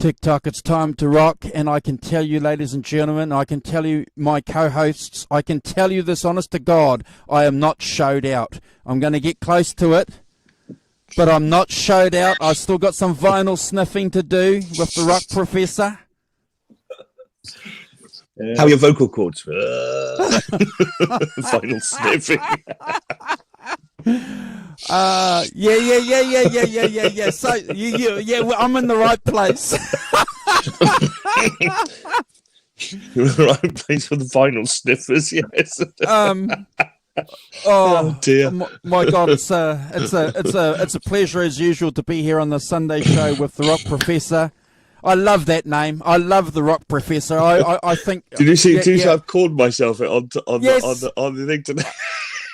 TikTok, it's time to rock, and I can tell you, ladies and gentlemen, I can tell you, my co-hosts, I can tell you this honest to God, I am not showed out. I'm going to get close to it, but I'm not showed out. I've still got some vinyl sniffing to do with the rock professor. How are your vocal cords? Vinyl sniffing. Yeah. So yeah, I'm in the right place. You're in the right place for the vinyl sniffers, yes. Oh dear. My God, it's a pleasure as usual to be here on the Sunday show with the Rock Professor. I love that name. I love the Rock Professor. I think. Did you see? I've called myself it on the thing today.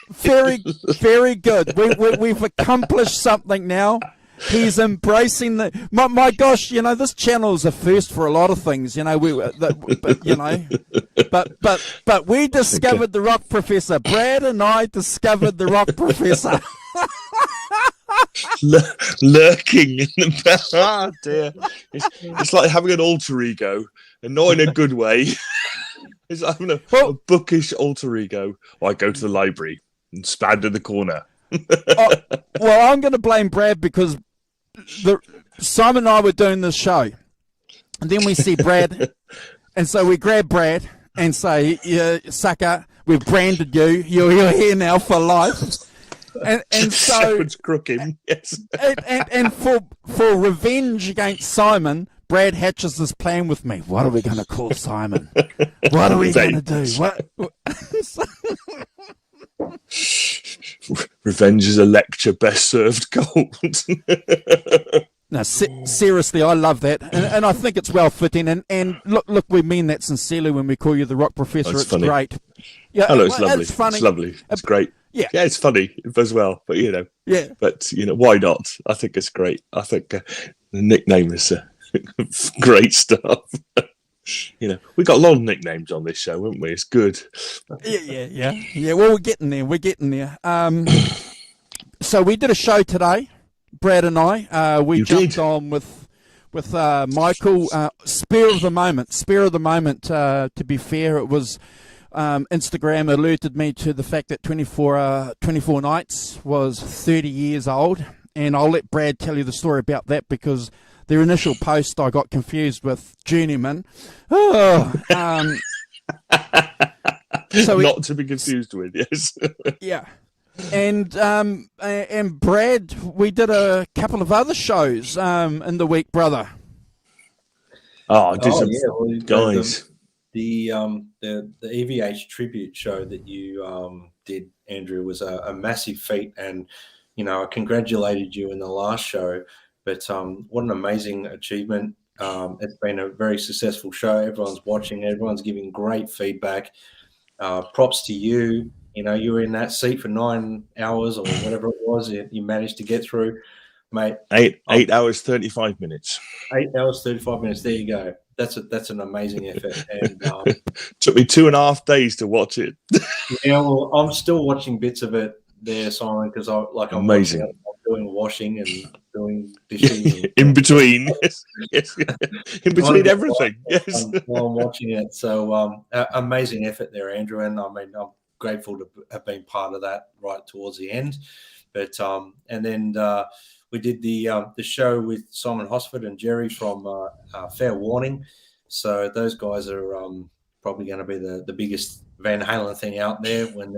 Very, very good. We've accomplished something now. He's embracing my gosh. You know, this channel is a first for a lot of things. You know, but we discovered the Rock Professor. Brad and I discovered the Rock Professor. Lurking in the back. Oh dear. It's like having an alter ego, and not in a good way. It's like having a bookish alter ego. I go to the library and stand in the corner. Well, I'm going to blame Brad because Simon and I were doing this show, and then we see Brad, and so we grab Brad and say, "Yeah, sucker, we've branded you. You're here now for life." And so it's crooking, yes. And for revenge against Simon, Brad hatches this plan with me. What are we going to call Simon? What are we going to do? What? Revenge is a lecture best served cold. No, seriously, I love that, and I think it's well fitting. And look, we mean that sincerely when we call you the Rock Professor. It's funny. Great. Yeah, hello, it's lovely. It's funny. It's lovely. It's great. Yeah, it's funny as well. But yeah. But why not? I think it's great. I think the nickname is great stuff. We got a lot of nicknames on this show, haven't we? It's good. Yeah. Well, we're getting there. So we did a show today, Brad and I. We jumped on with Micheal. Spare of the moment. To be fair, it was Instagram alerted me to the fact that 24 Nights was 30 years old, and I'll let Brad tell you the story about that because their initial post I got confused with Journeyman. So not to be confused with, yes. Yeah. And Brad, we did a couple of other shows in the week, brother. Guys. The EVH tribute show that you did, Andrew, was a massive feat, and I congratulated you in the last show. But what an amazing achievement! It's been a very successful show. Everyone's watching. Everyone's giving great feedback. Props to you. You were in that seat for 9 hours or whatever it was. You managed to get through, mate. 8 hours 35 minutes. 8 hours 35 minutes. There you go. That's an amazing effort. And took me 2.5 days to watch it. Yeah, well, I'm still watching bits of it there, Simon, because I'm amazing. I'm doing washing and doing dishes. In between, yes. In between everything, yes. While I'm watching it, so amazing effort there, Andrew, and I mean I'm grateful to have been part of that right towards the end. But and then we did the show with Simon Hosford and Jerry from Fair Warning. So those guys are probably going to be the biggest Van Halen thing out there when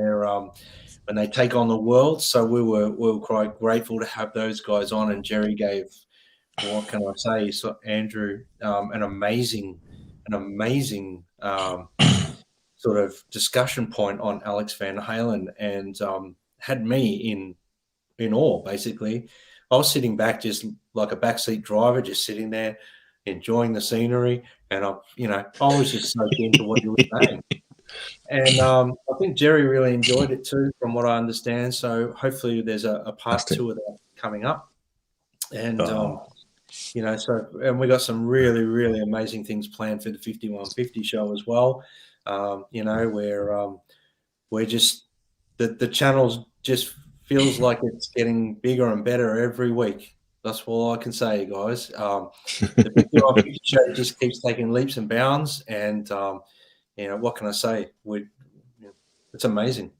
they take on the world. So we were quite grateful to have those guys on, and Jerry gave, what can I say, Andrew, an amazing sort of discussion point on Alex Van Halen, and had me in awe, basically. I was sitting back just like a backseat driver, just sitting there, enjoying the scenery, and I was just so into what you were saying. And I think Jerry really enjoyed it too, from what I understand. So hopefully there's a part 2 of that coming up. And and we got some really, really amazing things planned for the 5150 show as well. Where we're just the channel just feels like it's getting bigger and better every week. That's all I can say, guys. The 5150 show just keeps taking leaps and bounds, and what can I say? It's amazing.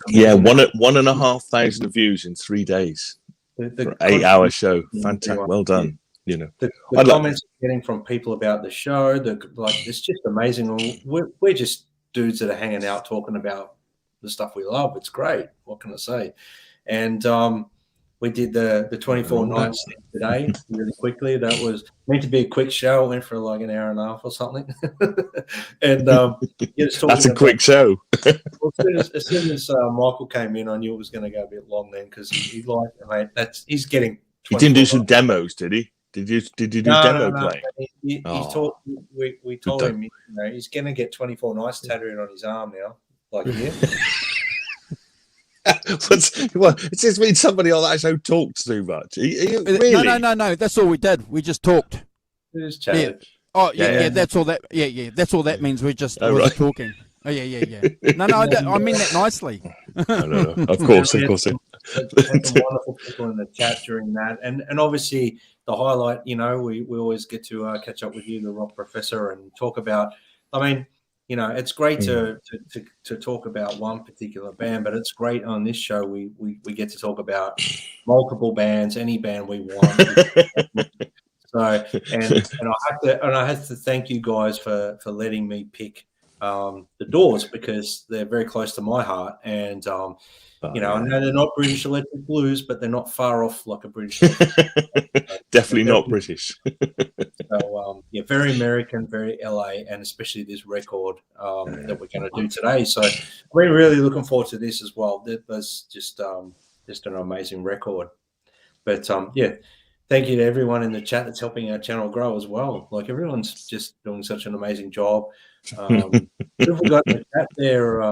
Yeah, 1,500 views in 3 days. For 8-hour show. Fantastic. Well done. The comments we're getting from people about the show, it's just amazing. We're just dudes that are hanging out talking about the stuff we love. It's great. What can I say? And we did the 24 nights today really quickly. That was meant to be a quick show. It went for like an hour and a half or something. And that's a quick show. As soon as Michael came in, I knew it was going to go a bit long then, because he's getting. He didn't do some demos, did he? Did you do demo playing? He talked. We told him he's going to get 24 nights tattooed on his arm now. Like It just means somebody on that show talks too much. Really? No. That's all we did. We just talked. We just chatted. Yeah. Oh yeah. That's all that. Yeah. That's all that means. We just talking. Oh yeah. No. I mean that nicely. No. Of course. Had some wonderful people in the chat during that, and obviously the highlight. We always get to catch up with you, the Rock Professor, and talk about. I mean. It's great to talk about one particular band, but it's great on this show. We get to talk about multiple bands, any band we want. So, and I have to thank you guys for letting me pick the Doors, because they're very close to my heart. And I know they're not British Electric Blues, but they're not far off like a British. Definitely not British. So very American, very LA, and especially this record that we're going to do today. So we're really looking forward to this as well. That was just an amazing record. But thank you to everyone in the chat that's helping our channel grow as well. Like, everyone's just doing such an amazing job. What have we got in the chat there?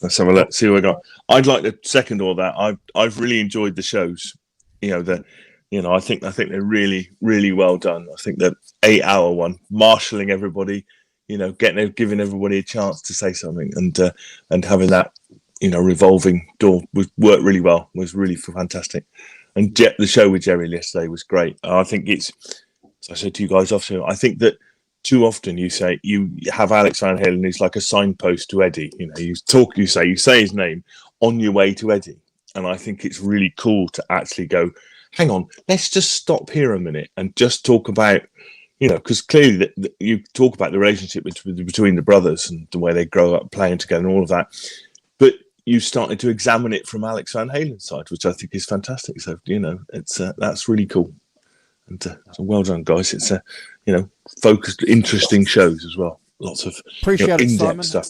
Let's have a look. See what we got. I'd like to second all that. I've really enjoyed the shows. I think they're really, really well done. I think the 8-hour one, marshalling everybody, giving everybody a chance to say something, and having that, revolving door worked really well. It was really fantastic. And the show with Jerry yesterday was great. I think as I said to you guys off, I think that too often you have Alex Van Halen, who's like a signpost to Eddie. You say his name on your way to Eddie. And I think it's really cool to actually go, hang on, let's just stop here a minute and just talk about, because clearly you talk about the relationship between the brothers and the way they grow up playing together and all of that. But you started to examine it from Alex Van Halen's side, which I think is fantastic. So, it's that's really cool. And so well done, guys. It's focused, interesting shows as well. Lots of in-depth stuff.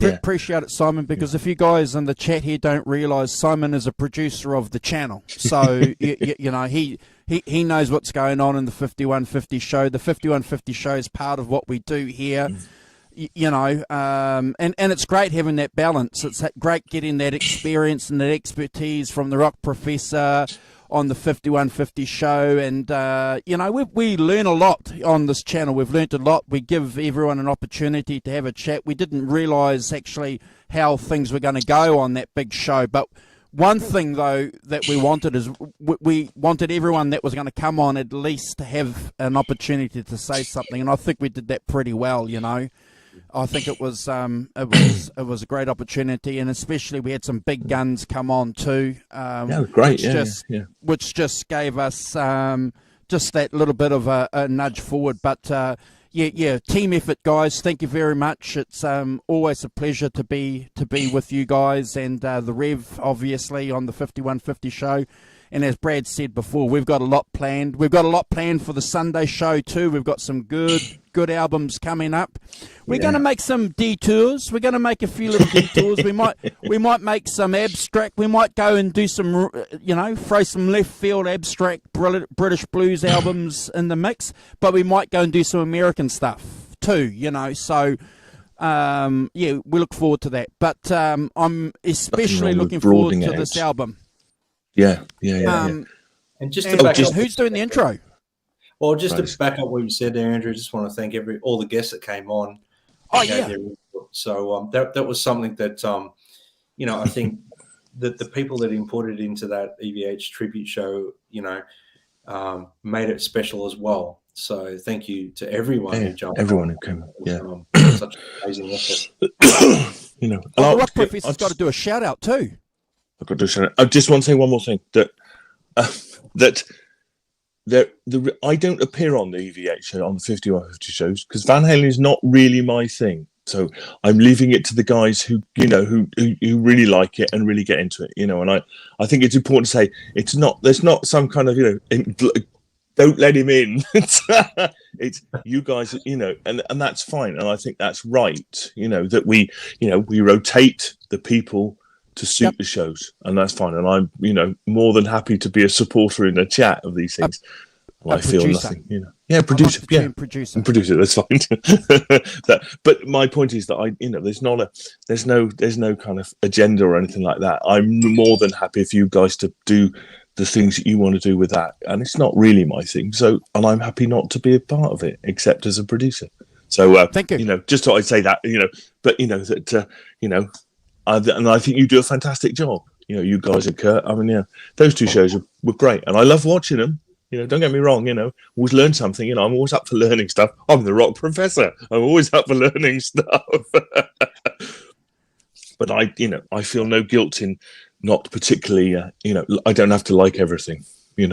Appreciate it, Simon, because if you guys in the chat here don't realise, Simon is a producer of the channel. So, he knows what's going on in the 5150 show. The 5150 show is part of what we do here. And it's great having that balance. It's great getting that experience and that expertise from the Rock Professor on the 5150 show, and we learn a lot on this channel. We've learned a lot. We give everyone an opportunity to have a chat. We didn't realise actually how things were going to go on that big show, but one thing though that we wanted is we wanted everyone that was going to come on at least to have an opportunity to say something, and I think we did that pretty well. I think it was a great opportunity, and especially we had some big guns come on too. Great, which just gave us just that little bit of a nudge forward. But team effort, guys. Thank you very much. It's always a pleasure to be with you guys, and the Rev obviously on the 5150 show. as Brad said before, we've got a lot planned. We've got a lot planned for the Sunday show too. We've got some good albums coming up. We're going to make some detours. We're going to make a few little detours. We might make some abstract. We might go and do some, throw some left field abstract British blues albums in the mix. But we might go and do some American stuff too. So. We look forward to that. But I'm especially looking forward to this album. Yeah. And just to back up, who's doing the intro? Well, just to back up what you said there, Andrew, I just want to thank all the guests that came on. Oh, yeah. So that was something that, I think that the people that imported into that EVH tribute show, made it special as well. So thank you to everyone who jumped. Everyone who came. Yeah. Such an amazing effort. The Rock Professor's got to do a shout out too. I've got to do a shout out. I just want to say one more thing that I don't appear on the EVH show, on the 5150 shows, because Van Halen is not really my thing. So I'm leaving it to the guys who really like it and really get into it. And I think it's important to say there's not some kind of don't let him in. It's you guys, and that's fine. And I think that's right. That we rotate the people to suit the shows, and that's fine. And I'm, more than happy to be a supporter in a chat of these things. I feel producer. Nothing, producer, producer. That's fine. But my point is that there's no kind of agenda or anything like that. I'm more than happy for you guys to do the things that you want to do with that, and it's not really my thing. So, and I'm happy not to be a part of it, except as a producer. So, thank you. Just thought I'd say that, but and I think you do a fantastic job. You guys and Kurt. I mean, those two shows were great, and I love watching them. Don't get me wrong. Always learn something. I'm always up for learning stuff. I'm the rock professor. I'm always up for learning stuff. But I feel no guilt in not particularly. I don't have to like everything. It's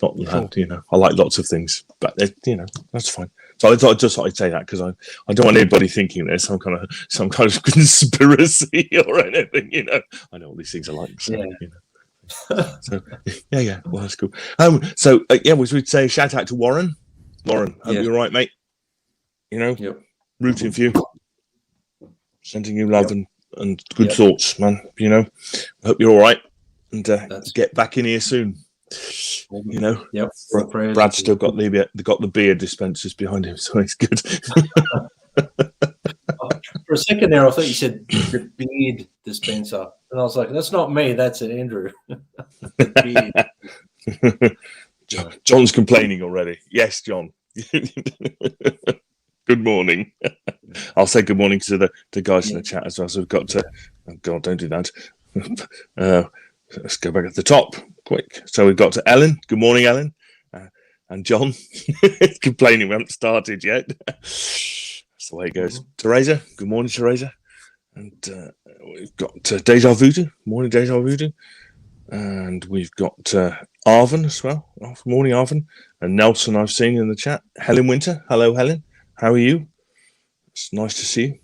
not that. I like lots of things, but that's fine. So I thought I'd say that because I don't want anybody thinking there's some kind of conspiracy or anything. I know all these things are like. So, So yeah. Well, that's cool. We'd say shout out to Warren. Hope you're all right, mate. Rooting for you, sending you love and good thoughts, man. Hope you're all right, and get back in here soon. Brad's still got the beer dispensers behind him, so it's good. For a second there, I thought you said the beard dispenser, and I was like, "That's not me. That's it, Andrew." John's complaining already. Yes, John. Good morning. I'll say good morning to the guys in the chat as well. So we've got to. Oh God, don't do that. Let's go back at the top quick. So we've got to Ellen. Good morning, Ellen. And John is complaining we haven't started yet. That's the way it goes. Teresa. Good morning, Teresa. And we've got Deja Voodoo. Morning, Deja Voodoo. And we've got Arvin as well. Morning, Arvin. And Nelson I've seen in the chat. Helen Winter. Hello, Helen. How are you? It's nice to see you.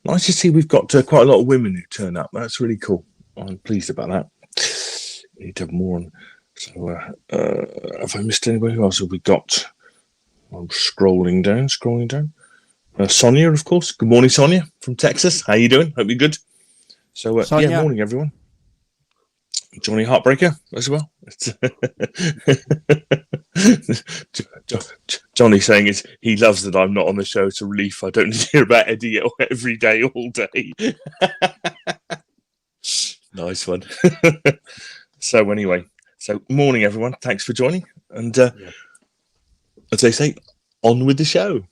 Nice to see we've got quite a lot of women who turn up. That's really cool. I'm pleased about that. We need to have more on. So have I missed anybody? Who else have we got? I'm scrolling down. Sonia, of course. Good morning, Sonia from Texas. How you doing? Hope you're good. So morning, everyone. Johnny Heartbreaker as well. Johnny saying he loves that I'm not on the show. It's a relief. I don't need to hear about Eddie every day, all day. Nice one. So anyway, morning, everyone. Thanks for joining. And as they say, on with the show.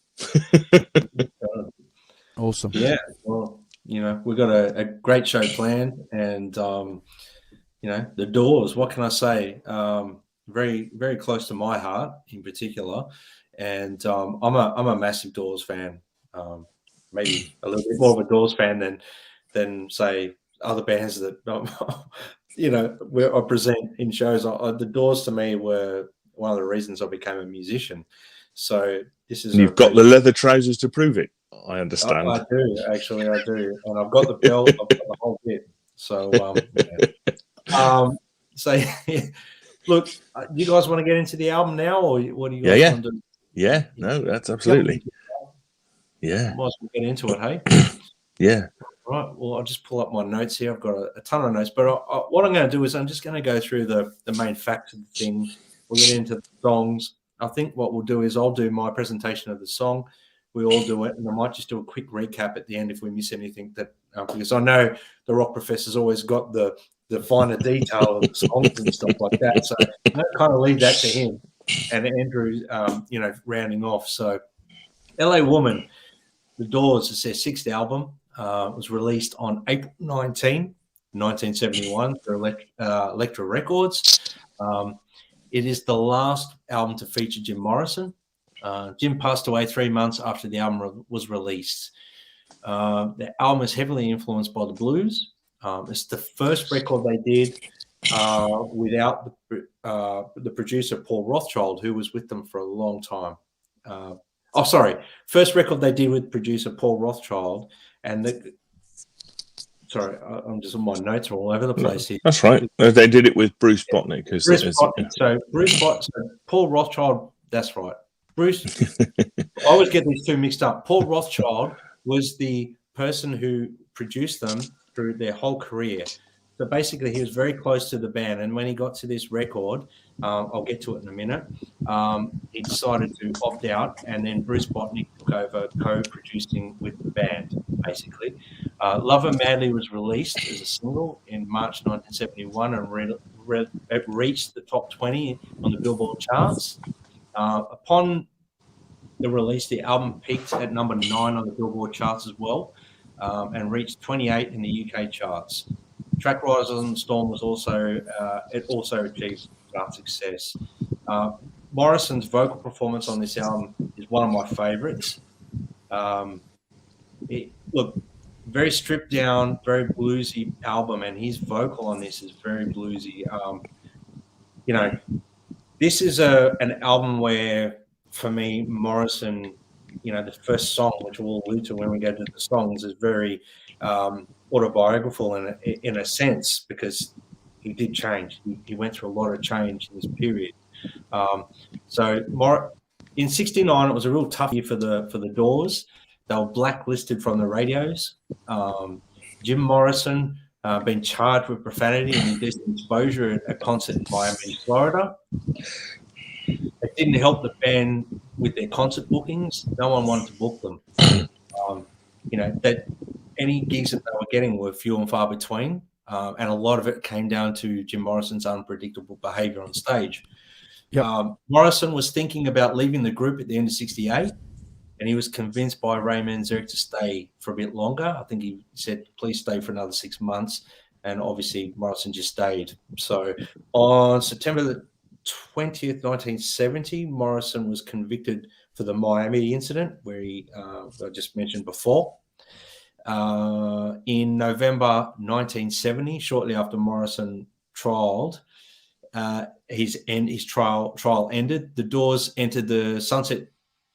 Awesome. Yeah. Well, we've got a great show planned, and the Doors. What can I say? Very, very close to my heart in particular, and I'm a massive Doors fan. Maybe a little bit more of a Doors fan than say other bands that where I present in shows. The Doors to me were one of the reasons I became a musician. So this is. You've got the leather trousers to prove it. I understand. I do, actually, and I've got the belt. I've got the whole bit. So So, look, you guys want to get into the album now, or what do you guys want to do? Yeah, no, that's absolutely. Yeah. Might as well get into it, hey? Yeah. Right. Well, I'll just pull up my notes here. I've got a ton of notes, but what I'm going to do is I'm just going to go through the main facts of the thing. We'll get into the songs. I think what we'll do is I'll do my presentation of the song. We all do it, and I might just do a quick recap at the end if we miss anything. That because I know the rock professor's always got the finer detail of the songs and stuff like that. So I kind of leave that to him and Andrew, rounding off. So, LA Woman, The Doors, is their sixth album. It was released on April 19, 1971 for Elektra Records. It is the last album to feature Jim Morrison. Jim passed away 3 months after the album was released. The album is heavily influenced by the blues. It's the first record they did without the producer Paul Rothchild, who was with them for a long time. First record they did with producer Paul Rothchild, and I'm just on my notes are all over the place here. That's right. They did it with Bruce Botnick. Paul Rothchild. That's right. Bruce. I always get these two mixed up. Paul Rothchild was the person who produced them through their whole career. So basically, he was very close to the band. And when he got to this record, I'll get to it in a minute, he decided to opt out. And then Bruce Botnick took over co-producing with the band, basically. Lover Madly was released as a single in March 1971 and it reached the top 20 on the Billboard charts. Upon the release, the album peaked at number 9 on the Billboard charts as well, and reached 28 in the UK charts. Track Riders on the Storm was also achieved chart success. Morrison's vocal performance on this album is one of my favorites. Very stripped down, very bluesy album, and his vocal on this is very bluesy. This is an album where, for me, Morrison, the first song, which we'll allude to when we go to the songs, is very autobiographical in a sense, because he did change. He went through a lot of change in this period. In '69, it was a real tough year for the Doors. They were blacklisted from the radios. Jim Morrison been charged with profanity and indecent exposure at a concert in Miami, Florida. It didn't help the band with their concert bookings. No one wanted to book them. That any gigs that they were getting were few and far between, and a lot of it came down to Jim Morrison's unpredictable behavior on stage. Yep. Morrison was thinking about leaving the group at the end of '68, and he was convinced by Ray Manzarek to stay for a bit longer. I think he said, please stay for another 6 months. And obviously Morrison just stayed. So on September the 20th, 1970, Morrison was convicted for the Miami incident, where I just mentioned before. In November 1970, shortly after Morrison trialed, his trial ended. The Doors entered the Sunset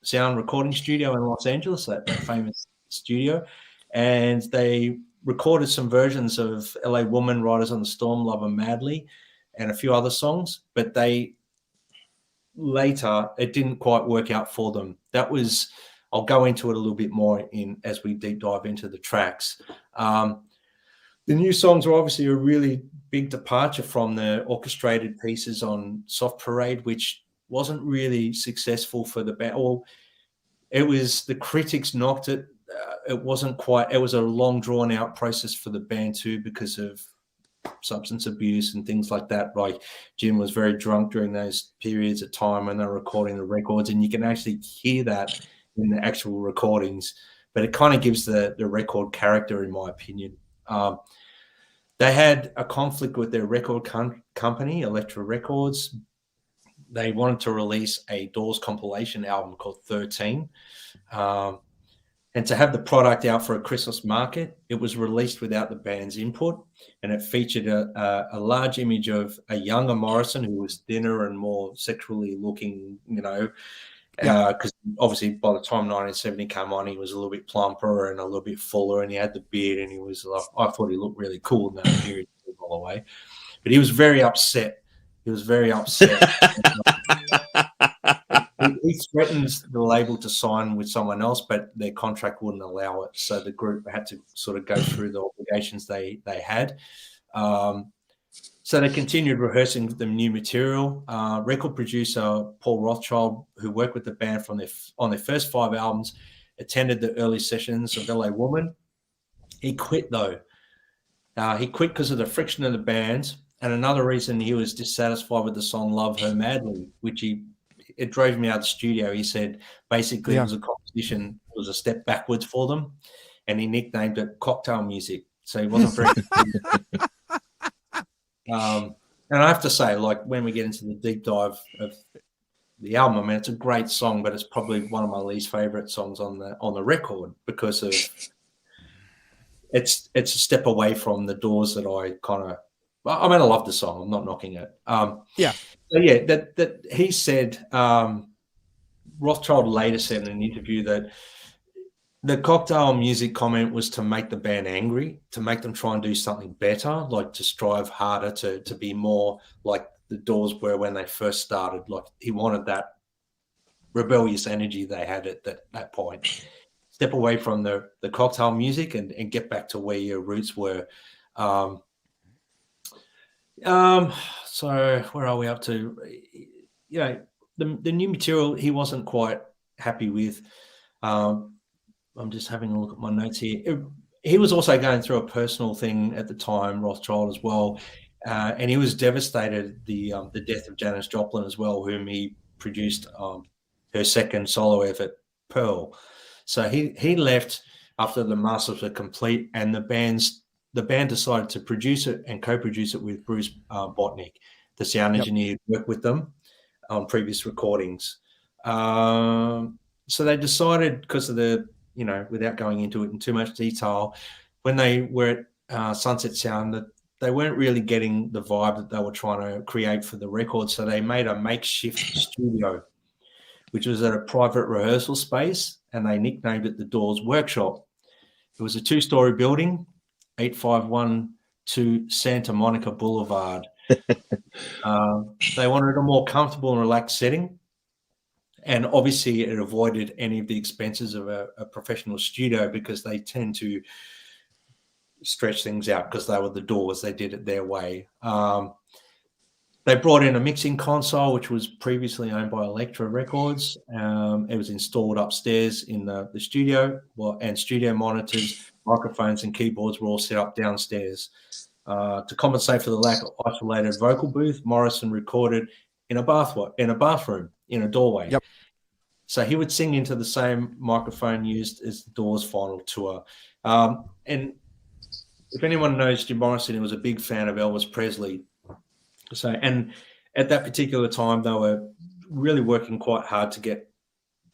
Sound recording studio in Los Angeles, that famous studio, and they recorded some versions of LA Woman, Riders on the Storm, Lover Madly, and a few other songs, but it didn't quite work out for them. I'll go into it a little bit more as we deep dive into the tracks. The new songs are obviously a really big departure from the orchestrated pieces on Soft Parade, which wasn't really successful for the band. The critics knocked it. It wasn't quite. It was a long, drawn-out process for the band too, because of substance abuse and things like that. Like Jim was very drunk during those periods of time when they were recording the records, and you can actually hear that in the actual recordings. But it kind of gives the record character, in my opinion. They had a conflict with their record company, Elektra Records. They wanted to release a Doors compilation album called 13. And to have the product out for a Christmas market, it was released without the band's input. And it featured a large image of a younger Morrison who was thinner and more sexually looking, because obviously by the time 1970 came on, he was a little bit plumper and a little bit fuller, and he had the beard, and I thought he looked really cool in that period, all the way. but he was very upset. He was very upset. He threatened the label to sign with someone else, but their contract wouldn't allow it. So the group had to sort of go through the obligations they had. So they continued rehearsing the new material. Record producer Paul Rothchild, who worked with the band on their first 5 albums, attended the early sessions of LA Woman. He quit, though. He quit because of the friction of the band, and another reason he was dissatisfied with the song Love Her Madly, which it drove me out of the studio. He said basically it was a composition, it was a step backwards for them, and he nicknamed it cocktail music. So he wasn't very and I have to say, like, when we get into the deep dive of the album, I mean, it's a great song, but it's probably one of my least favorite songs on the record because of it's a step away from the Doors that I kind of. I mean, I love the song. I'm not knocking it. So yeah, that he said. Rothchild later said in an interview that the cocktail music comment was to make the band angry, to make them try and do something better, like to strive harder to be more like the Doors were when they first started. Like he wanted that rebellious energy they had at that point. Step away from the cocktail music and get back to where your roots were. So where are we up to? You know, the new material he wasn't quite happy with. I'm just having a look at my notes here. He was also going through a personal thing at the time, Rothchild as well, and he was devastated the death of Janis Joplin as well, whom he produced her second solo effort, Pearl. So he left after the masters were complete, and the band decided to produce it and co-produce it with Bruce Botnick, the sound engineer who worked with them on previous recordings. So they decided, because of the, without going into it in too much detail, when they were at Sunset Sound, that they weren't really getting the vibe that they were trying to create for the record. So they made a makeshift studio, which was at a private rehearsal space, and they nicknamed it the Doors Workshop. It was a 2-story building, 8512 Santa Monica Boulevard. They wanted a more comfortable and relaxed setting. And obviously it avoided any of the expenses of a professional studio, because they tend to stretch things out because they were the Doors. They did it their way. They brought in a mixing console, which was previously owned by Elektra Records. It was installed upstairs in the studio, and studio monitors, microphones and keyboards were all set up downstairs. To compensate for the lack of isolated vocal booth, Morrison recorded in a bathroom, in a doorway. Yep. So he would sing into the same microphone used as the Doors' final tour. And if anyone knows Jim Morrison, he was a big fan of Elvis Presley. So, and at that particular time, they were really working quite hard to get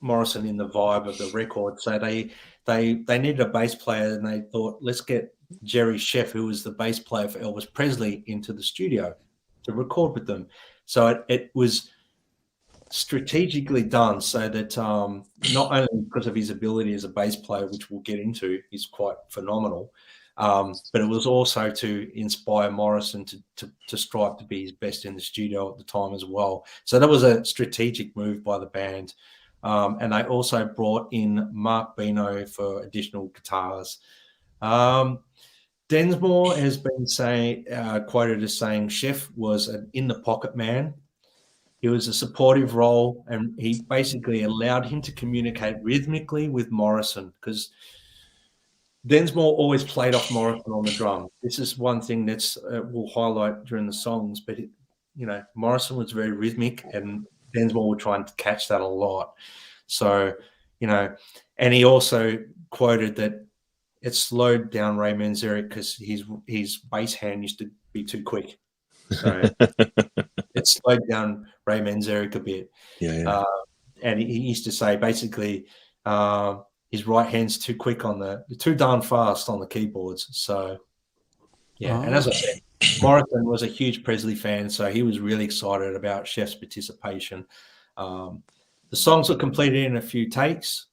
Morrison in the vibe of the record. So they needed a bass player, and they thought, let's get Jerry Sheff, who was the bass player for Elvis Presley, into the studio to record with them. So it was strategically done so that not only because of his ability as a bass player, which we'll get into, he's quite phenomenal, but it was also to inspire Morrison to strive to be his best in the studio at the time as well. So that was a strategic move by the band. And they also brought in Mark Bino for additional guitars. Densmore has been quoted as saying Sheff was an in-the-pocket man. He was a supportive role, and he basically allowed him to communicate rhythmically with Morrison, because Densmore always played off Morrison on the drum. This is one thing that's we'll highlight during the songs, but Morrison was very rhythmic, and Densmore would try and catch that a lot. So, and he also quoted that it slowed down Ray Manzarek because his bass hand used to be too quick. So it slowed down Ray Manzarek a bit. Yeah. And he used to say basically his right hand's too quick too darn fast on the keyboards. So, yeah. And as I said, Morrison was a huge Presley fan, so he was really excited about Sheff's participation. The songs were completed in a few takes.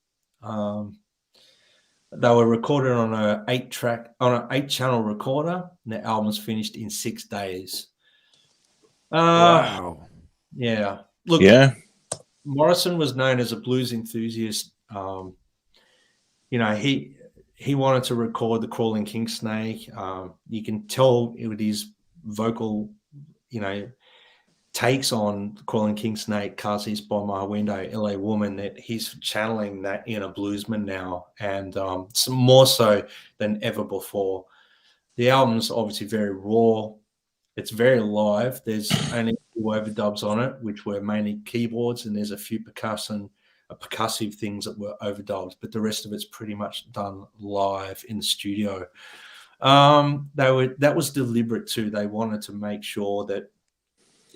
They were recorded on an 8-channel recorder, and the album's finished in 6 days. Wow. Yeah. Look, Morrison was known as a blues enthusiast. He wanted to record the Crawling King Snake. You can tell with his vocal, takes on Crawling King Snake, Cars East by My Window, LA Woman, that he's channeling that inner bluesman now, and some more so than ever before. The album's obviously very raw. It's very live. There's only 2 overdubs on it, which were mainly keyboards, and there's a few percussive things that were overdubbed, but the rest of it's pretty much done live in the studio. That was deliberate too. They wanted to make sure that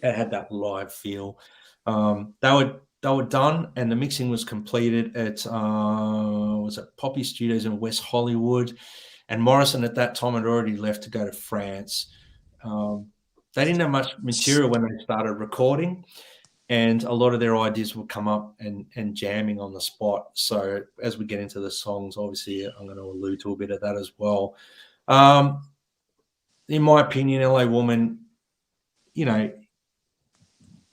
it had that live feel. They were done, and the mixing was completed at Poppy Studios in West Hollywood. And Morrison at that time had already left to go to France. They didn't have much material when they started recording, and a lot of their ideas would come up and jamming on the spot. So as we get into the songs, obviously I'm going to allude to a bit of that as well. In my opinion, LA Woman,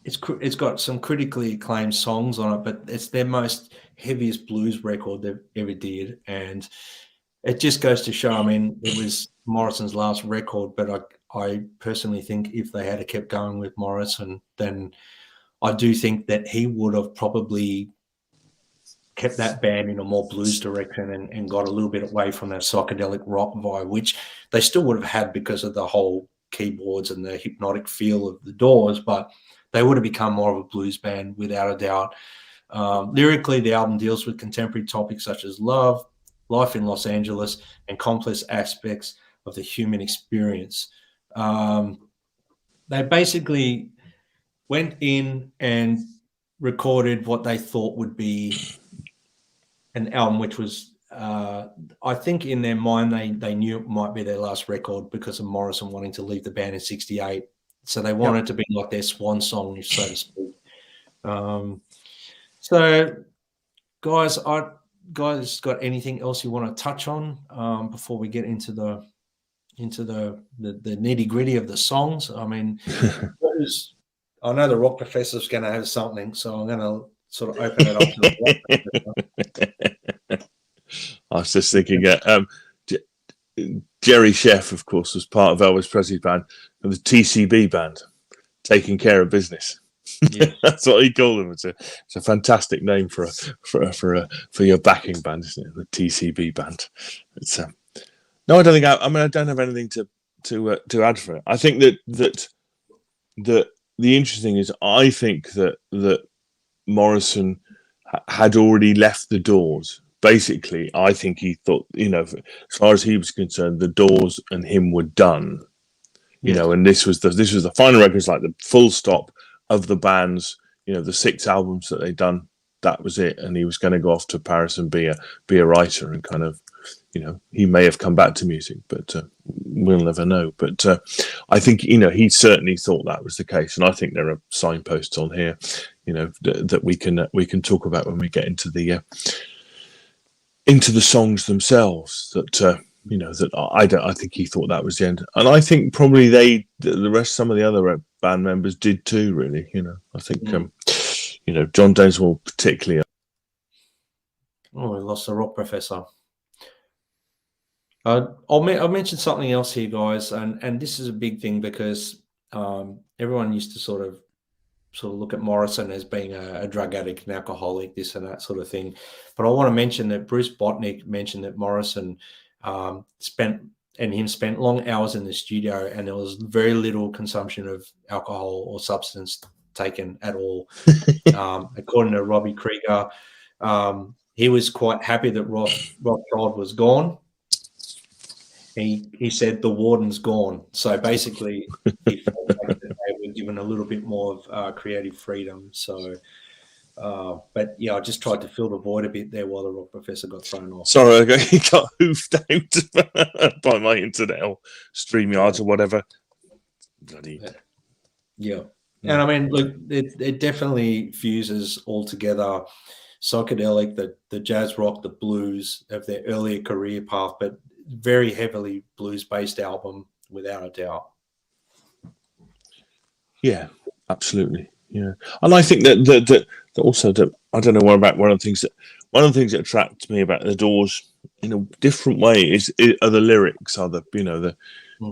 it's got some critically acclaimed songs on it, but it's their most heaviest blues record they've ever did. And it just goes to show, it was Morrison's last record, but I personally think if they had kept going with Morrison, then I do think that he would have probably kept that band in a more blues direction and got a little bit away from that psychedelic rock vibe, which they still would have had because of the whole keyboards and the hypnotic feel of the Doors, but they would have become more of a blues band without a doubt. Lyrically, the album deals with contemporary topics such as love, life in Los Angeles, and complex aspects of the human experience. They basically went in and recorded what they thought would be an album, which was, I think in their mind, they knew it might be their last record because of Morrison wanting to leave the band in 1968. So they wanted to be like their swan song, so to speak. So, guys, got anything else you want to touch on before we get into the nitty gritty of the songs? I know the Rock Professor's going to have something, so I'm going to sort of open it up to the Rock. I was just thinking, Jerry Sheff, of course, was part of Elvis Presley's band, and the TCB band, Taking Care of Business. Yeah. That's what he called them. It's a fantastic name for your backing band, isn't it? The TCB band. It's no, I don't think. I don't have anything to add for it. I think that the interesting is, I think that Morrison had already left the Doors. Basically, I think he thought, as far as he was concerned, the Doors and him were done. And this was the final record. It's like the full stop of the band's, the 6 albums that they'd done. That was it, and he was going to go off to Paris and be a writer, and kind of, he may have come back to music, but we'll never know. But I think he certainly thought that was the case, and I think there are signposts on here, that we can talk about when we get into the songs themselves. That I think he thought that was the end, and I think probably some of the other band members did too. Really, I think John Densmore particularly. Oh, we lost the Rock Professor. I'll mention something else here, guys, and this is a big thing because everyone used to sort of look at Morrison as being a drug addict, an alcoholic, this and that sort of thing. But I want to mention that Bruce Botnick mentioned that Morrison spent long hours in the studio, and there was very little consumption of alcohol or substance taken at all. According to Robbie Krieger, he was quite happy that Rothschild was gone. He said the warden's gone. So basically, he felt like they were given a little bit more of creative freedom. So, but yeah, I just tried to fill the void a bit there while the Rock Professor got thrown off. Sorry, he got hoofed out by my internet or StreamYards or whatever. Bloody. Yeah. And look, it definitely fuses all together psychedelic, the jazz rock, the blues of their earlier career path, but very heavily blues-based album, without a doubt. Yeah, absolutely. Yeah, and I think that also that I don't know what about one of the things that attract me about the Doors in a different way are the lyrics, are the the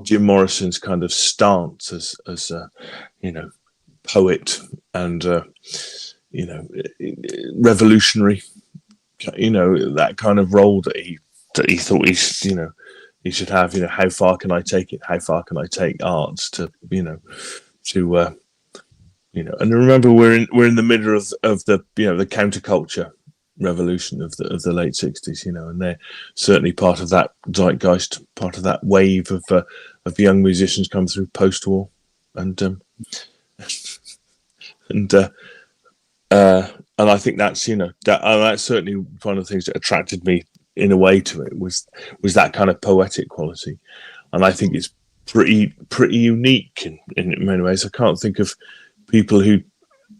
Jim Morrison's kind of stance as poet and revolutionary, that kind of role that he thought he should have. How far can I take it? How far can I take arts to and remember we're in the middle of the the counterculture revolution of the late 60s, and they're certainly part of that zeitgeist, part of that wave of young musicians come through post-war, and I think that's that's certainly one of the things that attracted me in a way to it was that kind of poetic quality, and I think it's pretty unique in many ways. I can't think of people who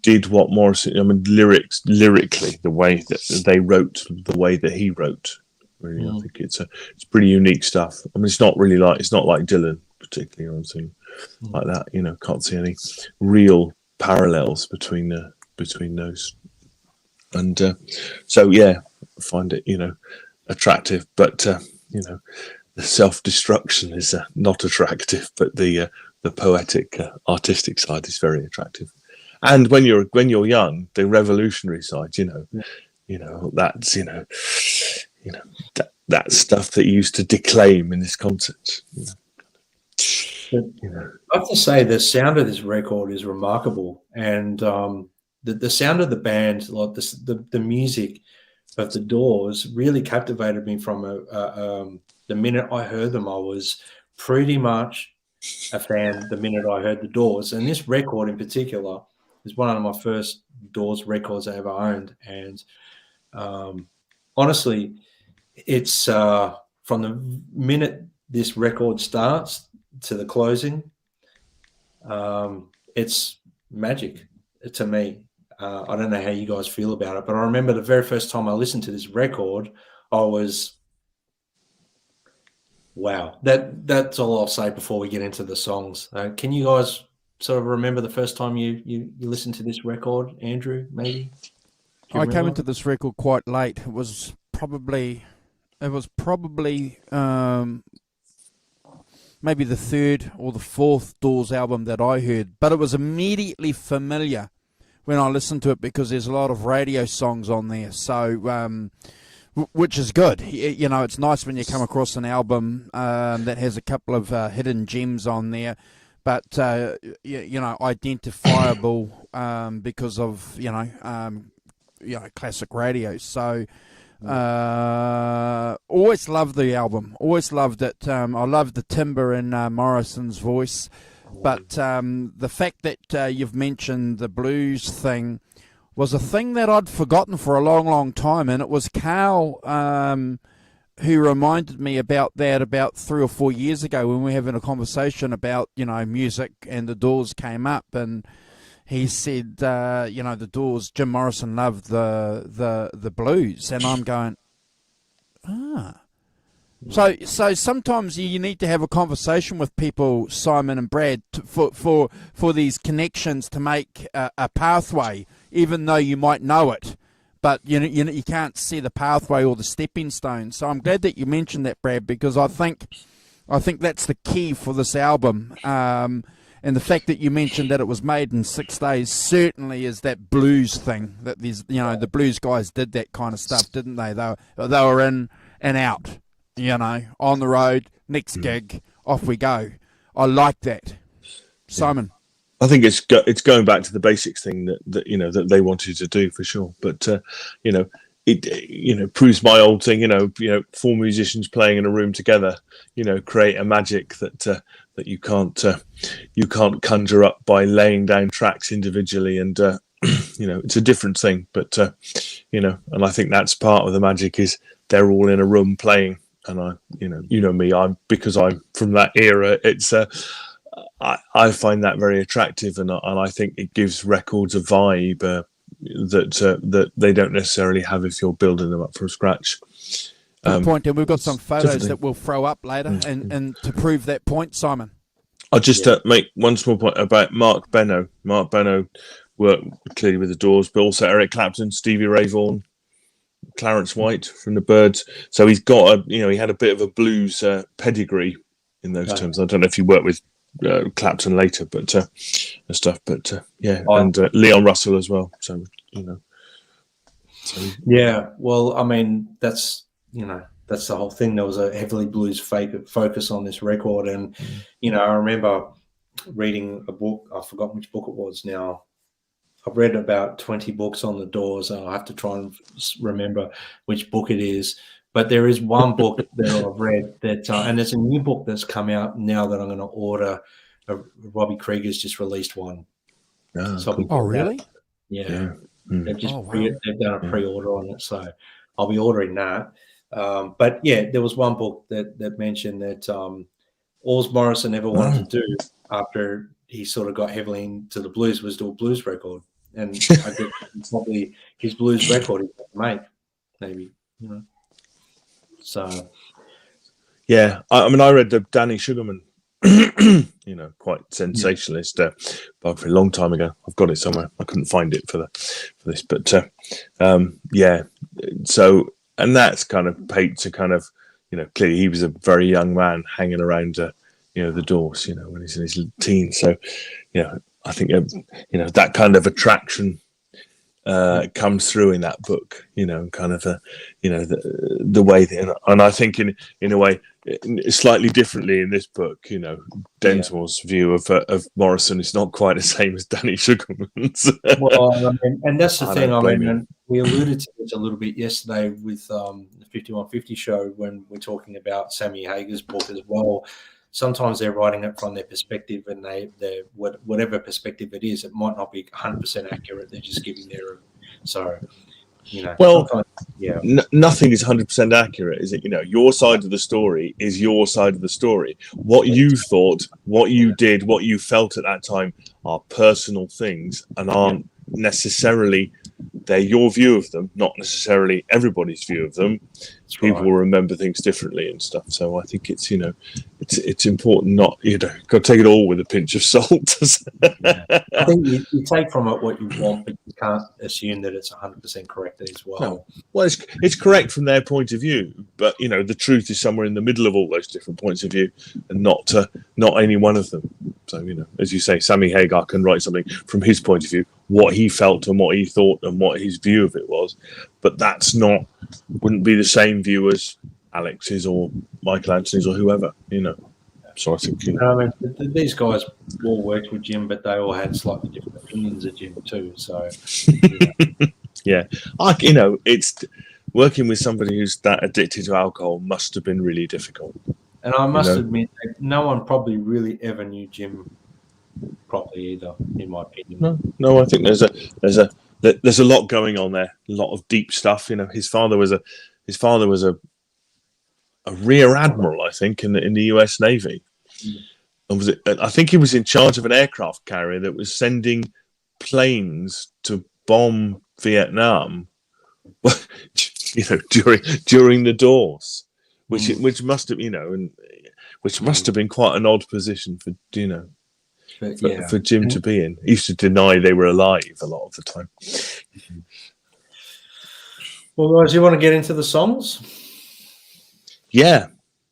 did what Morrison. I mean, lyrically, the way that they wrote, the way that he wrote. Really, I think it's pretty unique stuff. I mean, it's not like Dylan particularly or anything like that. Can't see any real parallels between those. And so yeah, I find it attractive, but the self-destruction is not attractive, but the poetic, artistic side is very attractive. And when you're young, the revolutionary side, that's that stuff that you used to declaim in this concert. I have to say the sound of this record is remarkable, and the sound of the band, like the music of the Doors, really captivated me from the minute I heard them. I was pretty much a fan the minute I heard the Doors, and this record in particular is one of my first Doors records I ever owned. And honestly, it's from the minute this record starts to the closing, it's magic to me. I don't know how you guys feel about it, but I remember the very first time I listened to this record, I was, wow. That's all I'll say before we get into the songs. Can you guys sort of remember the first time you listened to this record, Andrew, maybe? I came into this record quite late. It was probably maybe the third or the fourth Doors album that I heard, but it was immediately familiar when I listened to it because there's a lot of radio songs on there. So, which is good. It's nice when you come across an album that has a couple of hidden gems on there, but identifiable because of classic radio. So always loved the album. Always loved it. I loved the timbre in Morrison's voice, but the fact that you've mentioned the blues thing was a thing that I'd forgotten for a long, long time, and it was Carl who reminded me about that about 3 or 4 years ago when we were having a conversation about music, and the Doors came up, and he said the Doors, Jim Morrison loved the blues, and I'm going, So sometimes you need to have a conversation with people, Simon and Brad, for these connections to make a pathway, even though you might know it, but you can't see the pathway or the stepping stone. So I'm glad that you mentioned that, Brad, because I think that's the key for this album. And the fact that you mentioned that it was made in 6 days certainly is that blues thing. That there's the blues guys did that kind of stuff, didn't they? They were in and out. On the road, next gig, off we go. I like that. Simon? I think it's going back to the basics thing that they wanted to do for sure. But, it proves my old thing, 4 musicians playing in a room together, create a magic that you can't conjure up by laying down tracks individually. And, it's a different thing. But, and I think that's part of the magic is they're all in a room playing. And me, because I'm from that era. It's I find that very attractive, and I think it gives records a vibe that they don't necessarily have if you're building them up from scratch. Good point, and we've got some photos that we'll throw up later, and to prove that point, Simon. I'll just make one small point about Mark Benno. Mark Benno worked clearly with the Doors, but also Eric Clapton, Stevie Ray Vaughan, Clarence White from the Byrds. So he's got he had a bit of a blues pedigree in those terms. I don't know if you worked with Clapton later, but and stuff. But and Leon Russell as well. So yeah. Well, I mean, that's that's the whole thing. There was a heavily blues focus on this record, and I remember reading a book. I forgot which book it was now. I've read about 20 books on the Doors, and I have to try and remember which book it is. But there is one book that I've read that, and there's a new book that's come out now that I'm going to order. Robbie Krieger's just released one. Really? Yeah. They've just they've done a pre-order on it, so I'll be ordering that. But yeah, there was one book that mentioned that all Morrison ever wanted to do after he sort of got heavily into the blues was do a blues record, and I think probably his blues record he could make, maybe. So yeah, I mean, I read the Danny Sugarman, quite sensationalist, but for a long time ago. I've got it somewhere. I couldn't find it for this, but So, and that's kind of paid to kind of, clearly he was a very young man hanging around, the Doors, when he's in his teens. So, I think, that kind of attraction comes through in that book, kind of the way that, and I think in a way slightly differently in this book, Densmore's view of Morrison is not quite the same as Danny Sugarman's. Well, and that's the thing. I mean, we alluded to this a little bit yesterday with the 5150 show when we're talking about Sammy Hagar's book as well. Sometimes they're writing it from their perspective, and they whatever perspective it is, it might not be 100% accurate. They're just giving their Well, nothing is 100% accurate, is it? Your side of the story is your side of the story. What you thought, what you did, what you felt at that time are personal things and aren't necessarily. They're your view of them, not necessarily everybody's view of them. People will remember things differently and stuff. So I think it's it's important not got to take it all with a pinch of salt. I think you take from it what you want, but you can't assume that it's 100% correct as well. No. Well, it's correct from their point of view, but the truth is somewhere in the middle of all those different points of view, and not any one of them. So as you say, Sammy Hagar can write something from his point of view, what he felt and what he thought and what his view of it was, but wouldn't be the same view as Alex's or Michael Anthony's or whoever, So I think these guys all worked with Jim, but they all had slightly different opinions of Jim too. So yeah, it's working with somebody who's that addicted to alcohol must have been really difficult. And I must admit, that no one probably really ever knew Jim properly either, in my opinion. No, I think there's a lot going on there, a lot of deep stuff. His father was a rear admiral, I think, in the U.S. Navy. And I think he was in charge of an aircraft carrier that was sending planes to bomb Vietnam, during the Doors, which must have which must have been quite an odd position for for Jim to be in. He used to deny they were alive a lot of the time. Well, guys, you want to get into the songs? Yeah.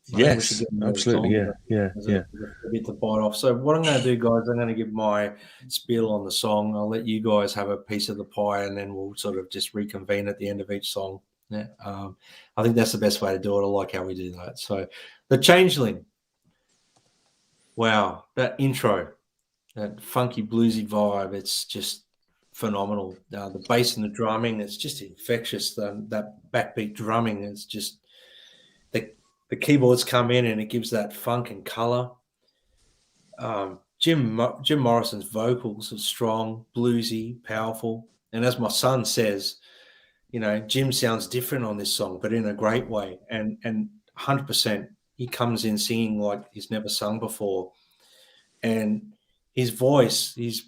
Yes, absolutely. Yeah. A bit to bite off. So what I'm going to do, guys, I'm going to give my spiel on the song. I'll let you guys have a piece of the pie, and then we'll sort of just reconvene at the end of each song. Yeah, I think that's the best way to do it. I like how we do that. So the Changeling. Wow, that intro, that funky bluesy vibe, it's just phenomenal. The bass and the drumming, it's just infectious. That backbeat drumming is just the keyboards come in and it gives that funk and color. Jim Morrison's vocals are strong, bluesy, powerful, and as my son says, Jim sounds different on this song, but in a great way. And 100%, he comes in singing like he's never sung before, and his voice, his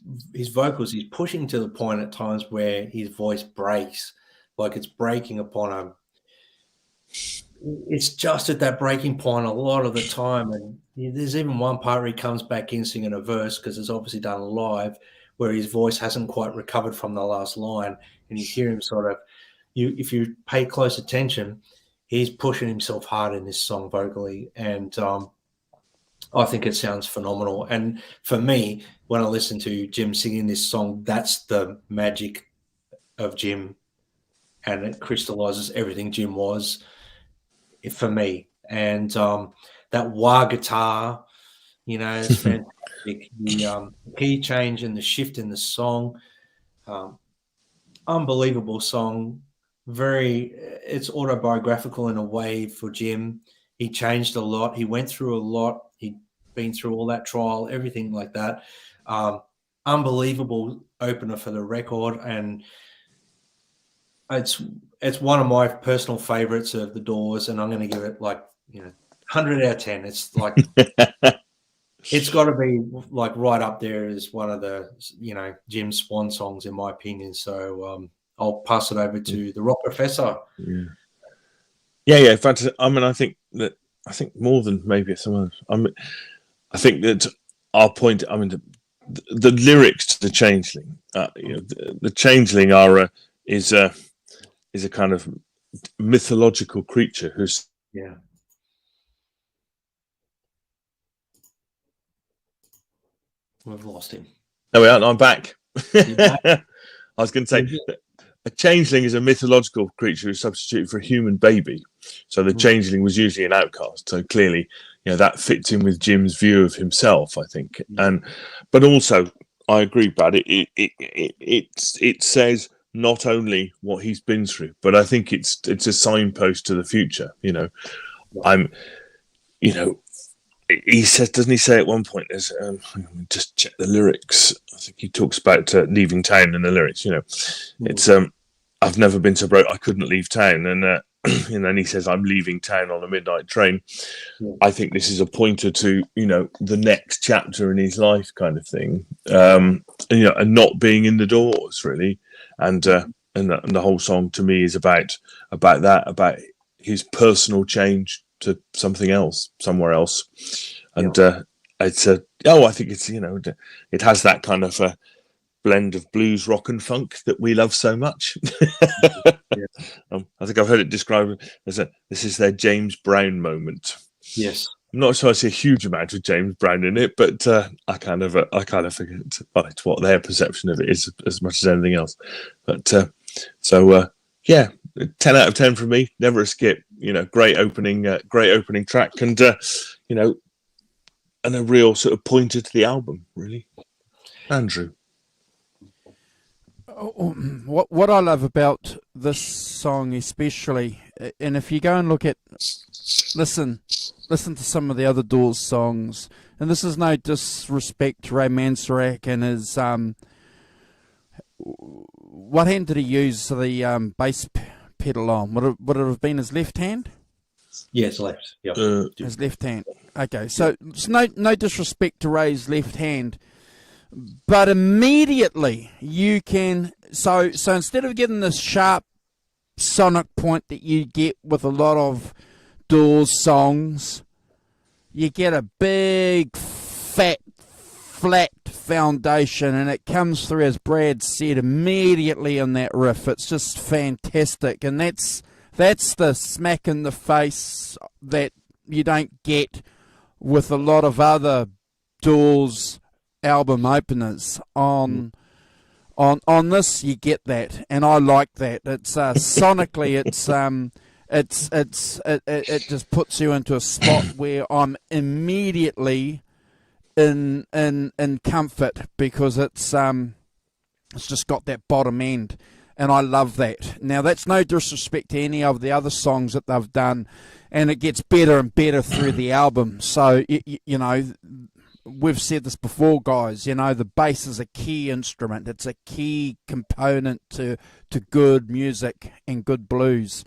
vocals, he's pushing to the point at times where his voice breaks, like it's breaking upon it's just at that breaking point a lot of the time. And there's even one part where he comes back in singing a verse because it's obviously done live, where his voice hasn't quite recovered from the last line, and you hear him sort of, if you pay close attention, he's pushing himself hard in this song vocally, and I think it sounds phenomenal. And for me, when I listen to Jim singing this song, that's the magic of Jim, and it crystallizes everything Jim was for me. And that wah guitar, it's fantastic. The key change and the shift in the song, unbelievable song. It's autobiographical in a way for Jim. He changed a lot. He went through a lot. He'd been through all that trial, everything like that. Unbelievable opener for the record, and it's one of my personal favorites of the Doors, and I'm going to give it 100 out of 10. It's like it's got to be like right up there as one of the Jim's swan songs in my opinion. So I'll pass it over to the Rock Professor. Yeah. Fantastic. I mean, I think more than maybe some others. I think that our point. I mean, the lyrics to the Changeling. The Changeling is a kind of mythological creature who's We've lost him. No, we aren't. I'm back. I was going to say a changeling is a mythological creature who's substituted for a human baby. So the changeling was usually an outcast. So clearly, that fits in with Jim's view of himself, I think. But also, I agree, Brad. It says not only what he's been through, but I think it's a signpost to the future. He says, doesn't he say at one point? There's just check the lyrics. I think he talks about leaving town in the lyrics. It's I've never been so broke I couldn't leave town, and then he says I'm leaving town on a midnight train. I think this is a pointer to the next chapter in his life, kind of thing. And not being in the Doors really, and the whole song to me is about that, about his personal change to something else, somewhere else, and I think it's it has that kind of a blend of blues, rock, and funk that we love so much. I think I've heard it described as this is their James Brown moment. Yes, I'm not sure I see a huge amount of James Brown in it, but I kind of forget it's what their perception of it is as much as anything else. But 10 out of 10 from me. Never a skip. Great opening track, and and a real sort of pointer to the album, really. Andrew, what I love about this song, especially, and if you go and listen to some of the other Doors songs, and this is no disrespect to Ray Manzarek and his what hand did he use the bass pedal on? Would it have been his left hand? Yes, left. Yep. His left hand. Okay, so it's no disrespect to Ray's left hand, but immediately you can so instead of getting this sharp sonic point that you get with a lot of Doors songs, you get a big fat flat foundation, and it comes through, as Brad said, immediately in that riff. It's just fantastic, and that's the smack in the face that you don't get with a lot of other Doors album openers. On this, you get that, and I like that. It's sonically, it just puts you into a spot where I'm immediately in comfort, because it's just got that bottom end, and I love that. Now, that's no disrespect to any of the other songs that they've done, and it gets better and better through the album. So we've said this before, guys. The bass is a key instrument. It's a key component to good music and good blues.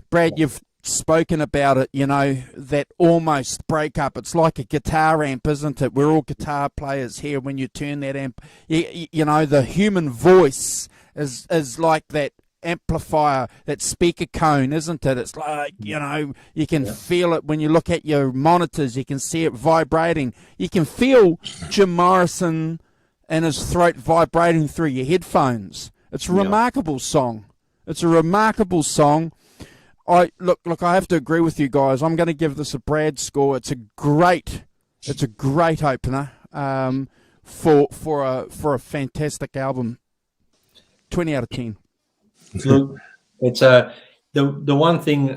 Brad, you've spoken about it, that almost breakup. It's like a guitar amp, isn't it? We're all guitar players here. When you turn that amp, the human voice is like that amplifier, that speaker cone, isn't it? It's like, you know, you can feel it when you look at your monitors. You can see it vibrating. You can feel Jim Morrison and his throat vibrating through your headphones. It's a remarkable song. It's a remarkable song. I have to agree with you guys. I'm going to give this a Brad score. It's a great opener for a fantastic album. 20 out of 10. Look, it's the one thing,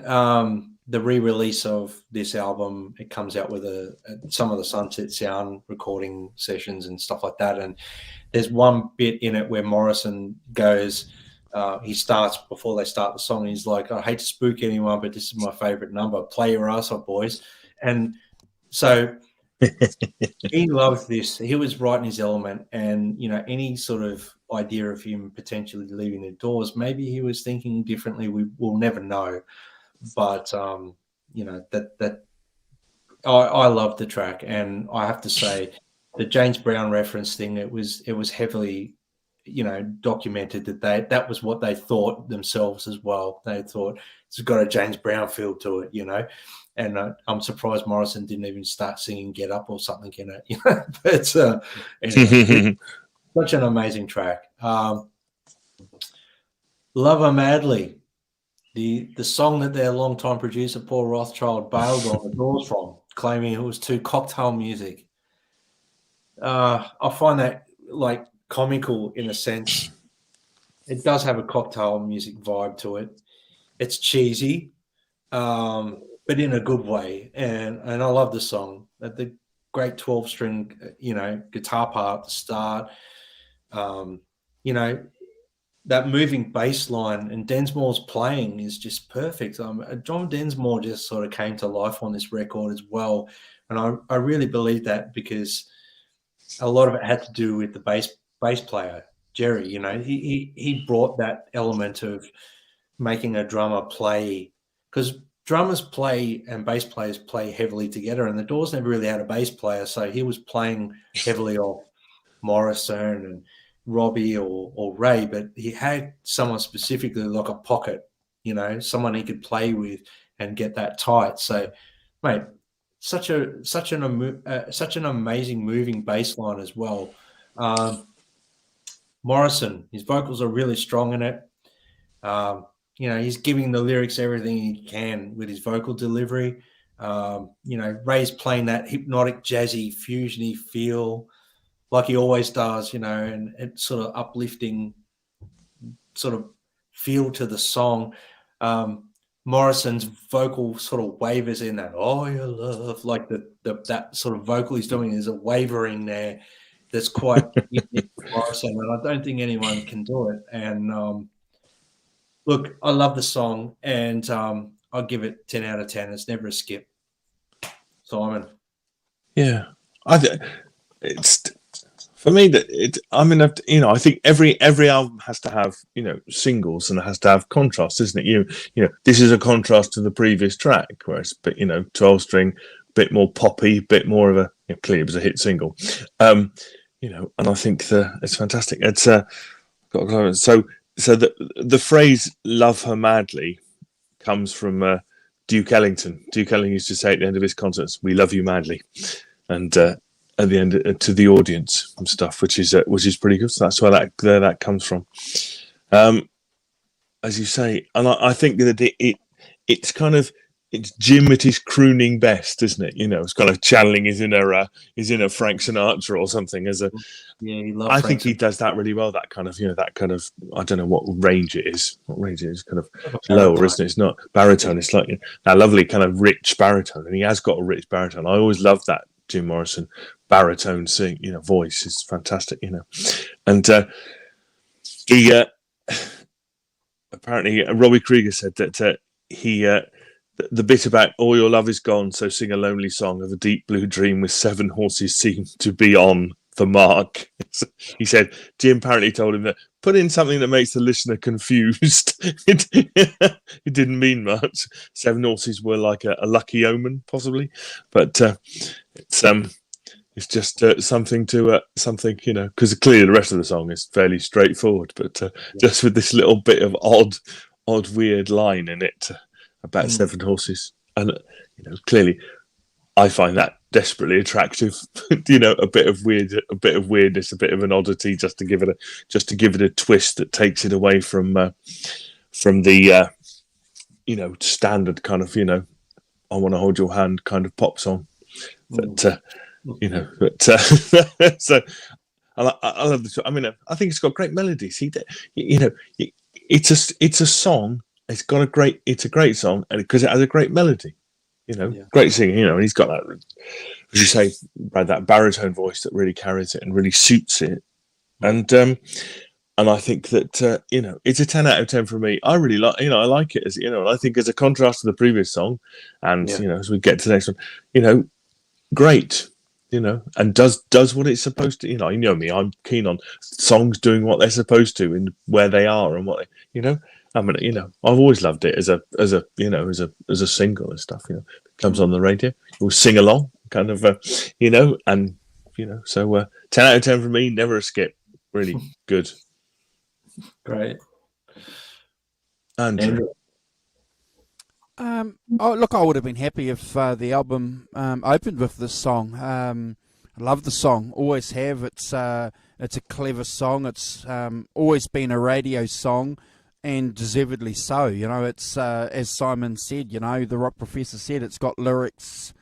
the re-release of this album, it comes out with some of the Sunset Sound recording sessions and stuff like that, and there's one bit in it where Morrison goes, he starts, before they start the song, he's like, I hate to spook anyone, but this is my favorite number, play your ass off, boys. And so he loved this. He was right in his element, and you know, any sort of idea of him potentially leaving the doors, maybe he was thinking differently. We will never know, but you know, that I love the track, and I have to say the James Brown reference thing, it was heavily, you know, documented that was what they thought themselves as well. They thought it's got a James Brown feel to it, you know. And I'm surprised Morrison didn't even start singing "Get Up" or something in it, you know. But anyway, such an amazing track. Love Her Madly, the song that their longtime producer Paul Rothchild bailed on the Doors from, claiming it was too cocktail music. I find that like comical in a sense. It does have a cocktail music vibe to it. It's cheesy, but in a good way. And I love the song. The great 12-string, you know, guitar part at the start. You know, that moving bass line and Densmore's playing is just perfect. John Densmore just sort of came to life on this record as well. And I really believe that, because a lot of it had to do with the bass player, Jerry. You know, he brought that element of making a drummer play, because drummers play and bass players play heavily together, and the Doors never really had a bass player, so he was playing heavily off Morrison and Robbie or Ray, but he had someone specifically like a pocket, you know, someone he could play with and get that tight. So, mate, such an amazing moving bass line as well. Morrison, his vocals are really strong in it. You know, he's giving the lyrics everything he can with his vocal delivery. You know, Ray's playing that hypnotic, jazzy, fusiony feel like he always does, you know, and it's sort of uplifting sort of feel to the song. Morrison's vocal sort of wavers in that, oh, your love, like that sort of vocal he's doing is a wavering there that's quite unique to Morrison, and I don't think anyone can do it. And look, I love the song, and I'll give it 10 out of 10. It's never a skip. Simon. Yeah, it's for me that I mean, you know, I think every album has to have, you know, singles, and it has to have contrast, isn't it? You know, this is a contrast to the previous track, where it's, you know, 12-string, bit more poppy, bit more of a, you know, clearly it was a hit single, you know, and I think it's fantastic. It's so the phrase "love her madly" comes from Duke Ellington. Duke Ellington used to say at the end of his concerts, "We love you madly," and at the end to the audience and stuff, which is pretty good. So that's where that comes from, as you say. And I think that it's kind of, it's Jim at his crooning best, isn't it? You know, it's kind of channeling his inner Frank Sinatra or something. I think he does that really well. That kind of, you know, I don't know what range it is. What range it is? Kind of lower, isn't it? It's not baritone. It's like, you know, that lovely kind of rich baritone, and he has got a rich baritone. I always loved that Jim Morrison baritone voice is fantastic, you know. And he apparently Robbie Krieger said that he the bit about "all your love is gone, so sing a lonely song of a deep blue dream with 7 horses seem to be on the mark." He said Jim apparently told him that put in something that makes the listener confused. It didn't mean much. 7 horses were like a lucky omen, possibly, but it's it's just something to something, you know, because clearly the rest of the song is fairly straightforward, but just with this little bit of odd, weird line in it about 7 horses, and you know, clearly, I find that desperately attractive. You know, a bit of weirdness, a bit of an oddity, just to give it a twist that takes it away from the you know, standard kind of, you know, I want to hold your hand kind of pop song. But you know, but so I love this. I mean, I think it's got great melodies. You know, it's a song. It's a great song, and because it has a great melody. You know, great singing. You know, and he's got that, as you say, Brad, that baritone voice that really carries it and really suits it. And I think that you know, it's a 10 out of 10 for me. I really like, you know, I like it as, you know, I think as a contrast to the previous song, and you know, as we get to the next one, you know, great. You know, and does what it's supposed to. You know me. I'm keen on songs doing what they're supposed to and where they are and what they, you know. I mean, you know, I've always loved it as a you know, as a single and stuff. You know, it comes on the radio, you'll sing along, kind of, you know, and you know, so 10 out of 10 for me. Never a skip. Really good. Great. Andrew. Oh, look, I would have been happy if the album opened with this song. I love the song, always have. It's a clever song. It's always been a radio song, and deservedly so. You know, it's as Simon said. You know, the rock professor said, it's got lyrics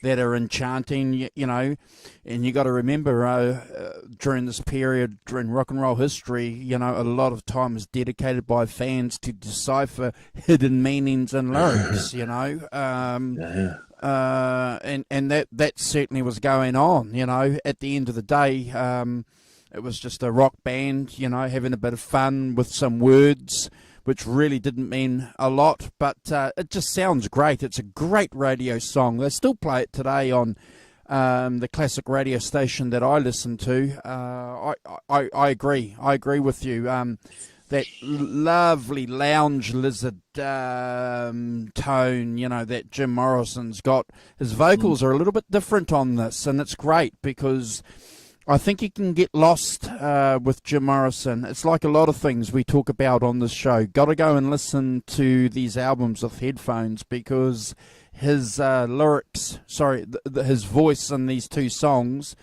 that are enchanting. You know, and you got to remember during this period in rock and roll history, you know, a lot of time is dedicated by fans to decipher hidden meanings and lyrics. You know, and that certainly was going on. You know, at the end of the day, it was just a rock band, you know, having a bit of fun with some words, which really didn't mean a lot, but it just sounds great. It's a great radio song. They still play it today on the classic radio station that I listen to. I agree. I agree with you. That lovely lounge lizard tone, you know, that Jim Morrison's got. His vocals are a little bit different on this, and it's great because I think you can get lost with Jim Morrison. It's like a lot of things we talk about on this show. Got to go and listen to these albums with headphones because his lyrics, his voice in these two songs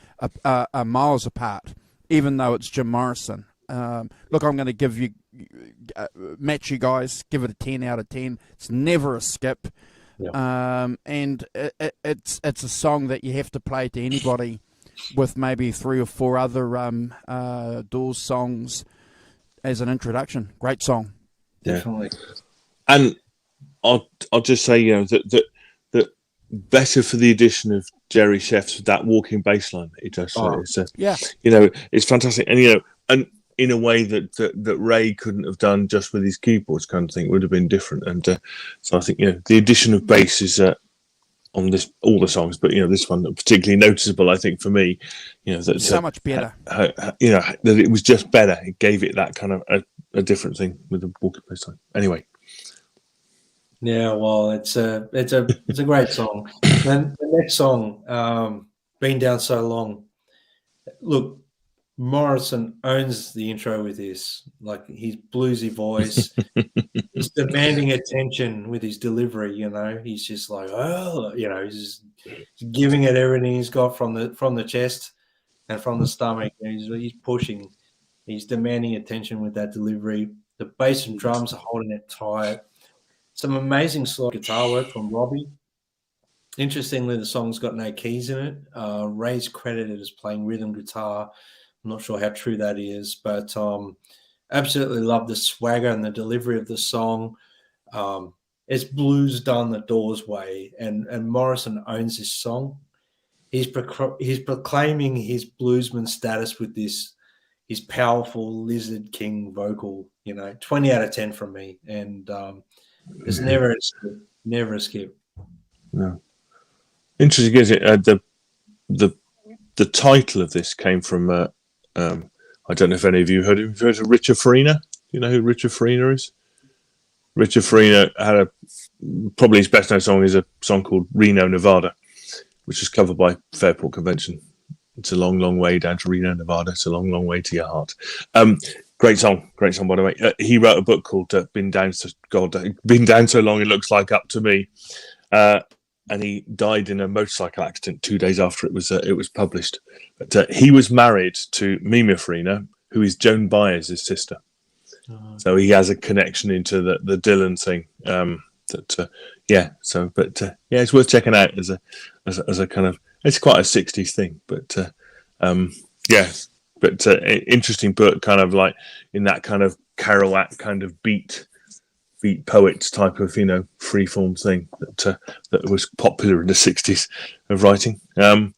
are miles apart, even though it's Jim Morrison. Look, I'm going to match you guys, give it a 10 out of 10. It's never a skip. Yeah. And it's a song that you have to play to anybody with maybe 3 or 4 other Doors songs as an introduction. Great song. Definitely. And I'll just say, you know, that better for the addition of Jerry Chefs with that walking bass line that he does. You know, it's fantastic. And, you know, and in a way that Ray couldn't have done just with his keyboards kind of thing, it would have been different. And so I think, you know, the addition of bass is on all the songs, but, you know, this one particularly noticeable, I think, for me, you know, that's so much better. You know, that it was just better. It gave it that kind of a different thing with the walking bass line. Anyway. Yeah, well, it's a great song. And the next song, Been Down So Long. Look, Morrison owns the intro with this, like his bluesy voice. He's demanding attention with his delivery. You know, he's just like, oh, you know, he's just giving it everything he's got from the chest and from the stomach. He's pushing. He's demanding attention with that delivery. The bass and drums are holding it tight. Some amazing slide guitar work from Robbie. Interestingly, the song's got no keys in it. Ray's credited as playing rhythm guitar. I'm not sure how true that is, but absolutely love the swagger and the delivery of the song. It's blues done the Doors way, and Morrison owns this song. He's proclaiming his bluesman status with this, his powerful Lizard King vocal. You know, 20 out of 10 from me, and it's never a skip. No. Interesting, is it? The title of this came from I don't know if any of you heard of Richard Farina. You know who Richard Farina is? Richard Farina had probably his best known song is a song called Reno, Nevada, which is covered by Fairport Convention It's a long, long way down to Reno, Nevada. It's a long, long way to your heart. Great song, by the way. He wrote a book called "Been Down So Long It Looks Like Up to Me," and he died in a motorcycle accident 2 days after it was published. But he was married to Mima Farina, who is Joan Baez's sister. So he has a connection into the Dylan thing. It's worth checking out as a kind of. It's quite a 60s thing, but interesting book, kind of like in that kind of Kerouac kind of beat poets type of, freeform thing that was popular in the 60s of writing. I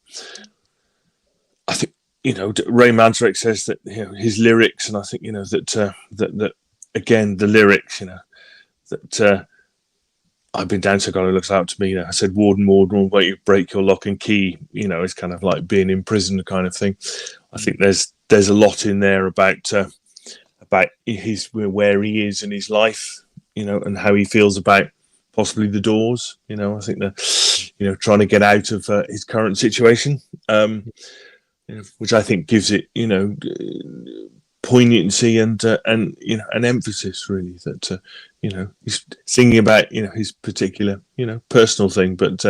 think, Ray Manzarek says that his lyrics, and I think that again the lyrics, that I've been down so God it looks out to me. I said, Warden, won't you break your lock and key? It's kind of like being in prison kind of thing. I think there's a lot in there about where he is in his life, and how he feels about possibly the Doors. I think that trying to get out of his current situation, which I think gives it poignancy and an emphasis really that he's singing about his particular personal thing, but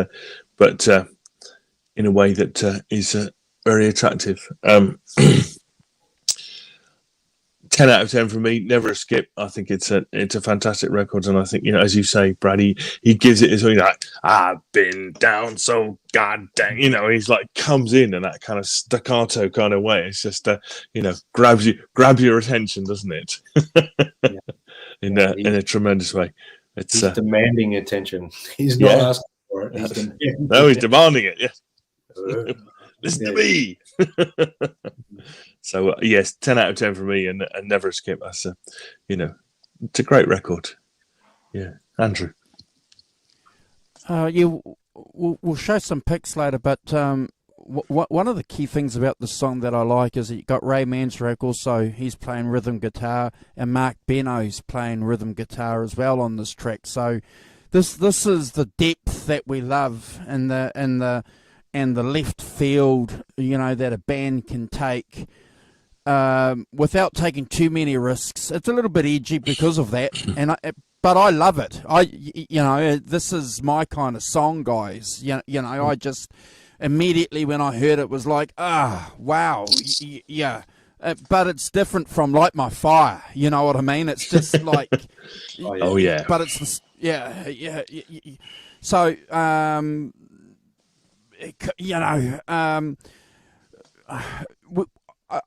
in a way that is very attractive. 10 out of 10 from me, never a skip. I think it's a fantastic record, and I think as you say, Brad, he gives it his like I've been down so goddamn, he's like comes in that kind of staccato kind of way. It's just grabs your attention, doesn't it? in a tremendous way. He's demanding attention. He's not asking for it. He's demanding it. Yeah. Listen to me. So yes, 10 out of 10 for me, and never a skip. That's it's a great record. Yeah, Andrew. We'll show some pics later, but one of the key things about the song that I like is that you got Ray Manzarek also. He's playing rhythm guitar, and Mark Beno's playing rhythm guitar as well on this track. So this is the depth that we love, and the left field, that a band can take without taking too many risks. It's a little bit edgy because of that, but I love it. This is my kind of song, guys. I just immediately when I heard it was like, wow, yeah. But it's different from Light My Fire. You know what I mean? It's just like, oh yeah. But it's yeah. So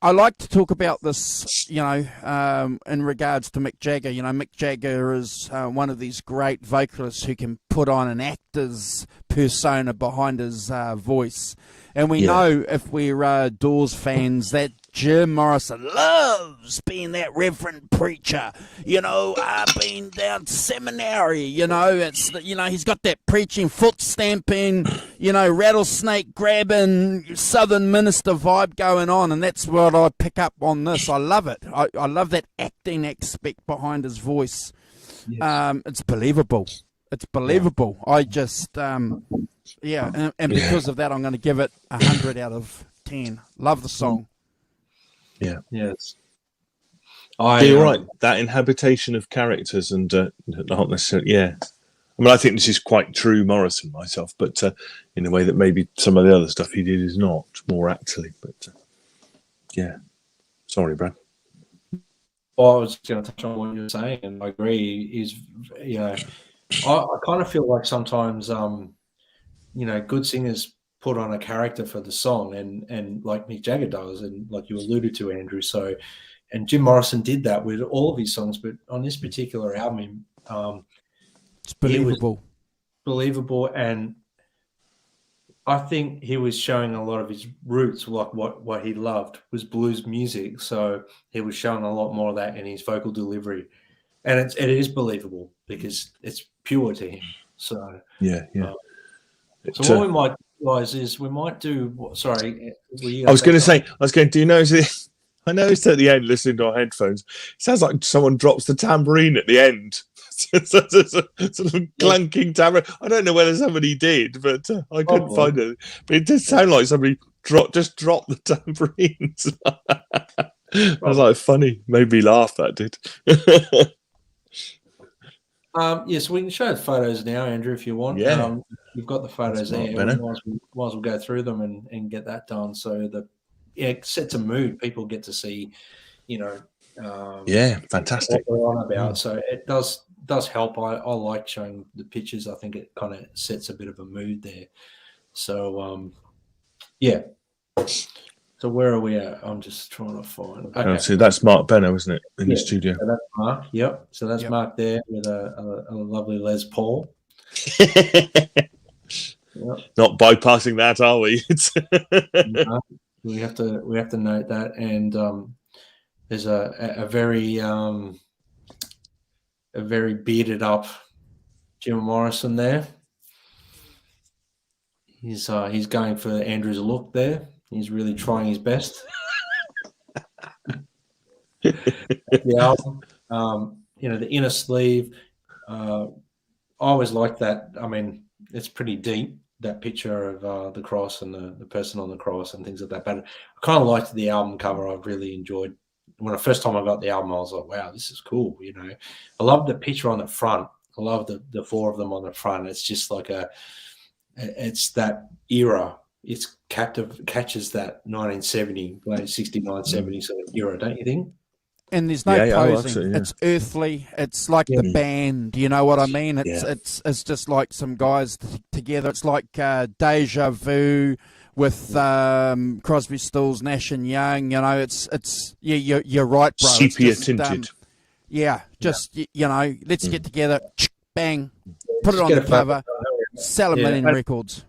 I like to talk about this, in regards to Mick Jagger. Mick Jagger is one of these great vocalists who can put on an actor's persona behind his voice. And we know, if we're Doors fans, that Jim Morrison loves being that reverend preacher. I've been down to seminary. It's he's got that preaching, foot stamping, rattlesnake grabbing, Southern minister vibe going on, and that's what I pick up on this. I love it. I love that acting aspect behind his voice. Yes. It's believable. It's believable. I just and because of that, I'm going to give it 100 out of 10. Love the song. Yeah. Yes. You're right. That inhabitation of characters and not necessarily. Yeah. I mean, I think this is quite true Morrison myself, but in a way that maybe some of the other stuff he did is not more actually. But yeah. Sorry, Brad. Well, I was going to touch on what you're saying, and I agree. I kind of feel like sometimes, good singers put on a character for the song, and like Mick Jagger does, and like you alluded to, Andrew. So, and Jim Morrison did that with all of his songs, but on this particular album, it's believable. Believable, and I think he was showing a lot of his roots, like what he loved was blues music. So he was showing a lot more of that in his vocal delivery, and it is believable because it's pure to him. So yeah. So what we might do, guys, is we might do. Sorry, I was going to. Do you notice it? I noticed at the end, listening to our headphones, it sounds like someone drops the tambourine at the end. It's sort of clanking tambourine. I don't know whether somebody did, but I couldn't find it. But it did sound like somebody drop the tambourines. I was like, funny, made me laugh. That did. Yes, we can show photos now, Andrew, if you want. Yeah. You've got the photos there. We might as well go through them and get that done. So it sets a mood. People get to see, fantastic. what we're on about. So it does help. I like showing the pictures. I think it kind of sets a bit of a mood there. So yeah. So where are we at? I'm just trying to find. Okay. So that's Mark Benno, isn't it, in the studio? So that's Mark. Yep. So that's Mark there with a lovely Les Paul. Not bypassing that, are we? No, we have to note that. And there's a very bearded up Jim Morrison there. He's going for Andrew's look there. He's really trying his best. The album, the inner sleeve. I always like that. I mean, it's pretty deep, that picture of the cross and the person on the cross and things like that. But I kind of liked the album cover. I really enjoyed. When the first time I got the album, I was like, wow, this is cool. I love the picture on the front. I love the four of them on the front. It's just like it's that era. It's catches that 1970, late 69, 70 sort of era, don't you think? And there's no posing. It's earthly. It's like the band. You know what I mean? It's just like some guys together. It's like Deja Vu with Crosby, Stills, Nash and Young. You're right, bro. Sepia tinted. Let's get together. Bang. Put it on the cover. Sell a million records.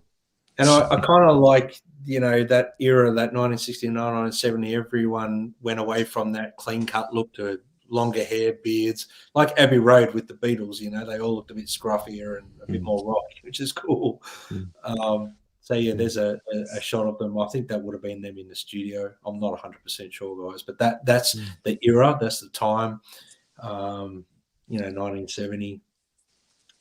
And I kind of like, that era, that 1969, 1970, everyone went away from that clean-cut look to longer hair, beards, like Abbey Road with the Beatles, they all looked a bit scruffier and a bit more rock, which is cool. There's a shot of them. I think that would have been them in the studio. I'm not 100% sure, guys, but that's the era, that's the time, 1970.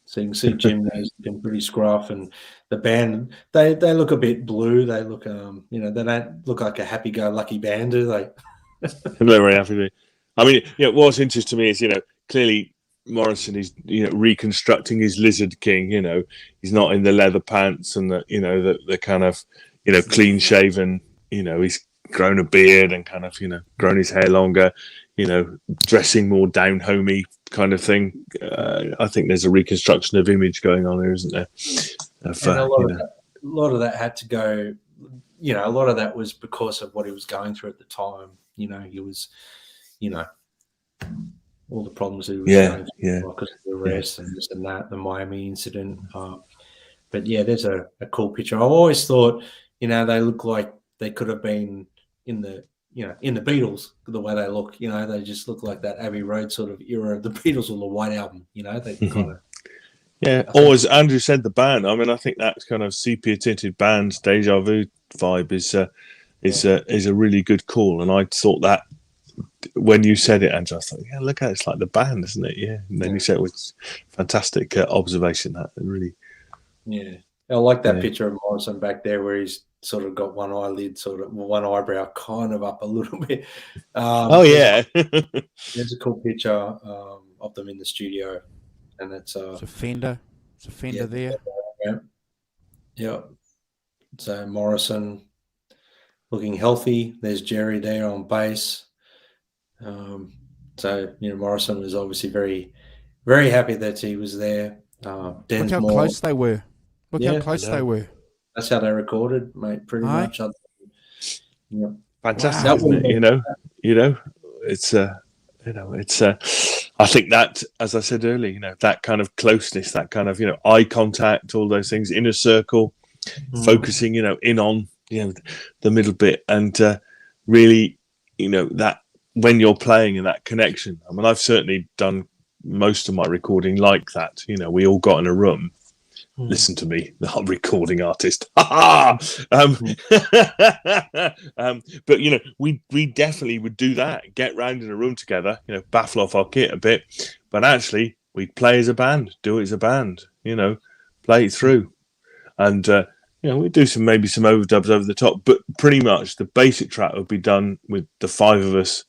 So you can see Jim has been pretty scruff, and the band they look a bit blue. They look they don't look like a happy-go-lucky band, do they? They're very happy. I mean, what's interesting to me is clearly Morrison is reconstructing his Lizard King. He's not in the leather pants and the kind of clean shaven. He's grown a beard and kind of grown his hair longer. Dressing more down homey kind of thing. I think there's a reconstruction of image going on here, isn't there? A lot of that had to go. A lot of that was because of what he was going through at the time. He was, all the problems he was going through because of the arrest and this and that, the Miami incident. But there's a cool picture. I always thought, they look like they could have been in the Beatles, the way they look, they just look like that Abbey Road sort of era of the Beatles or the White Album, they kind of. Or as Andrew said, the band. I mean, I think that kind of sepia tinted band, Deja Vu vibe is a really good call. And I thought that when you said it, Andrew, I thought, look at it, it's like the band, isn't it? Yeah. And then you said it was fantastic observation. That really. Yeah, I like that picture of Morrison back there where he's sort of got one eyebrow kind of up a little bit. There's a cool picture of them in the studio, and it's a Fender. It's a Fender there. Yeah. So Morrison looking healthy. There's Jerry there on bass. Morrison was obviously very, very happy that he was there. Look how close they were. Look how close they were. That's how they recorded, mate. Pretty much. Fantastic, wow. It's I think that, as I said earlier, that kind of closeness, that kind of eye contact, all those things, inner circle, focusing, in on the middle bit, and really, that when you're playing in that connection. I mean, I've certainly done most of my recording like that. We all got in a room. Listen to me, the recording artist. But we definitely would do that. Get round in a room together, baffle off our kit a bit, but actually we'd play as a band, do it as a band, play it through, and we do maybe some overdubs over the top, but pretty much the basic track would be done with the 5 of us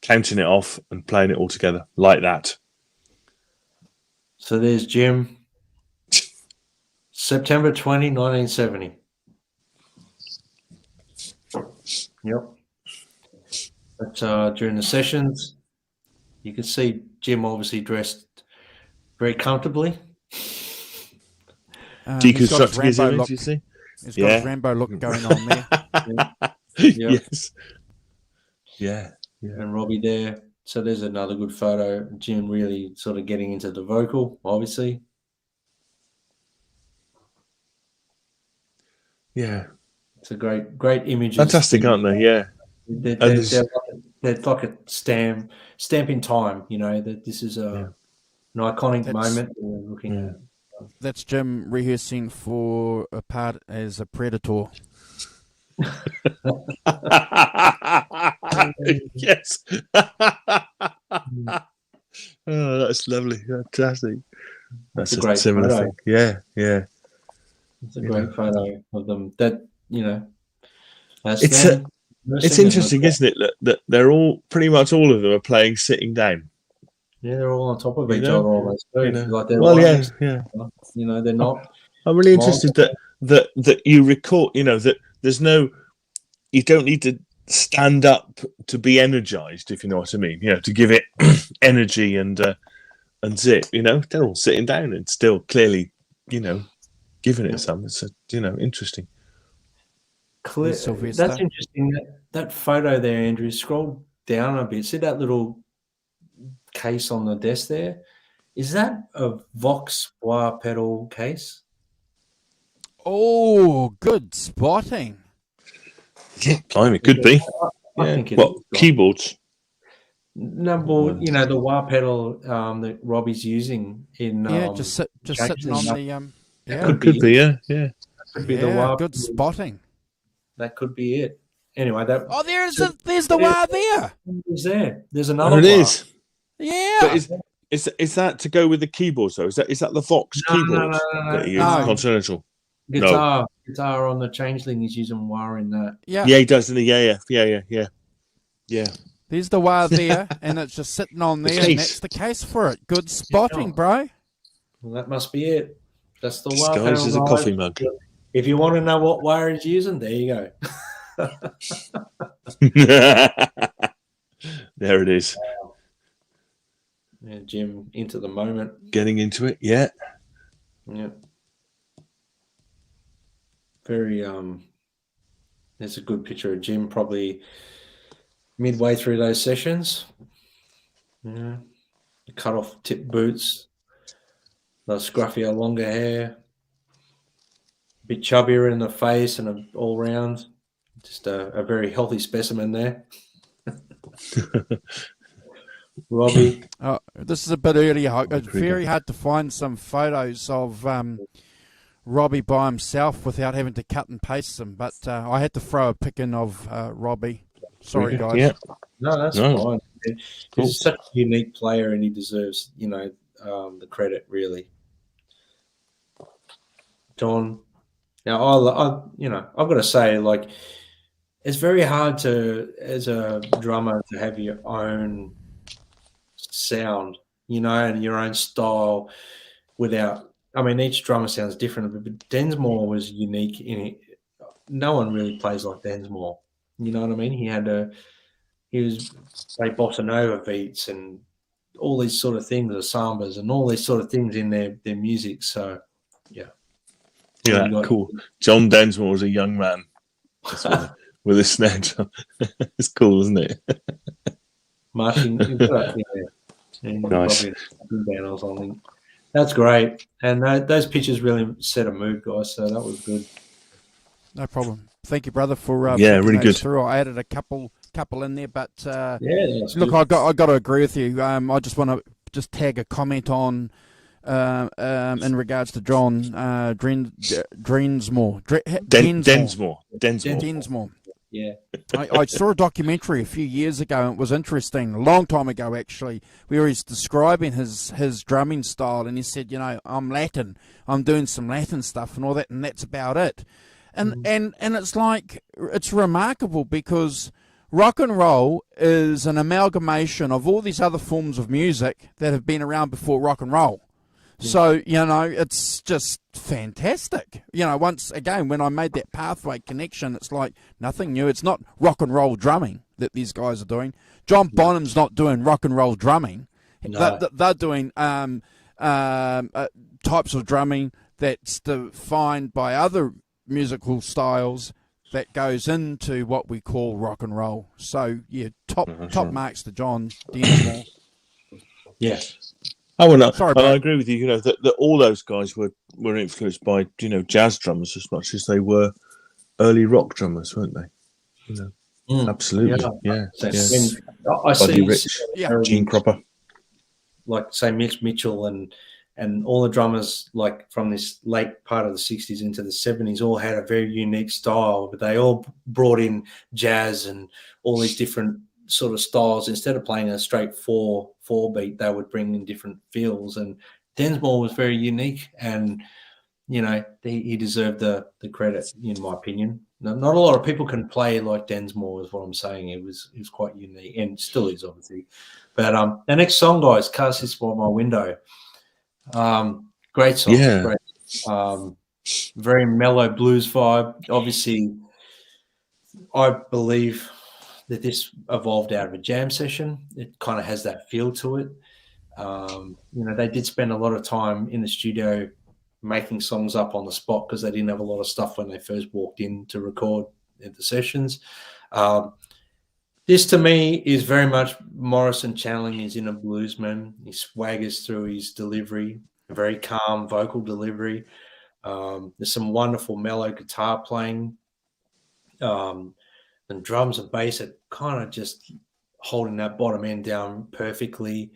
counting it off and playing it all together like that. So there's Jim. September 20, 1970. Yep. But during the sessions, you can see Jim obviously dressed very comfortably. Deconstructing his image, you see? He's got his Rambo look going on there. Yes. Yeah. And Robbie there. So there's another good photo. Jim really sort of getting into the vocal, obviously. Yeah. It's a great image. Fantastic, aren't they? Yeah. They're like a stamp in time, that this is an iconic moment we're looking at. That's Jim rehearsing for a part as a predator. Yes. Oh, that's lovely. Fantastic. That's a great similar photo. Thing. Yeah. It's a great photo of them. That, it's interesting, isn't it, that they're all, pretty much all of them are playing sitting down. Yeah, they're all on top of each other almost. Like they're they're not. I'm really interested that you record, that there's no, you don't need to stand up to be energized, if you know what I mean. To give it energy and zip. They're all sitting down and still clearly, giving it some. It's interesting. That's interesting. That photo there, Andrew. Scroll down a bit. See that little case on the desk there? Is that a Vox wah pedal case? Oh, good spotting. Yeah, it could be. I think it is. Keyboards? No, well, the wah pedal that Robbie's using in just sitting on the could be. Yeah. Could be the wah. Good spotting. That could be it. Anyway, there's the wah there. There's another. It is. Yeah. But is that to go with the keyboards though? Is that the Vox keyboards that you use? Continental. Guitar on the Changeling is using wah in that. Yeah, he does. Yeah. There's the wah there, and it's just sitting on there, and that's the case for it. Good spotting, bro. Well, that must be it. That's the wah. Guys, is a coffee mug. If you want to know what wah he's using, there you go. There it is. Yeah, Jim into the moment. Getting into it, yeah. Very there's a good picture of Jim probably midway through those sessions. The cut off tip boots, the scruffier longer hair, a bit chubbier in the face and all round. Just a very healthy specimen there. Robbie. Oh, this is a bit earlier. It's very hard to find some photos of Robbie by himself without having to cut and paste them. But I had to throw a pic in of Robbie. Sorry, guys. Yeah. No, that's fine. He's such a unique player, and he deserves, the credit, really. John. Now, I've got to say, it's very hard to, as a drummer, to have your own sound, and your own style without. I mean, each drummer sounds different, but Densmore was unique in it. No one really plays like Densmore. You know what I mean? He was like bossa nova beats and all these sort of things, the sambas and all these sort of things in their music. So, yeah. Yeah, cool. John Densmore was a young man with a snare drum. It's cool, isn't it? Marching. Nice. That's great. And those pictures really set a mood, guys. So that was good. No problem. Thank you, brother, for really good. Through. I added a couple in there, but look, I got to agree with you. I just want to tag a comment on in regards to John Densmore. Densmore. Yeah. I saw a documentary a few years ago, and it was interesting, a long time ago actually, where he's describing his drumming style, and he said, I'm Latin, I'm doing some Latin stuff and all that, and that's about it. And it's like, it's remarkable because rock and roll is an amalgamation of all these other forms of music that have been around before rock and roll. So, it's just fantastic. Once again, when I made that pathway connection, it's like nothing new. It's not rock and roll drumming that these guys are doing. John Bonham's not doing rock and roll drumming. No. They're doing types of drumming that's defined by other musical styles that goes into what we call rock and roll. So, top marks to John Dinsmore. Yeah. Oh, well, Sorry, I agree with you. That all those guys were influenced by jazz drummers as much as they were early rock drummers, weren't they? Absolutely, yeah. I see Rich, Gene Cropper, like say Mitch Mitchell and all the drummers like from this late part of the 60s into the 70s all had a very unique style, but they all brought in jazz and all these different sort of styles. Instead of playing a straight 4 beat, they would bring in different feels, and Densmore was very unique, and he deserved the credit, in my opinion. Not a lot of people can play like Densmore, is what I'm saying. It was quite unique, and still is, obviously. But the next song, guys, Cast This By My Window. Great song. Yeah. Great. Very mellow blues vibe. Obviously, I believe that this evolved out of a jam session. It kind of has that feel to it. They did spend a lot of time in the studio making songs up on the spot because they didn't have a lot of stuff when they first walked in to record at the sessions. This to me is very much Morrison channeling his inner bluesman. He swaggers through his delivery, a very calm vocal delivery. There's some wonderful mellow guitar playing. And drums and bass are kind of just holding that bottom end down perfectly.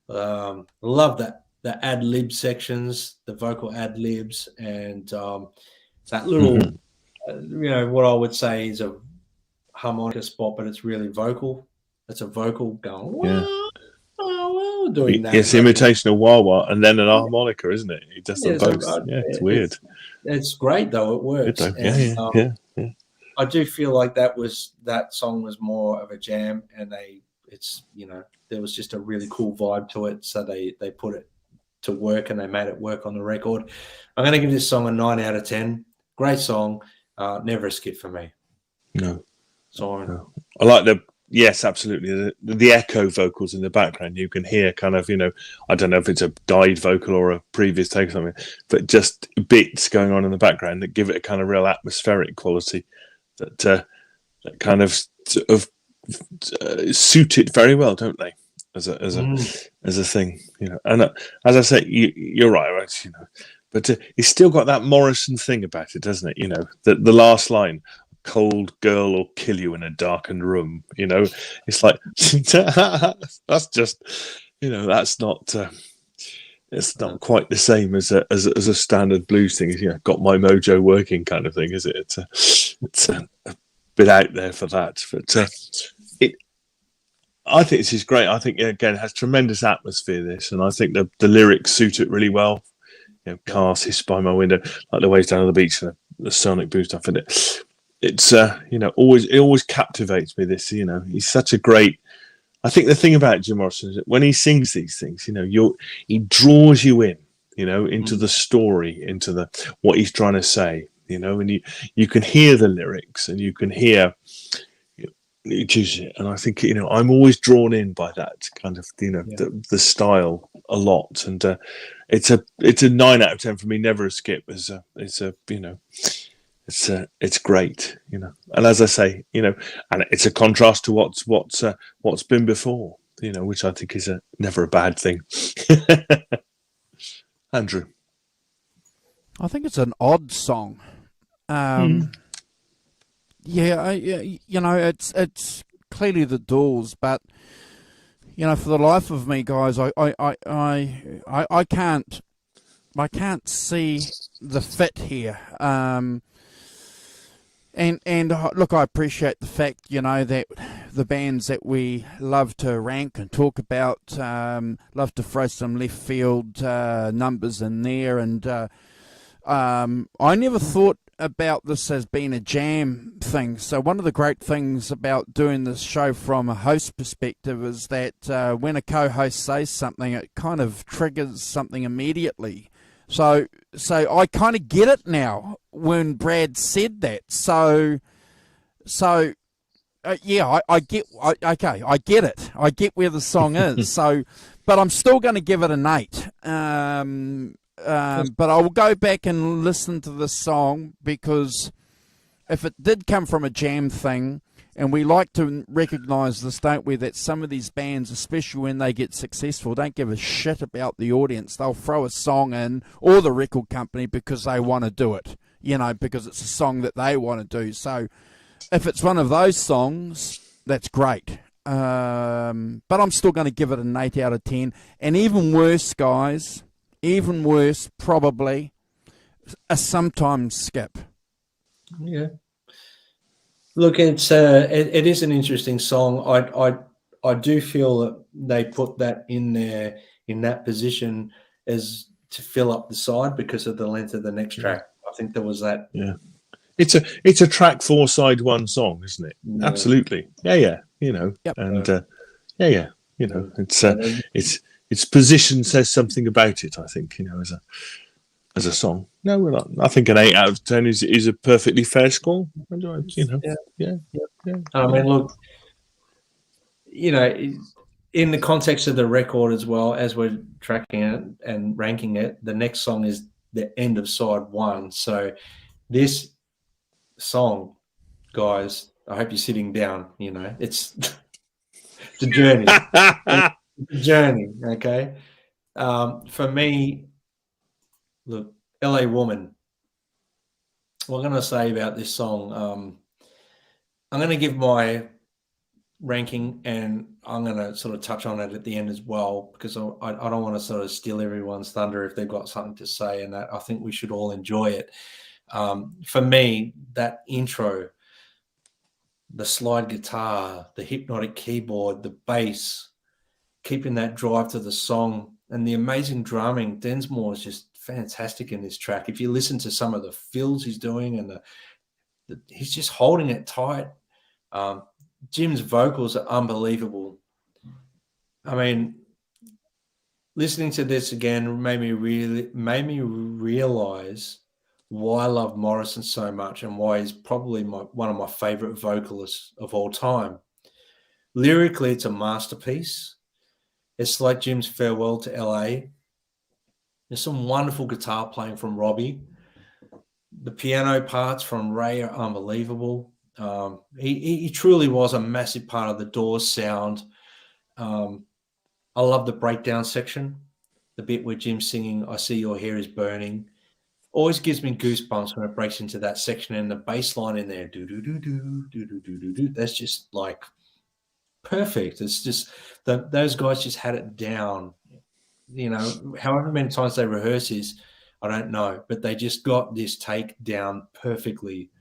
Love that the ad lib sections, the vocal ad libs, and that little, what I would say is a harmonica spot, but it's really vocal. It's a vocal going, doing that. It's imitation of wah wah and then an harmonica, isn't it? He does them both. It's weird. It's great though. It works. Yeah. I do feel like that song was more of a jam, and there was just a really cool vibe to it. So they put it to work and they made it work on the record. I'm going to give this song a 9 out of 10. Great song. Never a skip for me. No. Sorry. No. I like yes, absolutely. The echo vocals in the background, you can hear kind of, I don't know if it's a died vocal or a previous take or something, but just bits going on in the background that give it a kind of real atmospheric quality. That kind of suit it very well, don't they? As a thing, And as I say, you're right. But it's still got that Morrison thing about it, doesn't it? The last line, "Cold girl will kill you in a darkened room." It's like that's just, that's not. It's not quite the same as a standard blues thing. Got my mojo working kind of thing, is it? It's a bit out there for that, but I think this is great. I think again it has tremendous atmosphere. This, and I think the lyrics suit it really well. Cast this by my window, like the waves down on the beach and the sonic boom stuff in it. It's it always captivates me. This, he's such a great. I think the thing about Jim Morrison is that when he sings these things, he draws you in, into the story, into what he's trying to say, and you can hear the lyrics and you can hear, and I think, I'm always drawn in by that kind of, the style a lot. And it's a 9 out of 10 for me, never a skip. It's great, and as I say, and it's a contrast to what's been before, which I think is never a bad thing. Andrew, I think it's an odd song. It's clearly the Doors, but for the life of me, guys, I can't see the fit here. And look, I appreciate the fact, that the bands that we love to rank and talk about, love to throw some left field numbers in there. And I never thought about this as being a jam thing. So one of the great things about doing this show from a host perspective is that when a co-host says something, it kind of triggers something immediately. So I kind of get it now when Brad said that. Yeah, I get. Okay, I get it. I get where the song is. But I'm still going to give it an 8. But I will go back and listen to this song, because if it did come from a jam thing, and we like to recognise this, don't we, that some of these bands, especially when they get successful, don't give a shit about the audience. They'll throw a song in, or the record company, because they want to do it, because it's a song that they want to do. So if it's one of those songs, that's great. But I'm still going to give it an 8 out of 10. And even worse, guys, probably a sometimes skip. Yeah. Look, it is an interesting song. I do feel that they put that in there in that position as to fill up the side because of the length of the next track. I think there was that. Yeah, it's a track 4 side 1 song, isn't it? Yeah. Absolutely. Yeah. Yep. And its position says something about it. I think as a song. No, we're not. I think an 8 out of 10 is a perfectly fair score. Yeah. I mean, look, in the context of the record as well, as we're tracking it and ranking it, the next song is the end of side 1. So this song, guys, I hope you're sitting down. It's a journey. It's a journey, okay? For me, look, LA Woman. What I'm going to say about this song, I'm going to give my ranking, and I'm going to sort of touch on it at the end as well, because I don't want to sort of steal everyone's thunder if they've got something to say, and that I think we should all enjoy it. For me, that intro, the slide guitar, the hypnotic keyboard, the bass, keeping that drive to the song, and the amazing drumming. Densmore is just fantastic in this track. If you listen to some of the fills he's doing, and he's just holding it tight. Jim's vocals are unbelievable. I mean, listening to this again made me realize why I love Morrison so much, and why he's probably one of my favorite vocalists of all time. Lyrically, it's a masterpiece. It's like Jim's farewell to LA. There's some wonderful guitar playing from Robbie. The piano parts from Ray are unbelievable. He truly was a massive part of the Doors sound. I love the breakdown section, the bit where Jim's singing, "I see your hair is burning." Always gives me goosebumps when it breaks into that section, and the bass line in there, do do do do do do do do do. That's just like perfect. It's just those guys just had it down. However many times they rehearse this, I don't know, but they just got this take down perfectly.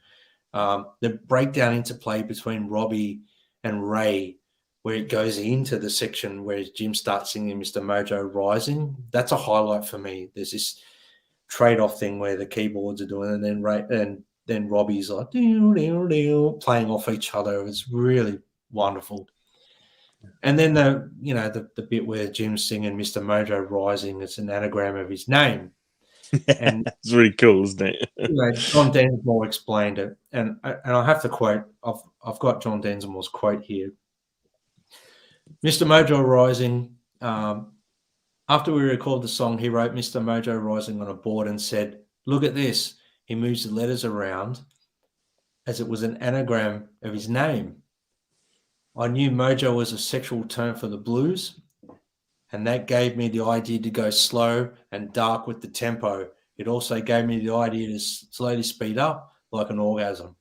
The breakdown interplay between Robbie and Ray, where it goes into the section where Jim starts singing Mr. Mojo Rising, that's a highlight for me. There's this trade-off thing where the keyboards are doing, and then Robbie's like playing off each other. It's really wonderful. And then the bit where Jim's singing Mr. Mojo Rising, it's an anagram of his name. And it's really cool, isn't it? John Densmore explained it, and I have to quote. I've got John Densmore's quote here. Mr. Mojo Rising. After we recorded the song, he wrote Mr. Mojo Rising on a board and said, "Look at this." He moves the letters around as it was an anagram of his name. I knew Mojo was a sexual term for the blues, and that gave me the idea to go slow and dark with the tempo. It also gave me the idea to slowly speed up like an orgasm.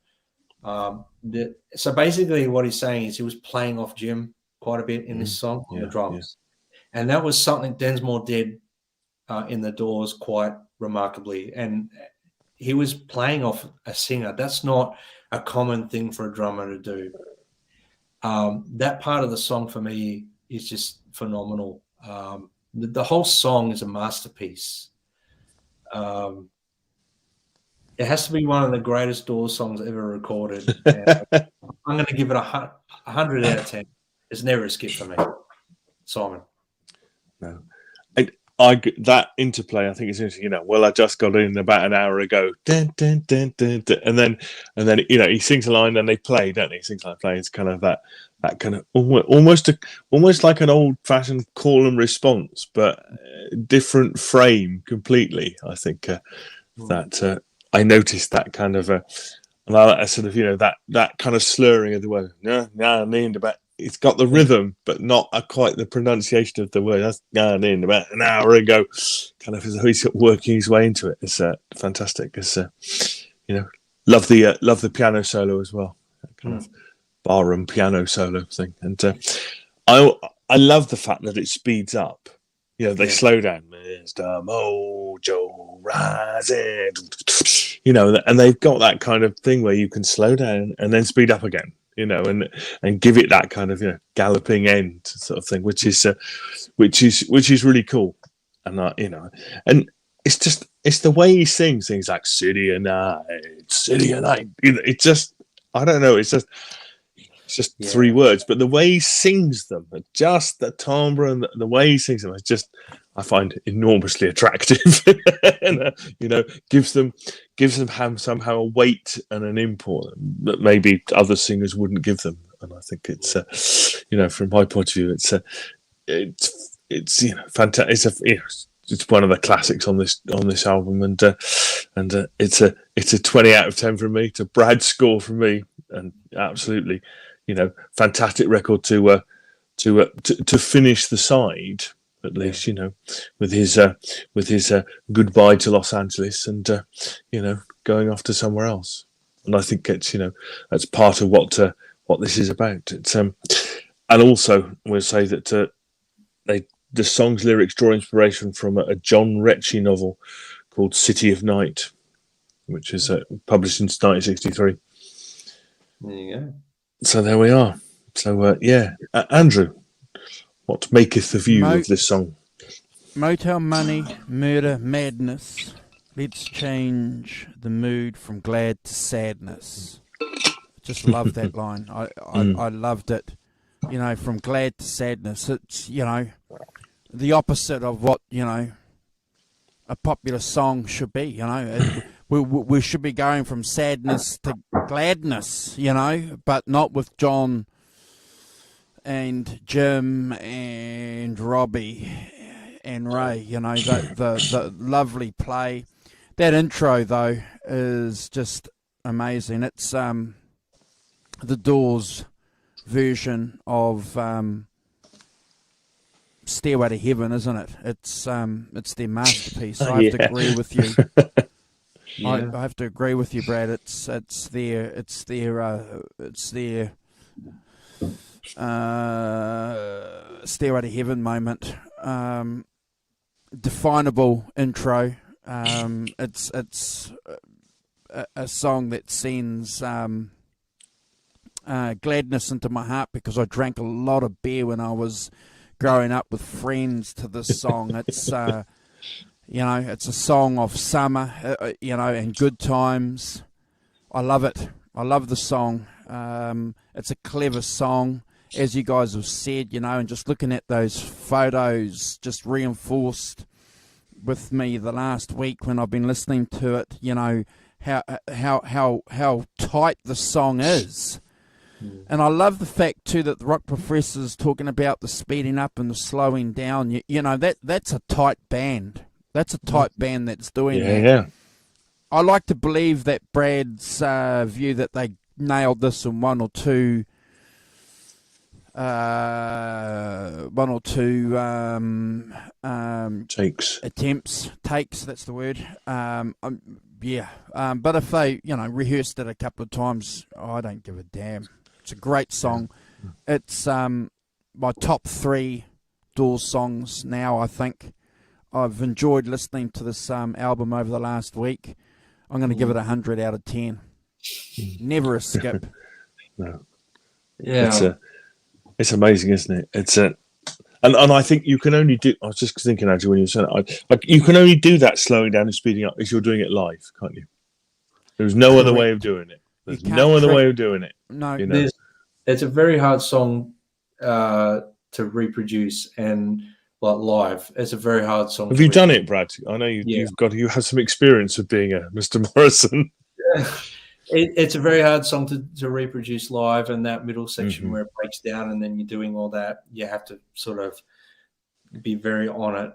So basically what he's saying is he was playing off Jim quite a bit in this song on the drums. Yeah. And that was something Densmore did in the Doors quite remarkably. And he was playing off a singer. That's not a common thing for a drummer to do. That part of the song for me is just phenomenal. The whole song is a masterpiece. It has to be one of the greatest Doors songs ever recorded. I'm going to give it 100 out of 10. It's never a skip for me. Simon. No. That interplay, I think is interesting. Well, I just got in about an hour ago, dun, dun, dun, dun, dun, and then he sings a line and they play, don't they? He sings like play. It's kind of that kind of almost like an old-fashioned call and response, but different frame completely. I think that I noticed that kind of a sort of that kind of slurring of the word. It's got the rhythm, but not quite the pronunciation of the word. That's in about an hour ago, kind of as though he's working his way into it. It's fantastic. It's love the piano solo as well, that kind of barroom piano solo thing. And I love the fact that it speeds up. They slow down. Mr. Mojo rising, and they've got that kind of thing where you can slow down and then speed up again. And give it that kind of galloping end sort of thing, which is really cool, and and it's the way he sings things like city and night. It's just I don't know. It's just three words, but the way he sings them, just the timbre and the way he sings them, I find enormously attractive. And, gives them somehow a weight and an import that maybe other singers wouldn't give them. And I think it's from my point of view, it's fantastic. It's one of the classics on this album, and it's a 20 out of 10 from me. It's a Brad score from me, and absolutely, fantastic record to finish the side, at least, with his goodbye to Los Angeles and going off to somewhere else. And I think it's that's part of what this is about. It's and also we'll say that the song's lyrics draw inspiration from a John Ritchie novel called City of Night, which is published in 1963. There you go. So there we are. So Andrew, what maketh of you of this song? Motel money, murder, madness. Let's change the mood from glad to sadness. Just love that line. I loved it. From glad to sadness. It's the opposite of what a popular song should be. We should be going from sadness to gladness, but not with John and Jim and Robbie and Ray, the lovely play. That intro, though, is just amazing. It's the Doors version of Stairway to Heaven, isn't it? It's their masterpiece. I have to agree with you. Yeah. I have to agree with you, Brad. It's their Stairway to Heaven moment. Definable intro. It's a song that sends gladness into my heart because I drank a lot of beer when I was growing up with friends to this song. It's it's a song of summer, and good times. I love it. I love the song. It's a clever song, as you guys have said, and just looking at those photos just reinforced with me the last week when I've been listening to it, how tight the song is. And I love the fact too that the rock professor's talking about the speeding up and the slowing down. That's a tight band. That's a tight band that's doing that. Yeah. I like to believe that Brad's view that they nailed this in one or two takes. That's the word. But if they rehearsed it a couple of times, I don't give a damn. It's a great song. It's my top 3 Doors songs now, I think. I've enjoyed listening to this album over the last week. I'm going to give it 100 out of 10. Never a skip. No. Yeah. It's amazing, isn't it? It's and I think you can only do. I was just thinking, Andrew, when you were saying it, you can only do that slowing down and speeding up if you're doing it live, can't you? There's no other way of doing it. There's no other way of doing it. No, you know? It's a very hard song to reproduce and like live. It's a very hard song. Have you done it, Brad? I know you have some experience of being a Mr. Morrison. It's a very hard song to reproduce live, and that middle section where it breaks down and then you're doing all that, you have to sort of be very on it.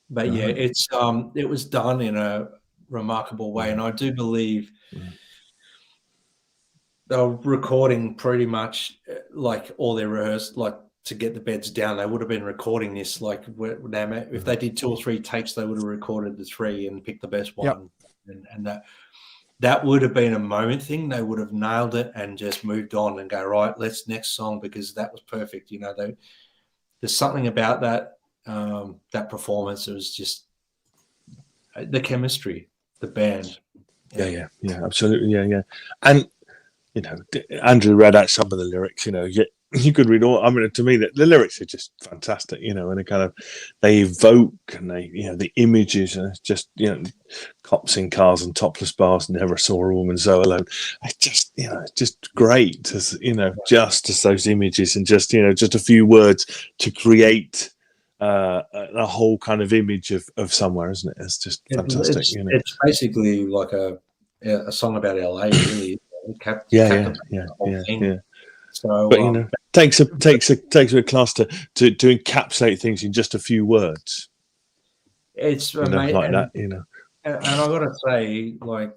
But it was done in a remarkable way, and I do believe they were recording pretty much like all their rehearsed, like to get the beds down. They would have been recording this like if they did 2 or 3 takes, they would have recorded the 3 and picked the best one, and that would have been a moment thing. They would have nailed it and just moved on and go, right, let's next song, because that was perfect. You know, there's something about that that performance. It was just the chemistry, the band. Yeah, absolutely, yeah. And you know, Andrew read out some of the lyrics. You know, you could read all. I mean, to me, the lyrics are just fantastic. You know, and they evoke, and the images are just, cops in cars and topless bars. Never saw a woman so alone. It's just, just great as just as those images, and just just a few words to create a whole kind of image of somewhere, isn't it? It's just fantastic. It's basically like a song about LA, really. Yeah. So, but takes a class to encapsulate things in just a few words. It's amazing, like that, And I got to say, like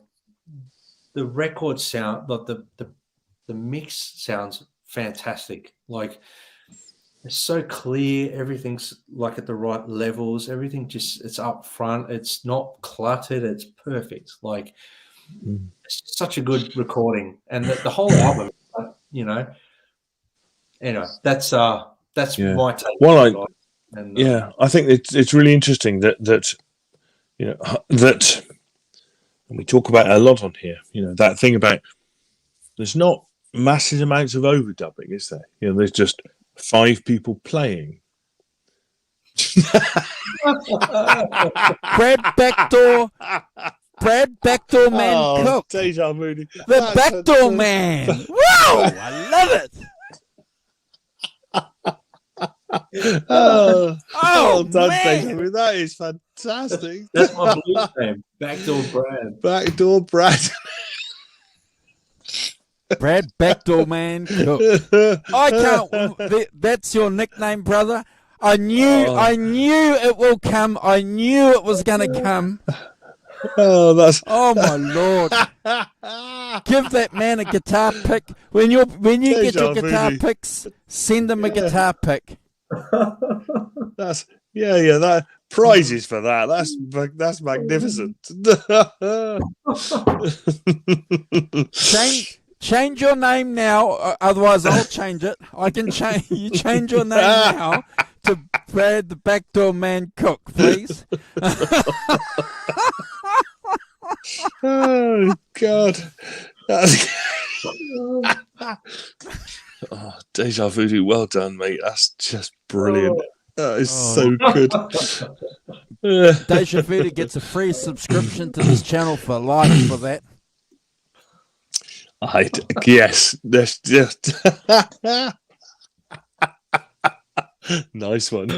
the record sound, like the mix sounds fantastic. Like it's so clear. Everything's like at the right levels. Everything it's up front. It's not cluttered. It's perfect. Like it's such a good recording, and the whole album. Anyway, that's my take. Well, I think it's really interesting that and we talk about it a lot on here. That thing about there's not massive amounts of overdubbing, is there? There's just 5 people playing. Brad Backdoor Man Cook. Deja vu. The Backdoor Man. Wow, I love it. Well done, man. Deja vu. That is fantastic. That's my blues name, Backdoor Brad. Backdoor Brad. Brad Backdoor Man Cook. I can't. That's your nickname, brother. I knew it will come. I knew it was going to come. Oh my Lord! Give that man a guitar pick when you get your guitar picks. Send him a guitar pick. That's that prizes for that. That's magnificent. Change your name now, otherwise I'll change it. I can change. You change your name now to Brad the Backdoor Man Cook, please. Oh God! Deja Voodoo, well done, mate. That's just brilliant. That is so good. Deja Voodoo gets a free subscription to this channel for life for that. Yes, that's just nice one.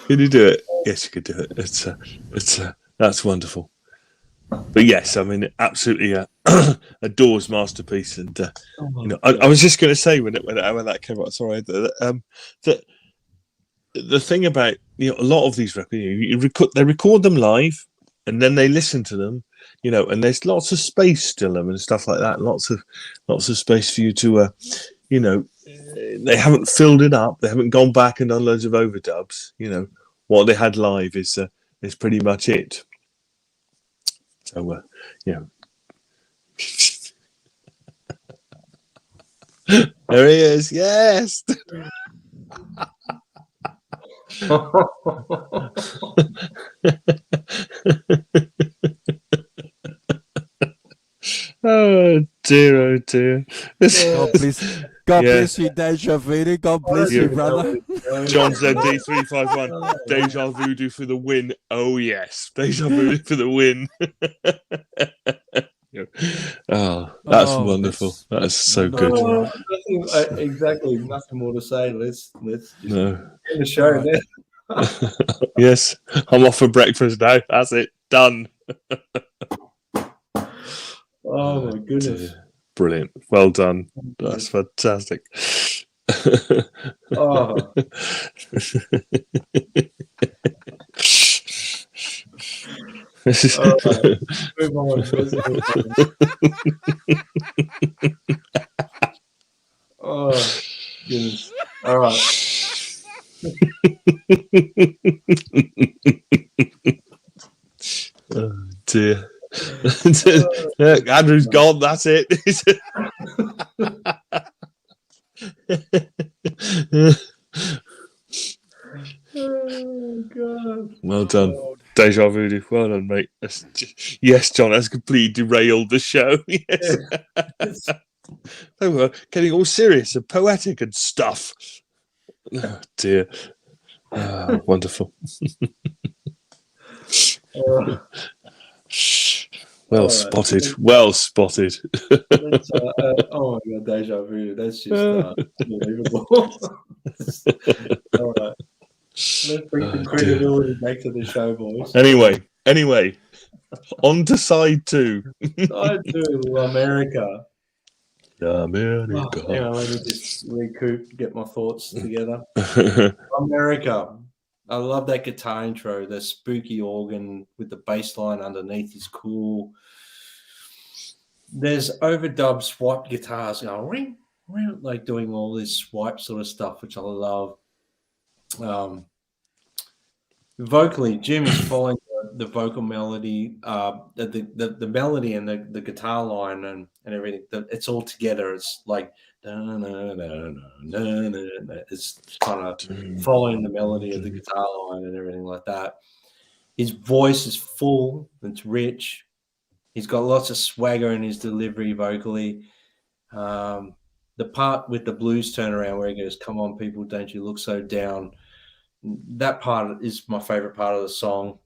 Can you do it? Yes, you could do it. It's that's wonderful. But yes, I mean, absolutely a Doors masterpiece. And I was just going to say when that came out. Sorry, that the thing about a lot of these records, they record them live, and then they listen to them. And there's lots of space still them and stuff like that. Lots of space for you to, they haven't filled it up. They haven't gone back and done loads of overdubs. What they had live is pretty much it. So, there he is. Yes. Oh dear, oh dear. Oh, God bless you, Deja Voodoo. God bless you, brother. John ZD351. Deja Voodoo for the win. Oh, yes. Deja Voodoo for the win. Oh, that's wonderful. That's so good. Exactly. Nothing more to say. Let's just end the show now. Yes. I'm off for breakfast now. That's it. Done. Oh, my goodness. Dear. Brilliant. Well done. That's fantastic. Oh. Move on. Oh, goodness. All right. Oh, dear. Andrew's gone. That's it. Oh, God. Well done. Deja Voodoo. Well done, mate. Yes, John, that's completely derailed the show. Yes. They were getting all serious and poetic and stuff. Oh, dear. Oh, wonderful. Well spotted. Right. Well spotted. Oh my God, Deja Voodoo. That's just unbelievable. All right. Let's bring some credibility back to the show, boys. Anyway, on to side 2. Side 2, America. America. Hang on, let me just recoup, get my thoughts together. America. I love that guitar intro, the spooky organ with the bass line underneath is cool. There's overdub swipe guitars going ring, ring, like doing all this swipe sort of stuff, which I love. Vocally, Jim is following the vocal melody, the melody and the guitar line and everything. It's all together. It's like it's kind of following the melody of the guitar line and everything like that. His voice is full. It's rich. He's got lots of swagger in his delivery vocally. The part with the blues turnaround where he goes, "Come on, people, don't you look so down." That part is my favorite part of the song.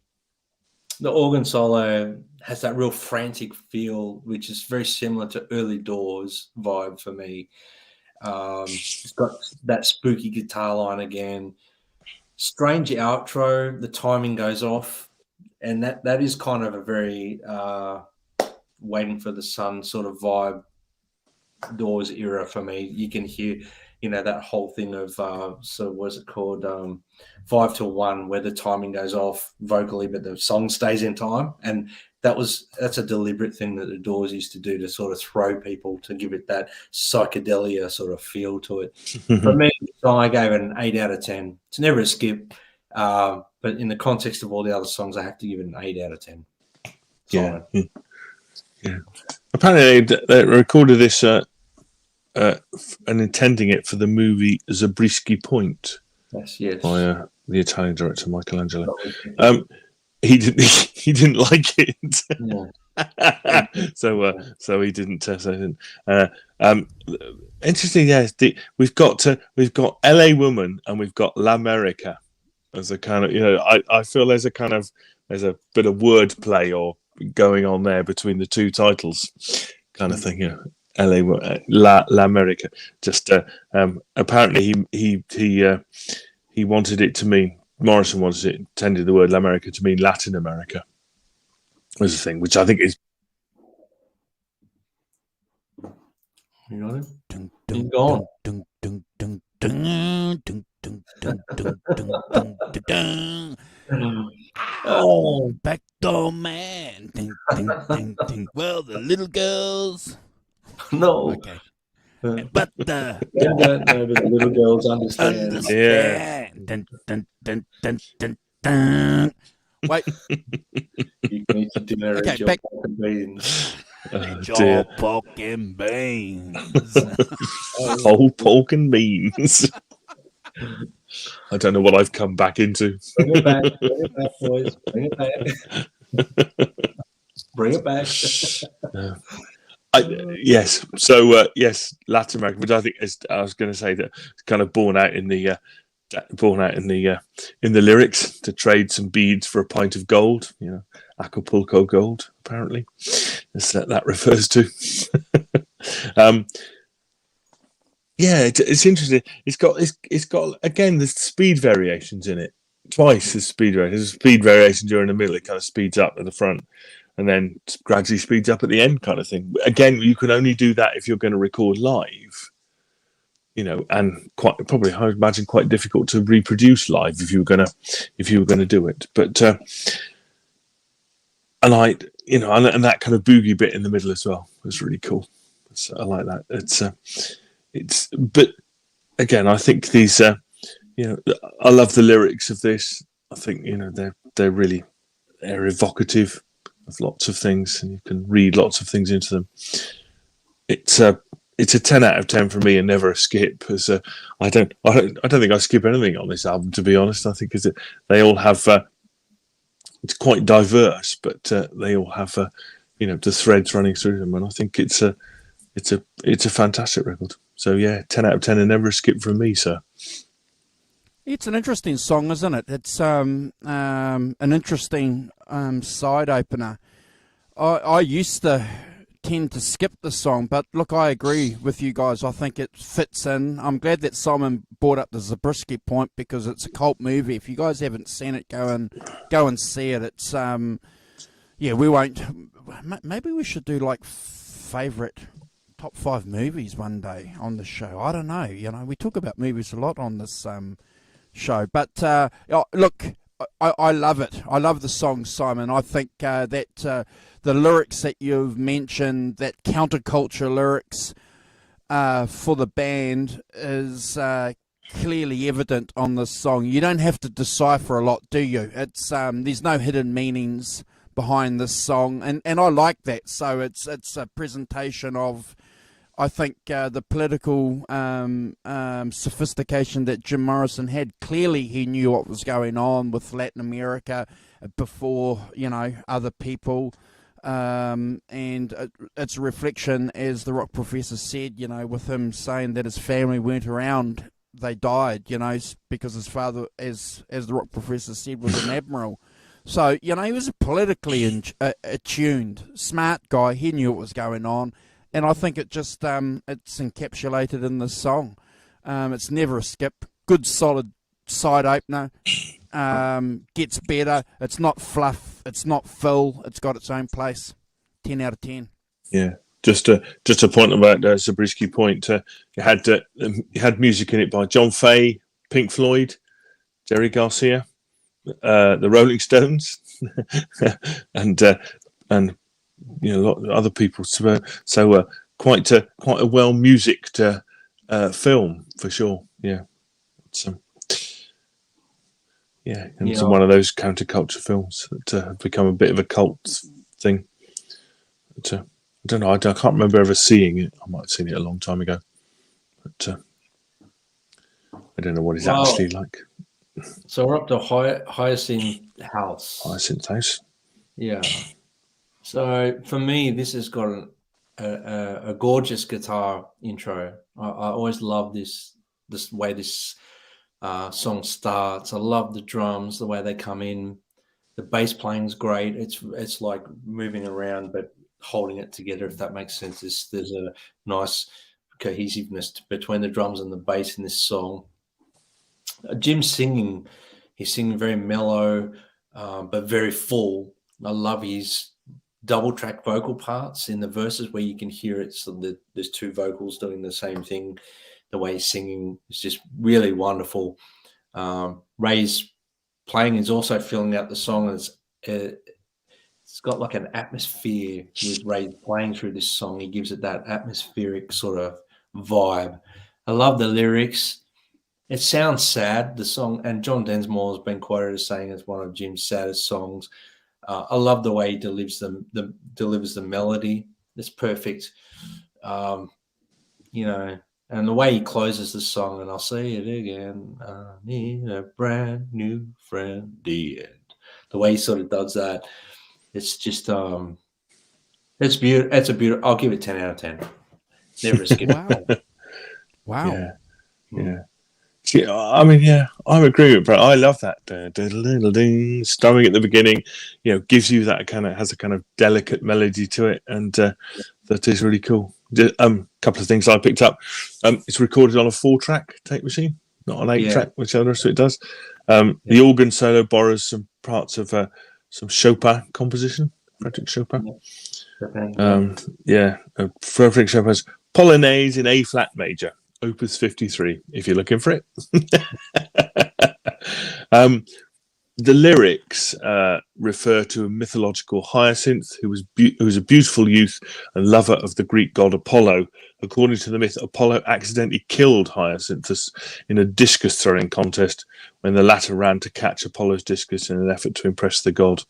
The organ solo has that real frantic feel, which is very similar to Early Doors vibe for me. It's got that spooky guitar line again. Strange outro, the timing goes off, and that is kind of a very Waiting for the Sun sort of vibe, Doors era for me. You can hear, that whole thing of so what's it called, 5 to 1, where the timing goes off vocally, but the song stays in time. And that's a deliberate thing that the Doors used to do to sort of throw people, to give it that psychedelia sort of feel to it. For me, the song, I gave it an 8 out of 10. It's never a skip, but in the context of all the other songs, I have to give it an 8 out of 10. Yeah. Apparently, they recorded this and intending it for the movie Zabriskie Point. Yes. By the Italian director Michelangelo. He didn't like it. Yeah. So he didn't. Interesting. Yes, we've got LA Woman and we've got L'America as a kind of, I feel there's a bit of wordplay or going on there between the two titles, kind of thing. L'America. Just apparently he wanted it to mean, Morrison intended the word L'America to mean Latin America. Was a thing, which I think is. You got it? He's gone. Oh, backdoor man. Well, the little girls. No. Okay. But the little girls understand. Yeah. Dun. Wait. You need to dinner Okay, and your back. pork and beans. Your pork and beans. Whole pork and beans. I don't know what I've come back into. Bring it back, boys. Bring it back. Bring it back. Yes. So yes, Latin America, which I think is, I was going to say that it's kind of born out in the lyrics, to trade some beads for a pint of gold. You know, Acapulco gold. Apparently, that's that refers to. Yeah, it's interesting. It's got again the speed variations in it. Twice the speed variation. There's a speed variation during the middle. It kind of speeds up at the front, and then gradually speeds up at the end, kind of thing. Again, you can only do that if you're going to record live. You know, and quite probably, I would imagine, quite difficult to reproduce live if you were gonna do it. But and and that kind of boogie bit in the middle as well was really cool. So I like that. But again, I think these, I love the lyrics of this. I think, they're really, they're evocative of lots of things, and you can read lots of things into them. It's a 10 out of 10 for me, and never a skip. As I don't think I skip anything on this album, to be honest. I think they all have, it's quite diverse, but they all have, the threads running through them, and I think it's a fantastic record. So yeah, 10 out of 10 and never a skip from me, sir. It's an interesting song, isn't it? It's an interesting side opener. I used to tend to skip the song, but look, I agree with you guys. I think it fits in. I'm glad that Simon brought up the Zabriskie point, because it's a cult movie. If you guys haven't seen it, go and see it. It's we won't. Maybe we should do like favorite top 5 movies one day on the show. I don't know. We talk about movies a lot on this show, but look, I love it. I love the song, Simon. I think that the lyrics that you've mentioned, that counterculture lyrics for the band, is clearly evident on this song. You don't have to decipher a lot, do you? It's there's no hidden meanings behind this song, and I like that. So it's a presentation of, I think, the political sophistication that Jim Morrison had. Clearly he knew what was going on with Latin America before other people, and it's a reflection, as the rock professor said, with him saying that his family weren't around, they died, because his father, as the rock professor said, was an admiral. So he was politically attuned, smart guy. He knew what was going on. And I think it just it's encapsulated in this song. It's never a skip. Good solid side opener. Gets better. It's not fluff. It's not fill. It's got its own place. 10 out of 10. Yeah. Just a point about Zabriskie point. It had music in it by John Fay, Pink Floyd, Jerry Garcia, the Rolling Stones, and a lot of other people. So quite a well musicked film for sure. Yeah, it's it's one of those counterculture films that have become a bit of a cult thing. But, I don't know. I can't remember ever seeing it. I might have seen it a long time ago, but I don't know what it's actually like. So we're up to Hyacinth House. Hyacinth House. Yeah. So for me, this has got a gorgeous guitar intro. I always love this way this song starts. I love the drums, the way they come in. The bass playing's great. It's like moving around but holding it together, if that makes sense. There's a nice cohesiveness between the drums and the bass in this song. Jim's singing. He's singing very mellow, but very full. I love his double track vocal parts in the verses where you can hear it. So there's 2 vocals doing the same thing. The way he's singing is just really wonderful. Ray's playing is also filling out the song. It's got like an atmosphere with Ray playing through this song. He gives it that atmospheric sort of vibe. I love the lyrics. It sounds sad, the song, and John Densmore has been quoted as saying it's one of Jim's saddest songs. I love the way he delivers the melody. It's perfect, and the way he closes the song. And I'll say it again: I need a brand new friend. The end. The way he sort of does that, it's just It's beautiful. It's a beautiful. I'll give it 10 out of 10. Never skip. Wow. Yeah. Yeah. Yeah, I mean, yeah, I'm agreeing with Brett. I love that strumming at the beginning. Gives you that has a kind of delicate melody to it, and that is really cool. Couple of things I picked up. It's recorded on a 4-track tape machine, not an 8-track, which other so it does. The organ solo borrows some parts of some Chopin composition, Frederick Chopin. Frederick Chopin's Polonaise in A flat major. Opus 53, if you're looking for it. The lyrics refer to a mythological hyacinth who was a beautiful youth and lover of the Greek god Apollo. According to the myth, Apollo accidentally killed Hyacinthus in a discus throwing contest when the latter ran to catch Apollo's discus in an effort to impress the god.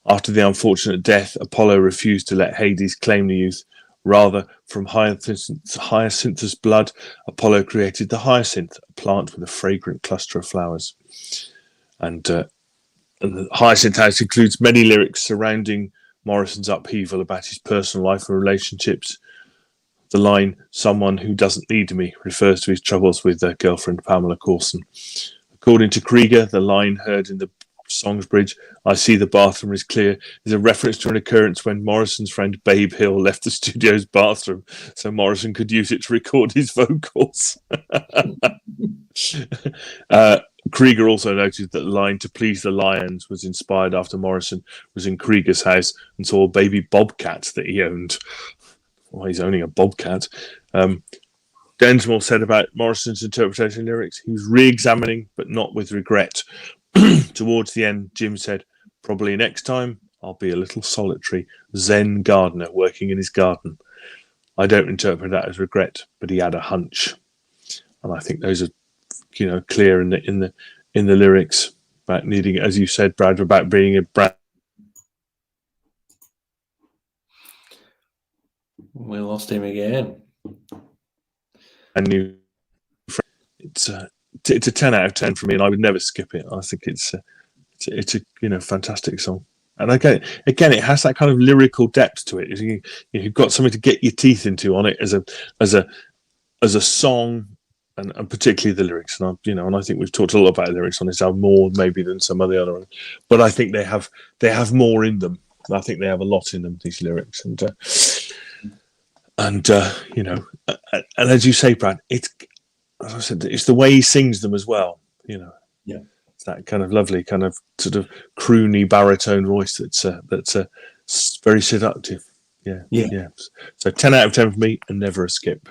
After the unfortunate death, Apollo refused to let Hades claim the youth. Rather, from Hyacinthus' blood, Apollo created the hyacinth, a plant with a fragrant cluster of flowers. And the Hyacinth House includes many lyrics surrounding Morrison's upheaval about his personal life and relationships. The line, "Someone who doesn't need me," refers to his troubles with their girlfriend Pamela Courson. According to Krieger, the line heard in the song's bridge, "I see the bathroom is clear," is a reference to an occurrence when Morrison's friend Babe Hill left the studio's bathroom so Morrison could use it to record his vocals. Krieger also noted that the line "to please the lions" was inspired after Morrison was in Krieger's house and saw a baby bobcat that he owned. Well, he's owning a bobcat. Densmore said about Morrison's interpretation of lyrics, he was re-examining, but not with regret. Towards the end, Jim said, "Probably next time I'll be a little solitary Zen gardener working in his garden." I don't interpret that as regret, but he had a hunch, and I think those are, clear in the lyrics about needing, as you said, Brad, about being a brand. We lost him again. And new, it's a 10 out of 10 for me, and I would never skip it. I think it's a fantastic song. And again, it has that kind of lyrical depth to it. You've got something to get your teeth into on it as a song, and particularly the lyrics. And I think we've talked a lot about lyrics on this album, more maybe than some of the other ones. But I think they have more in them. I think they have a lot in them, these lyrics, and as you say, Brad, it's, as I said, it's the way he sings them as well. It's that kind of lovely, kind of sort of croony baritone voice that's very seductive. Yeah. So 10 out of 10 for me, and never a skip.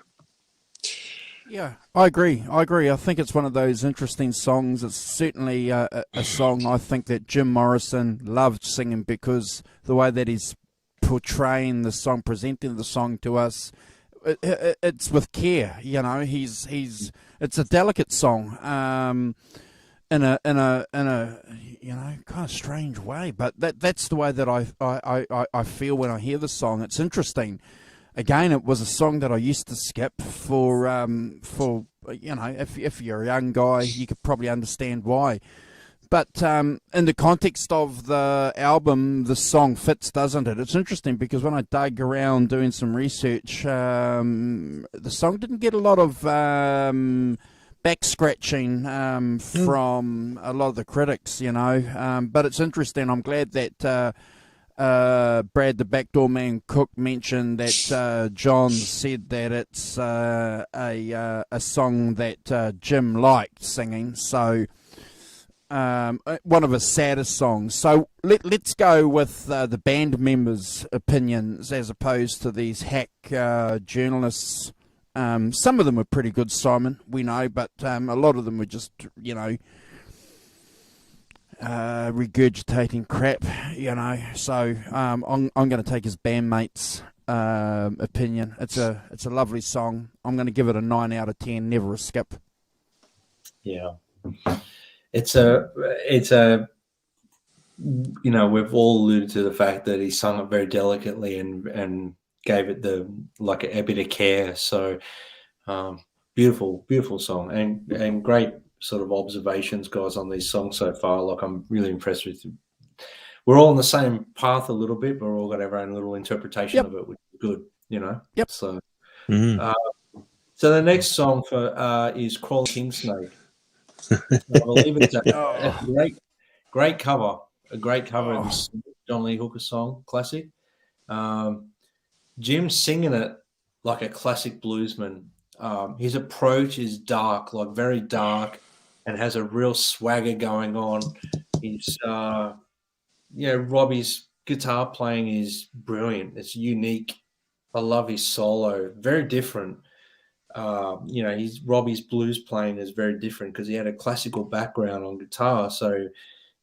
Yeah, I agree. I think it's one of those interesting songs. It's certainly a song I think that Jim Morrison loved singing, because the way that he's portraying the song, presenting the song to us, it's with care. It's a delicate song, in a kind of strange way. But that's the way that I feel when I hear the song. It's interesting. Again, it was a song that I used to skip for if you're a young guy, you could probably understand why. But in the context of the album, the song fits, doesn't it? It's interesting because when I dug around doing some research, the song didn't get a lot of back scratching from a lot of the critics, but it's interesting. I'm glad that Brad the Backdoor Man Cook mentioned that John said that it's a song that Jim liked singing. So one of his saddest songs. So let's go with the band members' opinions as opposed to these hack journalists. Some of them were pretty good, Simon, we know, but a lot of them were just, regurgitating crap, So I'm going to take his bandmates' opinion. It's a lovely song. I'm going to give it a 9 out of 10. Never a skip. Yeah, it's a we've all alluded to the fact that he sung it very delicately and gave it a bit of care. So beautiful song and great sort of observations, guys, on these songs so far. Like, I'm really impressed we're all on the same path a little bit, but we're all got our own little interpretation Yep. of it, which is good, you know. Yep. So, Mm. so the next song for is "Crawling King Snake." I believe it's a great cover, a great cover of this John Lee Hooker song, classic. Jim's singing it like a classic bluesman. His approach is dark, like very dark, and has a real swagger going on. He's, Robbie's guitar playing is brilliant. It's unique. I love his solo. Very different. Robbie's blues playing is very different because he had a classical background on guitar. So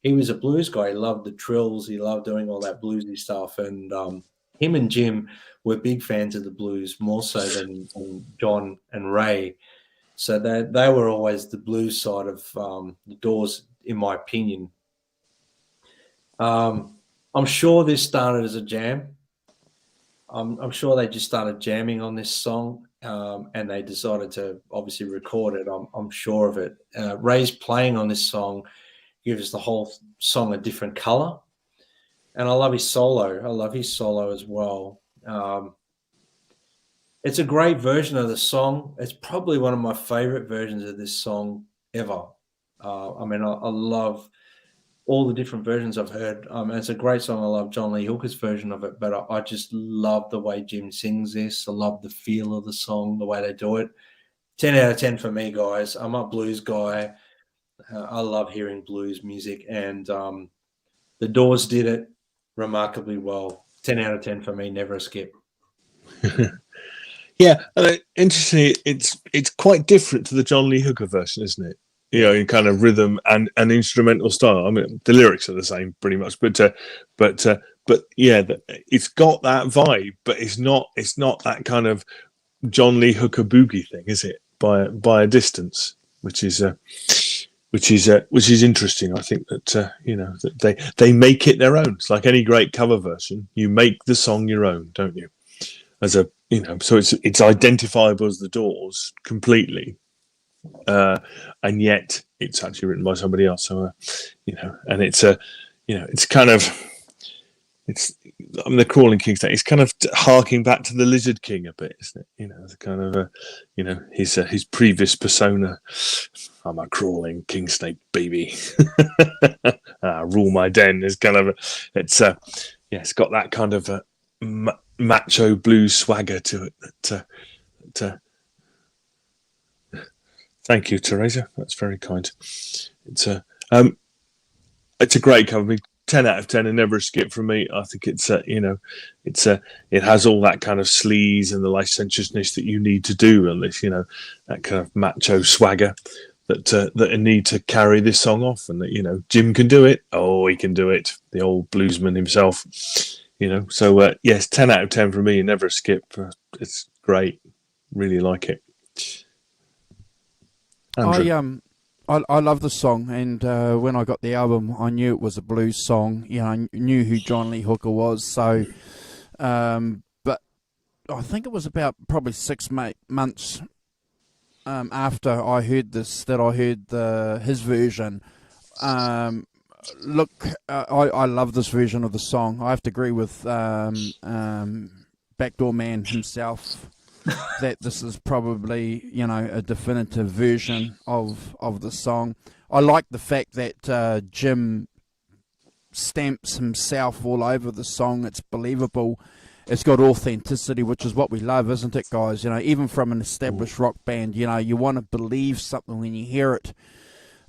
he was a blues guy. He loved the trills. He loved doing all that bluesy stuff. And him and Jim were big fans of the blues, more so than John and Ray. So they were always the blues side of the Doors, in my opinion. I'm sure this started as a jam. I'm sure they just started jamming on this song, and they decided to obviously record it. I'm sure of it. Ray's playing on this song gives the whole song a different color, and I love his solo. I love his solo as well. It's a great version of the song. It's probably one of my favorite versions of this song ever. I love all the different versions I've heard. It's a great song. I love John Lee Hooker's version of it, but I just love the way Jim sings this. I love the feel of the song, the way they do it. 10 out of 10 for me, guys. I'm a blues guy. I love hearing blues music, and the Doors did it remarkably well. 10 out of 10 for me, never a skip. Yeah, interestingly, it's quite different to the John Lee Hooker version, isn't it? In kind of rhythm and instrumental style. I mean, the lyrics are the same pretty much, but yeah, it's got that vibe, but it's not that kind of John Lee Hooker boogie thing, is it? By a distance, which is interesting. I think that that they make it their own. It's like any great cover version. You make the song your own, don't you? So it's identifiable as the Doors completely. And yet it's actually written by somebody else. So, and it's the Crawling King Snake. It's kind of harking back to the Lizard King a bit, isn't it? It's kind of his previous persona. I'm a crawling king snake, baby. Rule my den is kind of it's got that kind of macho blues swagger to it. Thank you, Teresa. That's very kind. It's a great cover. 10 out of 10 and never a skip from me. I think it's it has all that kind of sleaze and the licentiousness that you need to do on this, that kind of macho swagger that need to carry this song off, and that Jim can do it. Oh, he can do it. The old bluesman himself. So yes, 10 out of 10 for me and never a skip. It's great. Really like it. Andrew. I love the song, and when I got the album, I knew it was a blues song. I knew who John Lee Hooker was. So, but I think it was about probably 6 months after I heard this that I heard his version. Look, I love this version of the song. I have to agree with Backdoor Man himself. That this is probably a definitive version of the song. I like the fact that Jim stamps himself all over the song. It's believable. It's got authenticity, which is what we love, isn't it, guys? Even from an established rock band, you want to believe something when you hear it.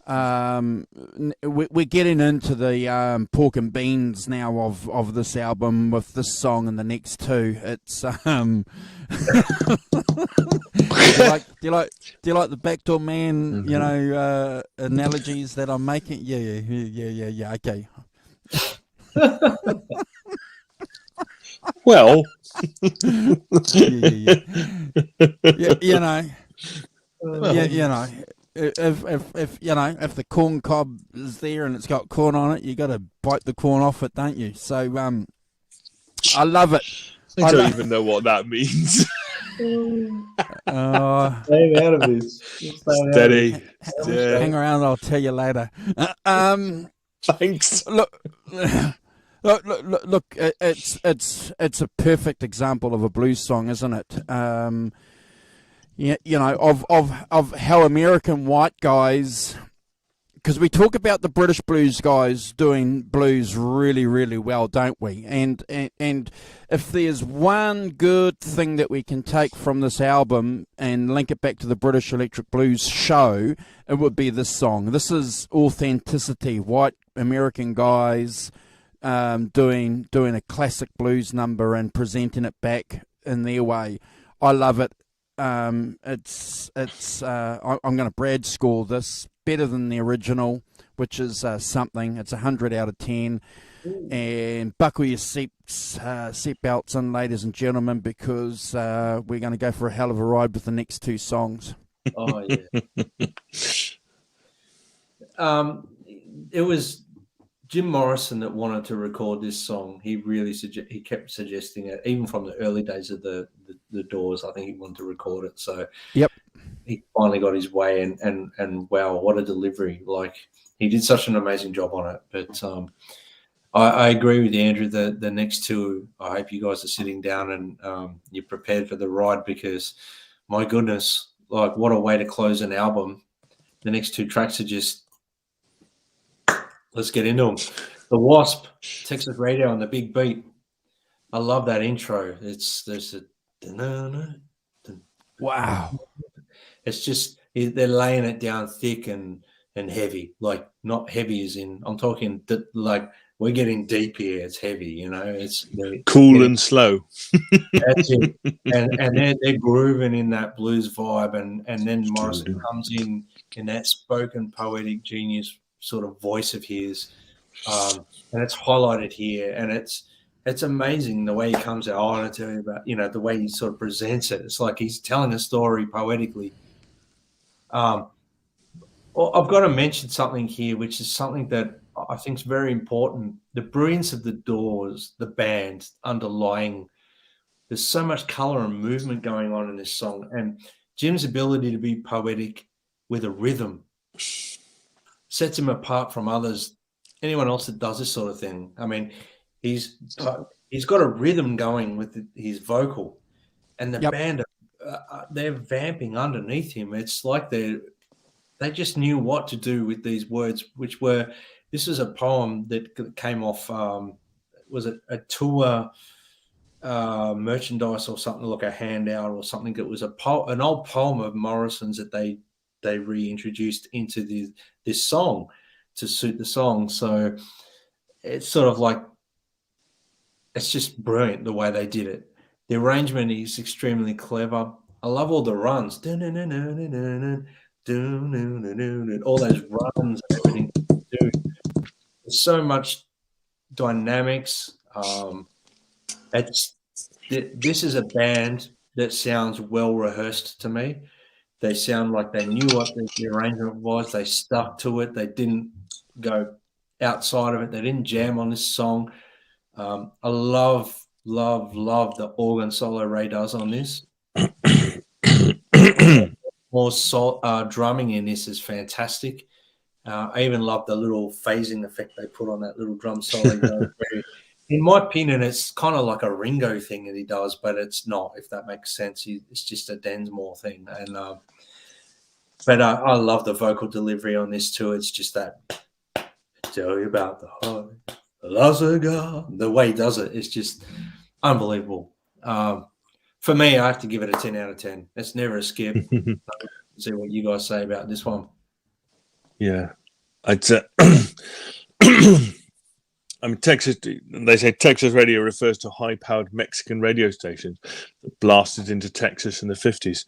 We're getting into the pork and beans now of this album with this song and the next two. It's do you like the Backdoor Man analogies that I'm making? Yeah. Okay. Well, if the corn cob is there and it's got corn on it, you got to bite the corn off it, don't you? So I love it. I don't even know what that means. Stay out of this. Steady. Hang around, I'll tell you later. Thanks. Look, Look, it's a perfect example of a blues song, isn't it? Yeah, you know, of how American white guys, because we talk about the British blues guys doing blues really, really well, don't we? And if there's one good thing that we can take from this album and link it back to the British Electric Blues show, it would be this song. This is authenticity, white American guys doing a classic blues number and presenting it back in their way. I love it. I'm going to Brad score this better than the original, which is something. It's 100 out of 10. And buckle your seatbelts in, ladies and gentlemen, because we're going to go for a hell of a ride with the next two songs. Oh yeah. It was Jim Morrison that wanted to record this song. He really he kept suggesting it, even from the early days of the Doors. I think he wanted to record it. So yep, he finally got his way, and wow, what a delivery! Like, he did such an amazing job on it. But I agree with you, Andrew. The next two, I hope you guys are sitting down and you're prepared for the ride, because my goodness, like, what a way to close an album. The next two tracks are just, let's get into them. The Wasp, Texas Radio, and the big beat. I love that intro. There's a wow. It's just, they're laying it down thick and heavy. Like, not heavy as in, I'm talking like, we're getting deep here. It's heavy, you know. It's cool and slow. That's it. And they're grooving in that blues vibe, and then Morrison comes in that spoken poetic genius sort of voice of his, and it's highlighted here, and it's amazing the way he comes out. I want to tell you about, you know, the way he sort of presents it. It's like he's telling a story poetically. Well, I've got to mention something here, which is something that I think is very important. The brilliance of the Doors, the band underlying. There's so much color and movement going on in this song, and Jim's ability to be poetic with a rhythm sets him apart from others. Anyone else that does this sort of thing. I mean, he's got a rhythm going with his vocal, and the band they're vamping underneath him. It's like they just knew what to do with these words, which were, this is a poem that came off, was it a tour merchandise or something, like a handout or something. It was an old poem of Morrison's that they reintroduced into this song to suit the song. So it's sort of like, it's just brilliant the way they did it. The arrangement is extremely clever. I love all the runs. All those runs and everything. There's so much dynamics. This is a band that sounds well rehearsed to me. They sound like they knew what the arrangement was. They stuck to it. They didn't go outside of it. They didn't jam on this song. I love the organ solo Ray does on this. More drumming in this is fantastic. I even love the little phasing effect they put on that little drum solo. In my opinion, it's kind of like a Ringo thing that he does, but it's not, if that makes sense. It's just a Densmore thing. And but I love the vocal delivery on this too. It's just that, tell you about the heart, the way he does it is just unbelievable. For me, I have to give it a 10 out of 10. It's never a skip. See what you guys say about this one. Yeah, I'd I mean, Texas. They say Texas radio refers to high-powered Mexican radio stations that blasted into Texas in the 50s.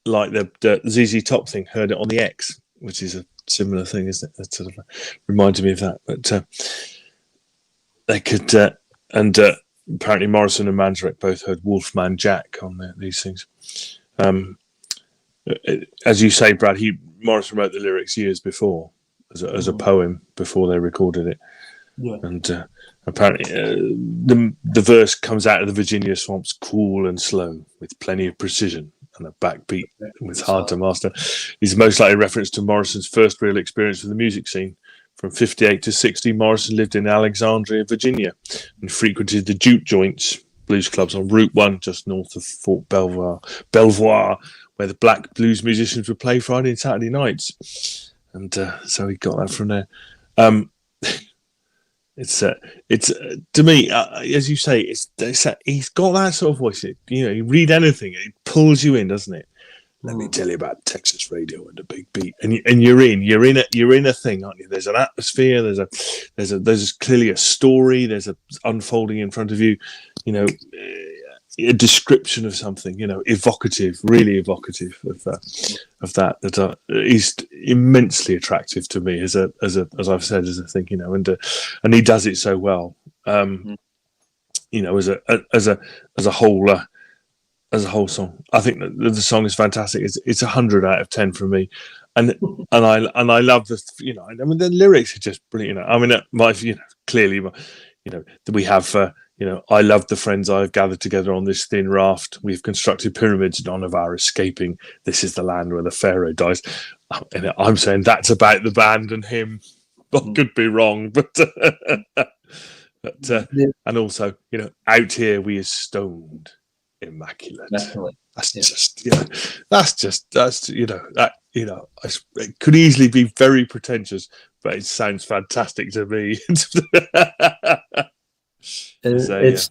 Like the ZZ Top thing, heard it on the X, which is a similar thing, isn't it? That sort of reminded me of that. But they could, and apparently Morrison and Manzarek both heard Wolfman Jack on these things. As you say, Brad, Morrison wrote the lyrics years before as a poem before they recorded it. Yeah. And apparently the verse comes out of the Virginia swamps cool and slow with plenty of precision and a backbeat was hard to master. Is most likely a reference to Morrison's first real experience with the music scene From 58 to 60, Morrison lived in Alexandria, Virginia, and frequented the Juke Joints blues clubs on Route 1, just north of Fort Belvoir, where the black blues musicians would play Friday and Saturday nights. And so he got that from there. It's to me, as you say, he's got that sort of voice. You read anything, it pulls you in, doesn't it? Let me tell you about Texas radio and the big beat, and you're in a thing, aren't you? There's an atmosphere. There's clearly a story. There's a unfolding in front of you. A description of something. Evocative, really evocative of that is immensely attractive to me as I've said, as a thing. And he does it so well. As a whole. As a whole song, I think that the song is fantastic. It's 100 out of 10 for me, and I love the the lyrics are just brilliant. Clearly, we have I love the friends I have gathered together on this thin raft. We've constructed pyramids, none of our escaping. This is the land where the pharaoh dies. And I'm saying that's about the band and him. I could be wrong, but and also out here we are stoned. Immaculate. Definitely. It could easily be very pretentious, but it sounds fantastic to me. It's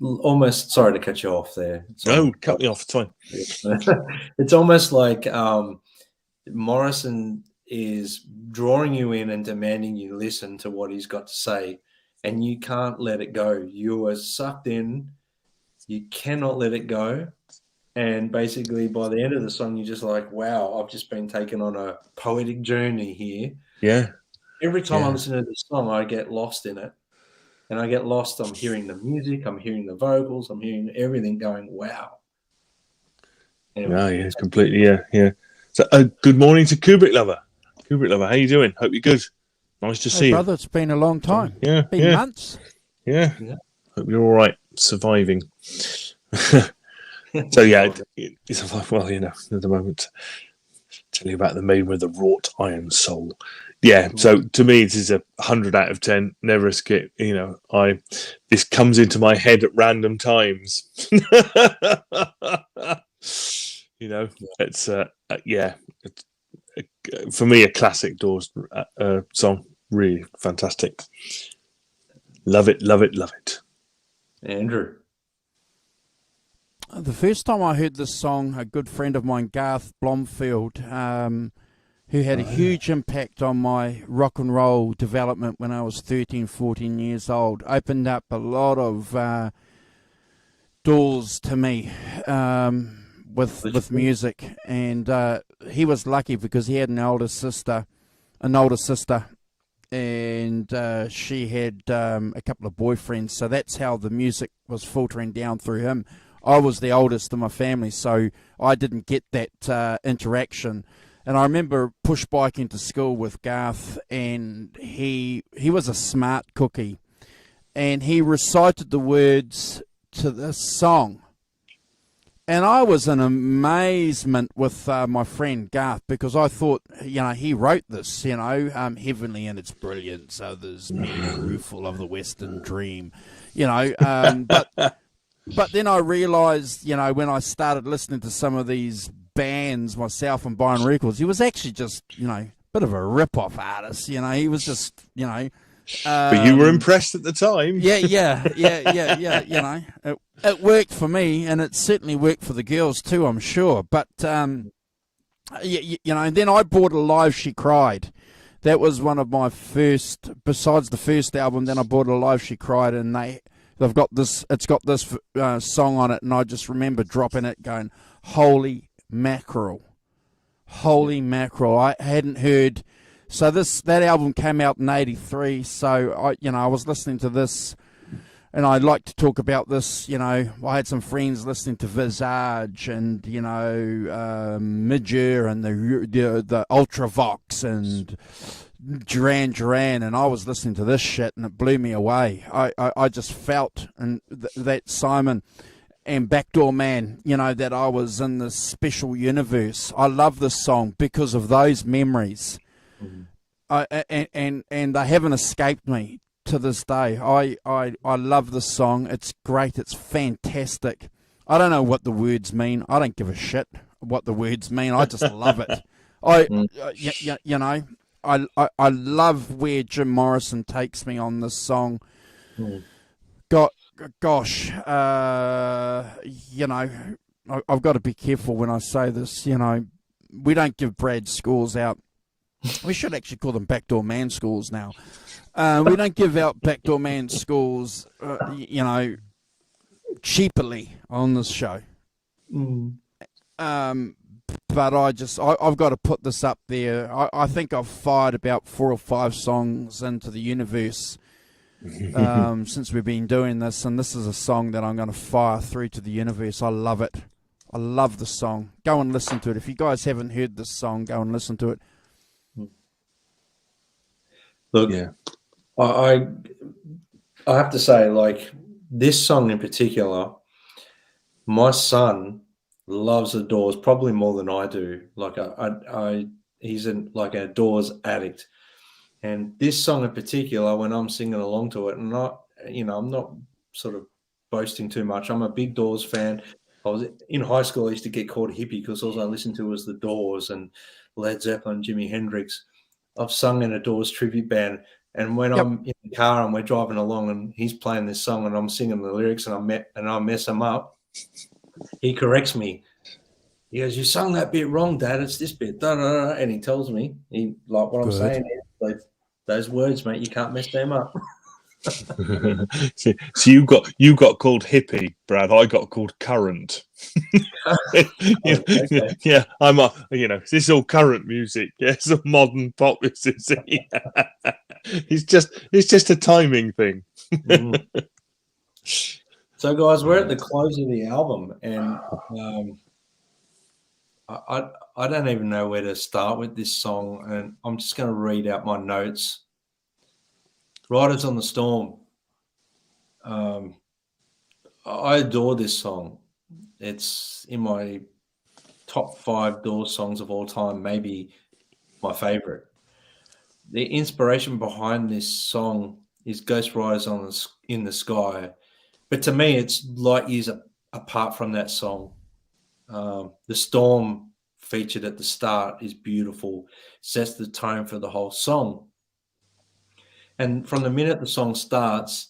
almost, sorry to cut you off there. No, cut me off. It's fine. It's almost like Morrison is drawing you in and demanding you listen to what he's got to say, and you can't let it go. You are sucked in. You cannot let it go. And basically, by the end of the song, you're just like, wow, I've just been taken on a poetic journey here. Yeah. Every time I listen to this song, I get lost in it. And I get lost. I'm hearing the music. I'm hearing the vocals. I'm hearing everything going, wow. Anyway, it's completely, yeah. So, good morning to Kubrick Lover. Kubrick Lover, how you doing? Hope you're good. Nice to see you. Brother, it's been a long time. Yeah. Been months. Yeah. Hope you're all right, surviving. So it's like, well, at the moment, tell you about the maiden with the wrought iron soul. Yeah, so to me it is 100 out of 10. Never skip. This comes into my head at random times. It's for me a classic Doors song. Really fantastic. Love it, love it, love it. Andrew. The first time I heard this song, a good friend of mine, Garth Blomfield, who had a huge impact on my rock and roll development when I was 13, 14 years old, opened up a lot of doors to me with music. And he was lucky because he had an older sister, and she had a couple of boyfriends. So that's how the music was filtering down through him. I was the oldest in my family, so I didn't get that interaction. And I remember push biking to school with Garth, and he was a smart cookie, and he recited the words to this song. And I was in amazement with my friend Garth, because I thought, he wrote this, heavenly in its brilliance, others mere rueful of the Western dream, But then I realised, when I started listening to some of these bands myself and buying records, he was actually just, a bit of a rip-off artist. He was just, but you were impressed at the time. Yeah. It worked for me, and it certainly worked for the girls too, I'm sure. But, and then I bought a Live She Cried. That was one of my first, besides the first album, then I bought a Live She Cried, and it's got this song on it, and I just remember dropping it going, holy mackerel. I hadn't heard. So that album came out in 83. So I was listening to this, and I'd like to talk about this. I had some friends listening to Visage and Midger and the Ultravox and Duran, and I was listening to this shit, and it blew me away. I just felt that Simon and Backdoor Man, that I was in this special universe. I love this song because of those memories. and they haven't escaped me to this day. I love this song. It's great. It's fantastic. I don't know what the words mean. I don't give a shit what the words mean. I just love it. You know, I love where Jim Morrison takes me on this song. Gosh, you know, I've got to be careful when I say this. You know, we don't give Brad scores out. We should actually call them backdoor man scores now. We don't give out backdoor man scores, you know, cheaply on this show. But I've got to put this up there. I think I've fired about 4 or 5 songs into the universe since we've been doing this, and this is a song that I'm going to fire through to the universe. I love it. I love the song. Go and listen to it. If you guys haven't heard this song, go and listen to it. Look, yeah. I have to say, like, this song in particular, my son loves the Doors probably more than I do. Like, he's like a Doors addict. And this song in particular, when I'm singing along to it, and I'm not sort of boasting too much. I'm a big Doors fan. I was in high school. I used to get called hippie because all I listened to was the Doors and Led Zeppelin, Jimi Hendrix. I've sung in a Doors tribute band, and when I'm in the car and we're driving along and he's playing this song and I'm singing the lyrics and I mess him up, he corrects me. He goes, "You sung that bit wrong, Dad. It's this bit." Da, da, da. And he tells me, what I'm saying is, like, those words, mate, you can't mess them up. So you got called hippie, Brad. I got called current. Yeah, I'm this is all current music. Yeah, it's all modern pop music. It's just a timing thing. So, guys, we're at the close of the album, and I don't even know where to start with this song, and I'm just going to read out my notes. Riders on the Storm. I adore this song. It's in my top 5 Doors songs of all time, maybe my favorite. The inspiration behind this song is Ghost Riders in the Sky, but to me, it's light years apart from that song. The storm featured at the start is beautiful, sets the tone for the whole song. And from the minute the song starts,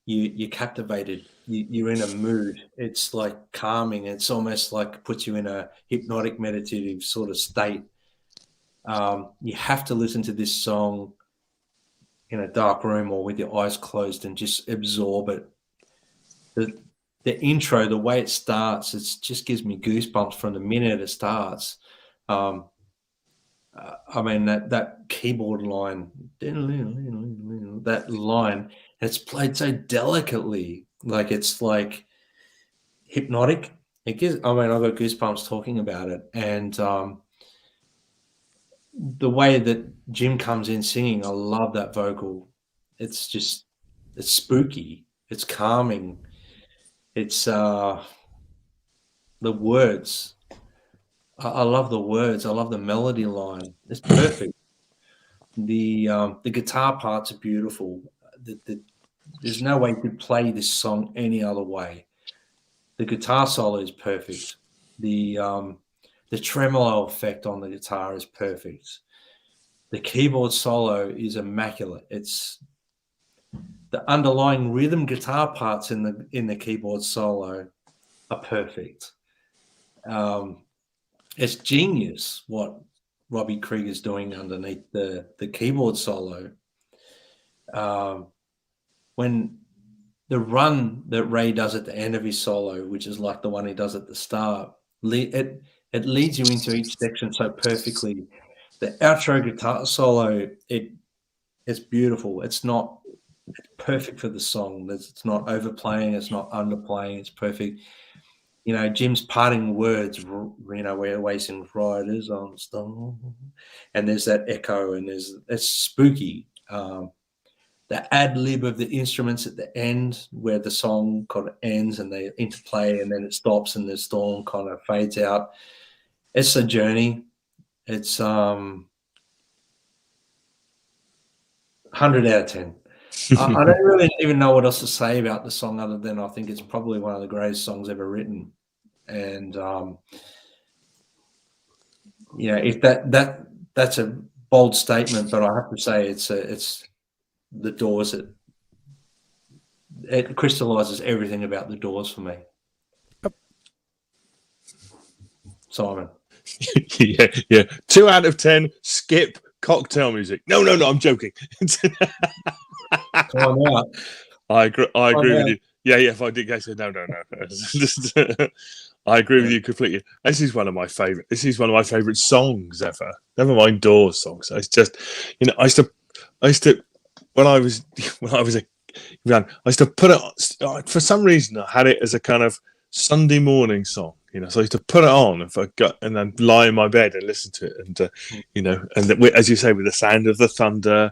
you're captivated. You're in a mood. It's like calming. It's almost like puts you in a hypnotic, meditative sort of state. You have to listen to this song in a dark room or with your eyes closed and just absorb it. The intro, the way it starts, it just gives me goosebumps from the minute it starts. I mean, that keyboard line, that line, it's played so delicately, like it's like hypnotic. I've got goosebumps talking about it. And the way that Jim comes in singing, I love that vocal. It's spooky. It's calming. It's the words. I love the words. I love the melody line. It's perfect. The guitar parts are beautiful. There's no way you could play this song any other way. The guitar solo is perfect. The tremolo effect on the guitar is perfect. The keyboard solo is immaculate. It's the underlying rhythm guitar parts in the keyboard solo are perfect. It's genius what Robbie Krieger's doing underneath the keyboard solo. When the run that Ray does at the end of his solo, which is like the one he does at the start, it leads you into each section so perfectly. The outro guitar solo, it's beautiful. It's perfect for the song. It's not overplaying. It's not underplaying. It's perfect. Jim's parting words, where Wasting Riders on the Storm, and there's that echo, and it's spooky. The ad lib of the instruments at the end, where the song kind of ends and they interplay, and then it stops and the storm kind of fades out. It's a journey. It's 100 out of 10. I don't really even know what else to say about the song other than I think it's probably one of the greatest songs ever written. And if that's a bold statement, but I have to say it's the Doors. It crystallizes everything about the Doors for me. Simon. yeah. 2 out of 10. Skip cocktail music. No, I'm joking. Time out. I agree with you. Yeah. If I did, I said no. I agree with you completely. This is one of my favorite songs ever. Never mind Doors songs. It's just, I used to when I was a young, I used to put it for some reason. I had it as a kind of Sunday morning song. So I used to put it on and then lie in my bed and listen to it, and as you say, with the sound of the thunder,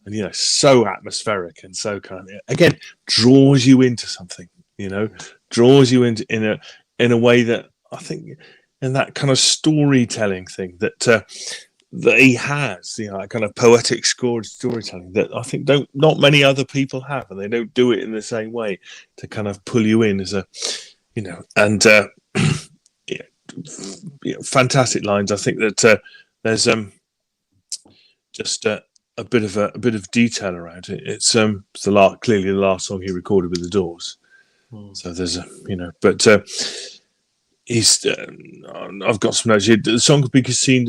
and so atmospheric and so kind of, again, draws you into something, draws you into in a way that I think, in that kind of storytelling thing that he has, that kind of poetic storytelling that I think not many other people have, and they don't do it in the same way to kind of pull you in as a, and fantastic lines. I think that there's just a bit of detail around it. It's clearly the last song he recorded with the Doors. So there's but he's I've got some notes here. The song could be seen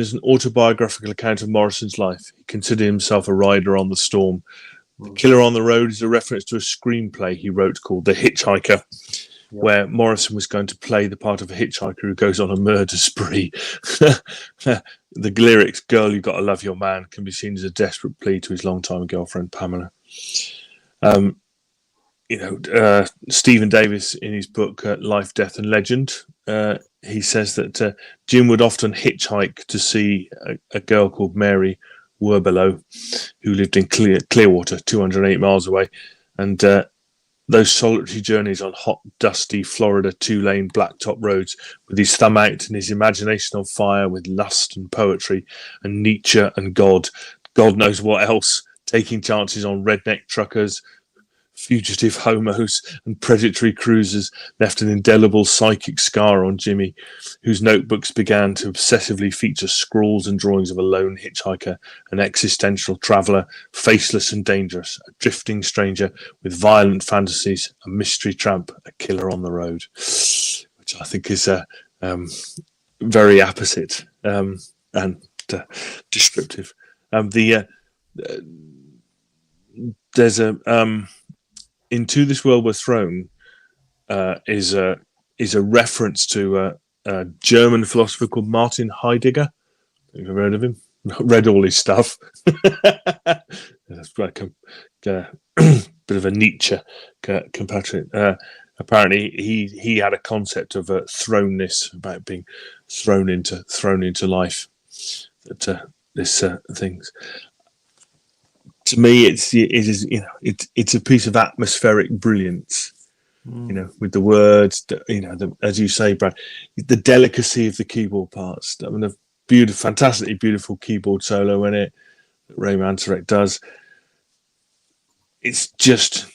as an autobiographical account of Morrison's life. He considered himself a rider on the storm. Killer on the Road is a reference to a screenplay he wrote called The Hitchhiker, where Morrison was going to play the part of a hitchhiker who goes on a murder spree. The lyrics, "Girl, you gotta love your man," can be seen as a desperate plea to his longtime girlfriend, Pamela. Stephen Davis, in his book Life, Death and Legend, he says that Jim would often hitchhike to see a girl called Mary Werbelow, who lived in Clearwater, 208 miles away. And those solitary journeys on hot, dusty Florida 2-lane blacktop roads, with his thumb out and his imagination on fire with lust and poetry and Nietzsche and God knows what else, taking chances on redneck truckers, fugitive homos and predatory cruisers, left an indelible psychic scar on Jimmy, whose notebooks began to obsessively feature scrawls and drawings of a lone hitchhiker, an existential traveller, faceless and dangerous, a drifting stranger with violent fantasies, a mystery tramp, a killer on the road, which I think is very apposite and descriptive. There's a Into This World We're Thrown is a reference to a German philosopher called Martin Heidegger. Have you ever heard of him? Read all his stuff. That's like a bit of a Nietzsche compatriot. Apparently, he had a concept of thrownness, about being thrown into life. That this things. To me, it's a piece of atmospheric brilliance, with the words, as you say, Brad, the delicacy of the keyboard parts. I mean, fantastically beautiful keyboard solo in it that Ray Manzarek does. It's just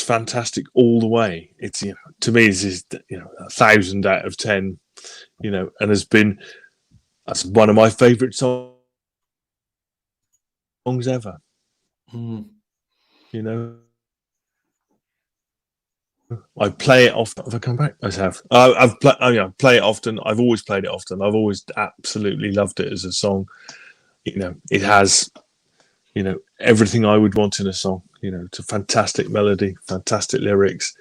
fantastic all the way. It's to me, this is 1,000 out of 10, and that's one of my favourite songs ever. I play it often. Have I come back? I have. Play it often. I've always played it often. I've always absolutely loved it as a song. It has everything I would want in a song. It's a fantastic melody, fantastic lyrics,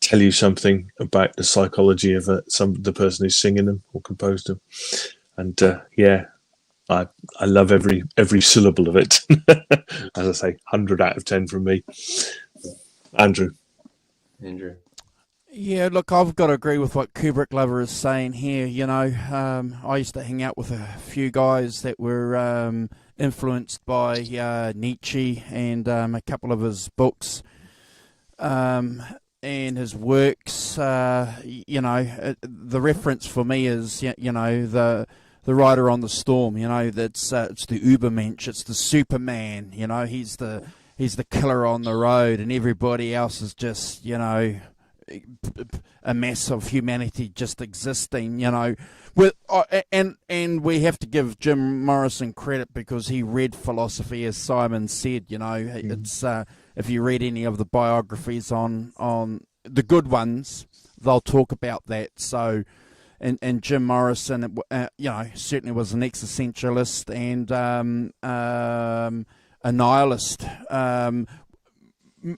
tell you something about the psychology of the person who's singing them or composed them, and I love every syllable of it. As I say, 100 out of 10 from me. Andrew. Yeah, look, I've got to agree with what Kubrick Lover is saying here. I used to hang out with a few guys that were influenced by Nietzsche and a couple of his books and his works. The reference for me is, Rider on the Storm. You know, that's it's the Ubermensch, it's the Superman. You know, he's the killer on the road, and everybody else is just, you know, a mass of humanity just existing. You know, and we have to give Jim Morrison credit because he read philosophy, as Simon said. You know, it's if you read any of the biographies on the good ones, they'll talk about that. So. And Jim Morrison, you know, certainly was an existentialist and a nihilist.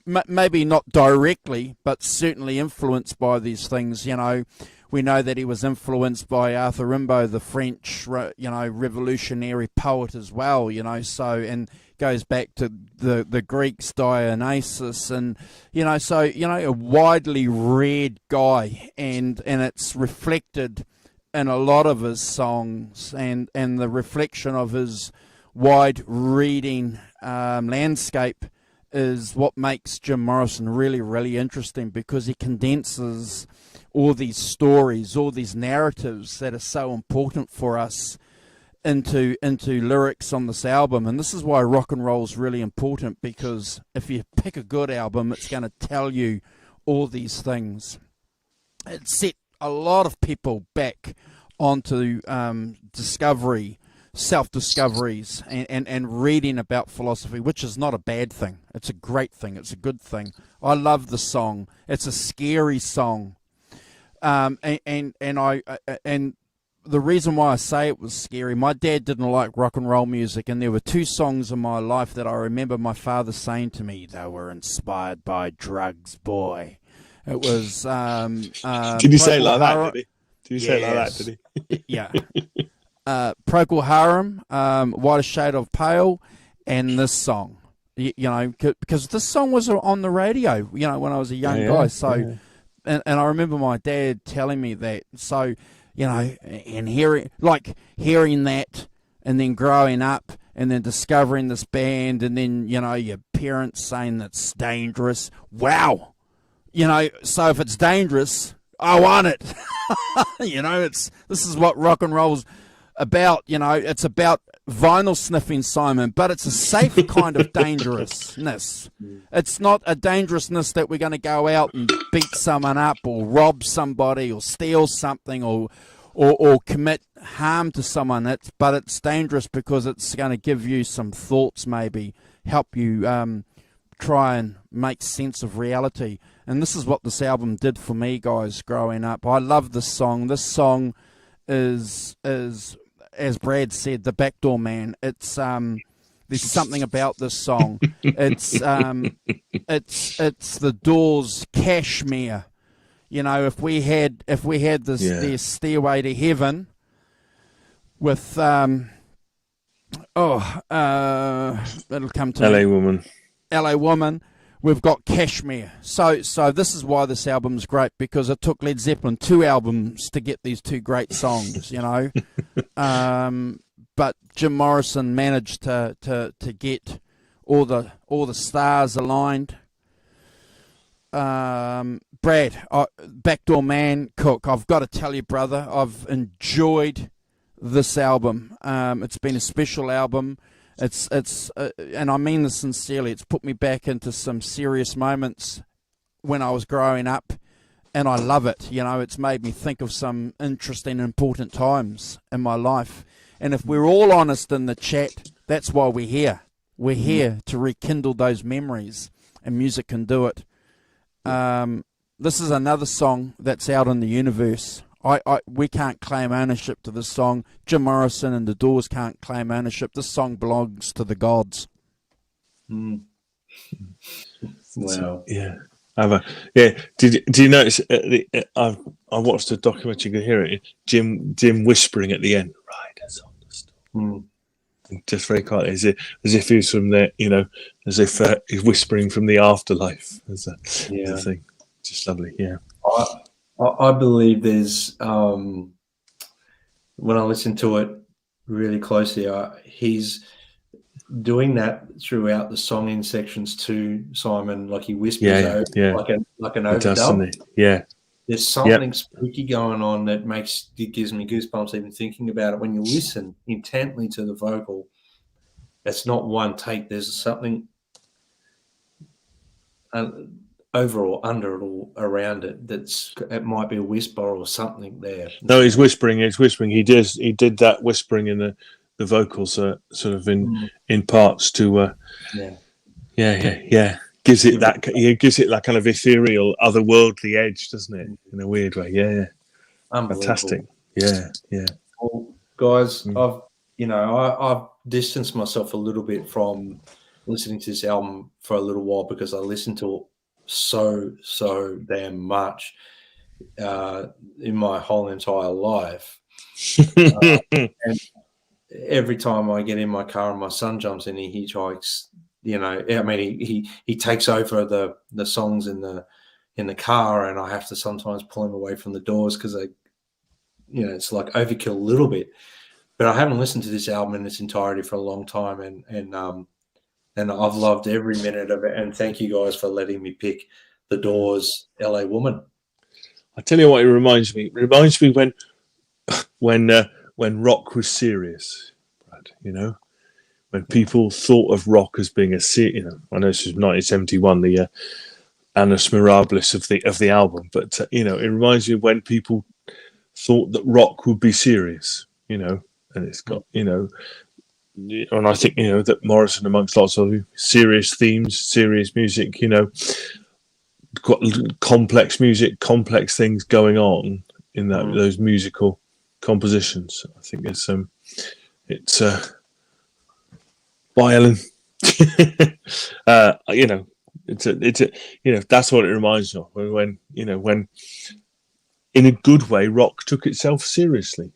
Maybe not directly, but certainly influenced by these things. You know, we know that he was influenced by Arthur Rimbaud, the French, you know, revolutionary poet as well. You know, so and goes back to the Greeks, Dionysus, and you know, so you know, a widely read guy, and it's reflected in a lot of his songs, and the reflection of his wide reading landscape is what makes Jim Morrison really, really interesting, because he condenses all these stories, all these narratives that are so important for us into lyrics on this album. And this is why rock and roll is really important, because if you pick a good album, it's going to tell you all these things. It set a lot of people back onto discovery, self-discoveries, and reading about philosophy, which is not a bad thing. It's a great thing. It's a good thing. I love the song. It's a scary song. And the reason why I say it was scary, my dad didn't like rock and roll music, and there were two songs in my life that I remember my father saying to me, they were inspired by drugs, boy. It was... did he say it like that, did he? Did he say it like that, did he? Yeah. Procol Harum, Whiter Shade of Pale, and this song. You know, because this song was on the radio, you know, when I was a young guy. So, and I remember my dad telling me that. So, you know, and hearing that, and then growing up, and then discovering this band, and then, you know, your parents saying that's dangerous. Wow. You know, so if it's dangerous, I want it. You know, this is what rock and roll's about. You know, it's about vinyl sniffing, Simon, but it's a safe kind of dangerousness. It's not a dangerousness that we're going to go out and beat someone up or rob somebody or steal something or commit harm to someone. But it's dangerous because it's going to give you some thoughts, maybe help you try and make sense of reality. And this is what this album did for me, guys, growing up. I love this song. This song is as Brad said, the Backdoor Man. It's there's something about this song. It's the Doors' Cashmere. You know, if we had this their Stairway to Heaven with it'll come to LA me. Woman. LA Woman. We've got Cashmere. So this is why this album's great, because it took Led Zeppelin 2 albums to get these two great songs, you know. But Jim Morrison managed to get all the stars aligned. Brad, Backdoor Man, Cook, I've got to tell you, brother, I've enjoyed this album. It's been a special album. It's and I mean this sincerely, it's put me back into some serious moments when I was growing up, and I love it. You know, it's made me think of some interesting, important times in my life. And if we're all honest in the chat, that's why we're here. We're here to rekindle those memories, and music can do it. This is another song that's out in the universe. We can't claim ownership to this song. Jim Morrison and the Doors can't claim ownership. This song belongs to the gods. Wow. Yeah. Did you notice? I watched a documentary. You could hear it. Jim whispering at the end. Riders on the storm. Just very quietly, as if he was from there. You know, as if he's whispering from the afterlife. As a thing. Just lovely. Yeah. I believe there's, when I listen to it really closely, he's doing that throughout the song in sections too, Simon. Like he whispers like an overdub. Yeah. there's something spooky going on that gives me goosebumps even thinking about it. When you listen intently to the vocal, it's not one take. There's something over or under it or around it. It might be a whisper or something there. No, he's whispering. He's whispering. He did that whispering in the vocals, sort of in parts to. Yeah. Gives it that kind of ethereal, otherworldly edge, doesn't it? In a weird way. Yeah. Fantastic. Yeah. Well, guys, I've distanced myself a little bit from listening to this album for a little while because I listened to it so damn much in my whole entire life. And every time I get in my car and my son jumps in, he hitchhikes. He takes over the songs in the car, and I have to sometimes pull him away from the doors because it's like overkill a little bit. But I haven't listened to this album in its entirety for a long time, and I've loved every minute of it. And thank you guys for letting me pick The Doors' "L.A. Woman." I tell you what, it reminds me. It reminds me when rock was serious, Brad. When people thought of rock as being I know this was 1971, the annus mirabilis of the album, but it reminds me of when people thought that rock would be serious, and it's got, and I think that Morrison, amongst lots of serious themes, serious music, got complex music, complex things going on in those musical compositions. I think it's violin. That's what it reminds me of when in a good way rock took itself seriously,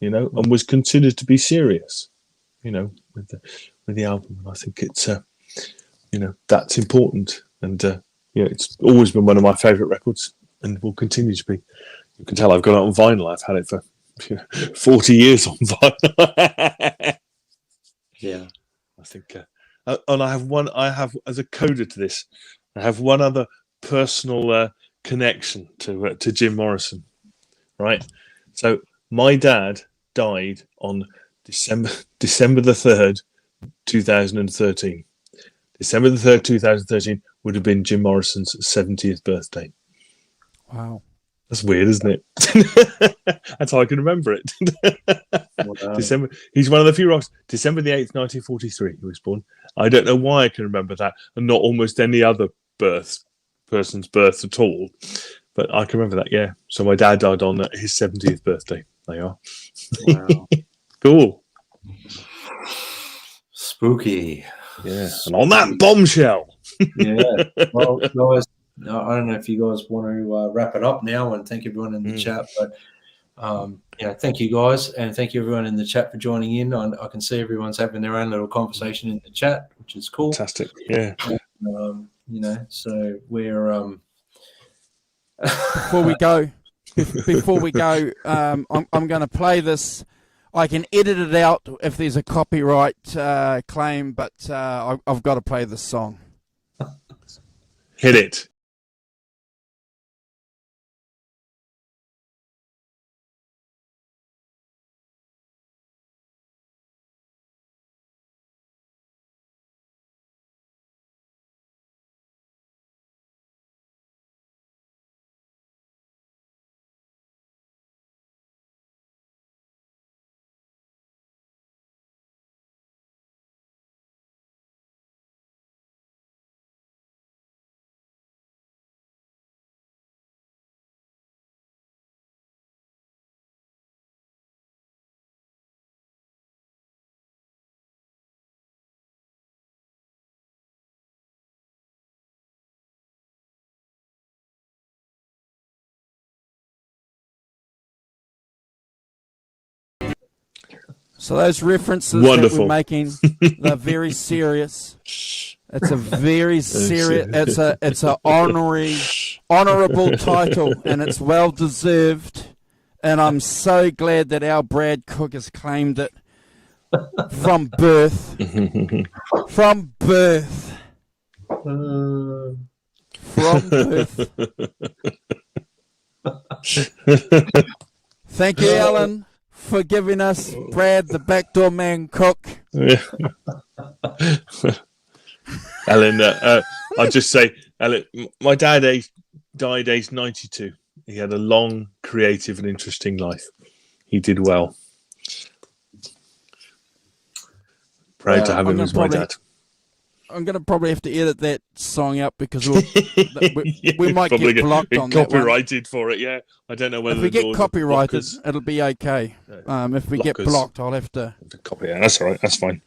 and was considered to be serious, with the album. And I think it's that's important, and it's always been one of my favorite records and will continue to be. You can tell I've got it on vinyl. I've had it for 40 years on vinyl. Yeah. I think, and I have as a coda to this, I have one other personal connection to Jim Morrison, right? So my dad died on December the 3rd, 2013. December the 3rd, 2013 would have been Jim Morrison's 70th birthday. Wow. That's weird, isn't it? That's how I can remember it. Wow. December. He's one of the few rocks. December the 8th, 1943, he was born. I don't know why I can remember that and not almost any other person's birth at all. But I can remember that, yeah. So my dad died on his 70th birthday. There you are. Wow. Cool. Spooky. Yeah. And on that bombshell. Yeah. Well, guys, I don't know if you guys want to wrap it up now and thank everyone in the chat, but thank you guys, and thank you everyone in the chat for joining in. I can see everyone's having their own little conversation in the chat, which is cool. Fantastic. Yeah. So we're Before we go, I'm going to play this. I can edit it out if there's a copyright claim, but I've got to play this song. Hit it. So those references Wonderful. that we're making, they're very serious. It's a very serious. It's a honourable title, and it's well deserved. And I'm so glad that our Brad Cook has claimed it from birth. From birth. From birth. Thank you, Alan, for giving us Brad, the backdoor man cook. Alan, I'll just say, Alan, my dad died aged 92. He had a long, creative, and interesting life. He did well. Proud to have him as my dad. I'm going to probably have to edit that song out because we might get blocked on that one. Copyrighted for it, yeah. I don't know whether if we get copyrighted, it'll be okay. If we get blocked, I'll have to copy it. That's all right. That's fine.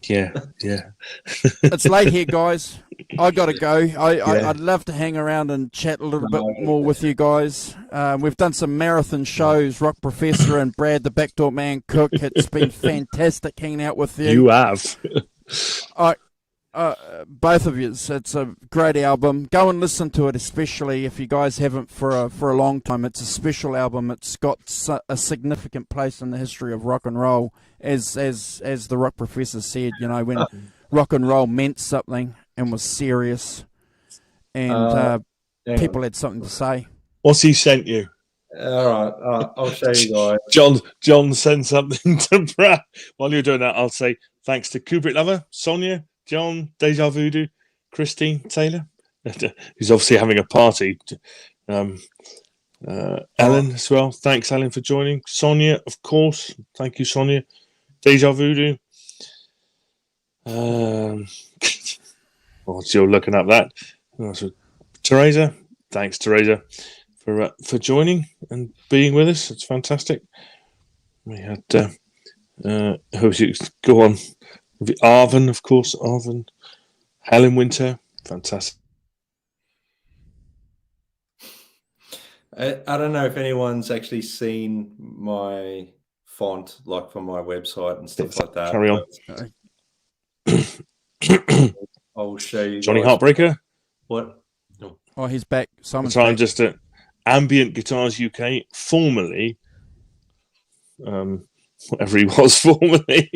Yeah. It's late here, guys. I got to go. I'd love to hang around and chat a little bit more with you guys. We've done some marathon shows, Rock Professor and Brad, the backdoor man cook. It's been fantastic hanging out with you. You have. Both of you. It's a great album. Go and listen to it, especially if you guys haven't for a long time. It's a special album. It's got a significant place in the history of rock and roll, as the Rock Professor said. You know, when rock and roll meant something and was serious, and people had something to say. What's he sent you? All right, I'll show you guys. John sent something to Brad. While you're doing that, I'll say thanks to Kubrick Lover, Sonia, John, Deja Voodoo, Christine, Taylor, who's obviously having a party. Ellen as well. Thanks, Ellen, for joining. Sonia, of course. Thank you, Sonia. Deja Voodoo. Whilst you're looking up that. Teresa. Thanks, Teresa, for joining and being with us. It's fantastic. We had who's it? Go on. Arvin, of course. Arvin. Helen Winter. Fantastic. I don't know if anyone's actually seen my font, like for my website and stuff like that. Carry on. I'll show you. Johnny Heartbreaker. What? Oh, he's back. Simon's so I'm back. just at Ambient Guitars UK, formerly, whatever he was formerly,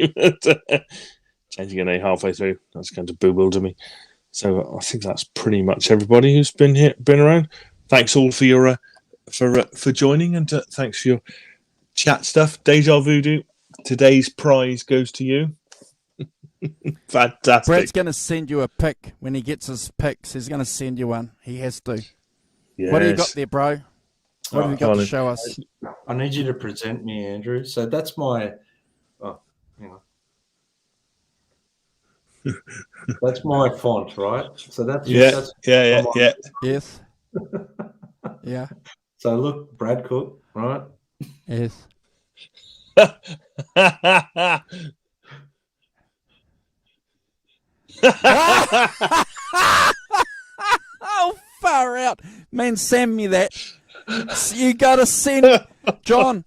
changing an A halfway through. That's going to bewilder me. So I think that's pretty much everybody who's been around. Thanks all for your for joining, and thanks for your chat stuff. Deja Voodoo. Today's prize goes to you. Fantastic. Brad's going to send you a pic when he gets his pics. He's going to send you one. He has to. Yes. What do you got there, bro? What have you got to show us? I need you to present me, Andrew. So that's my. Oh, hang on. That's my font, right? So that's yeah. Yes. Yeah. So look, Brad Cook, right? Yes. Oh, far out. Man, send me that. You got to send John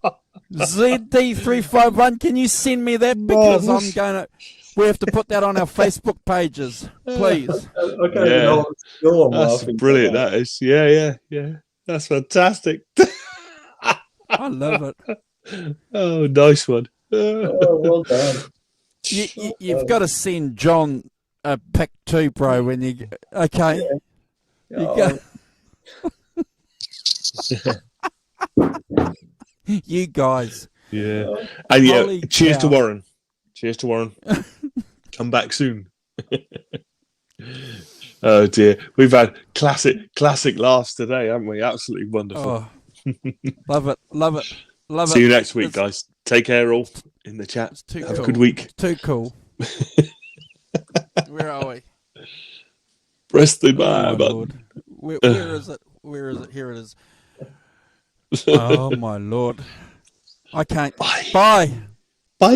ZD351. Can you send me that? Because I'm going to. We have to put that on our Facebook pages, please. Yeah. That's brilliant. That is. Yeah. That's fantastic. I love it. Oh, nice one. Well done. You've got to send John a pic too, bro. When you okay, Yeah. You guys. Yeah. And yeah, Holy cheers cow. to Warren. Cheers to Warren. Come back soon. Oh dear. We've had classic laughs today, haven't we? Absolutely wonderful. Oh, love it. See you next week, guys. Take care all in the chat. Have a good week. Too cool. Where are we? Press the buy button. Lord. Where is it? Where is it? Here it is. Oh my Lord. I can't. Bye. Bye. Bye.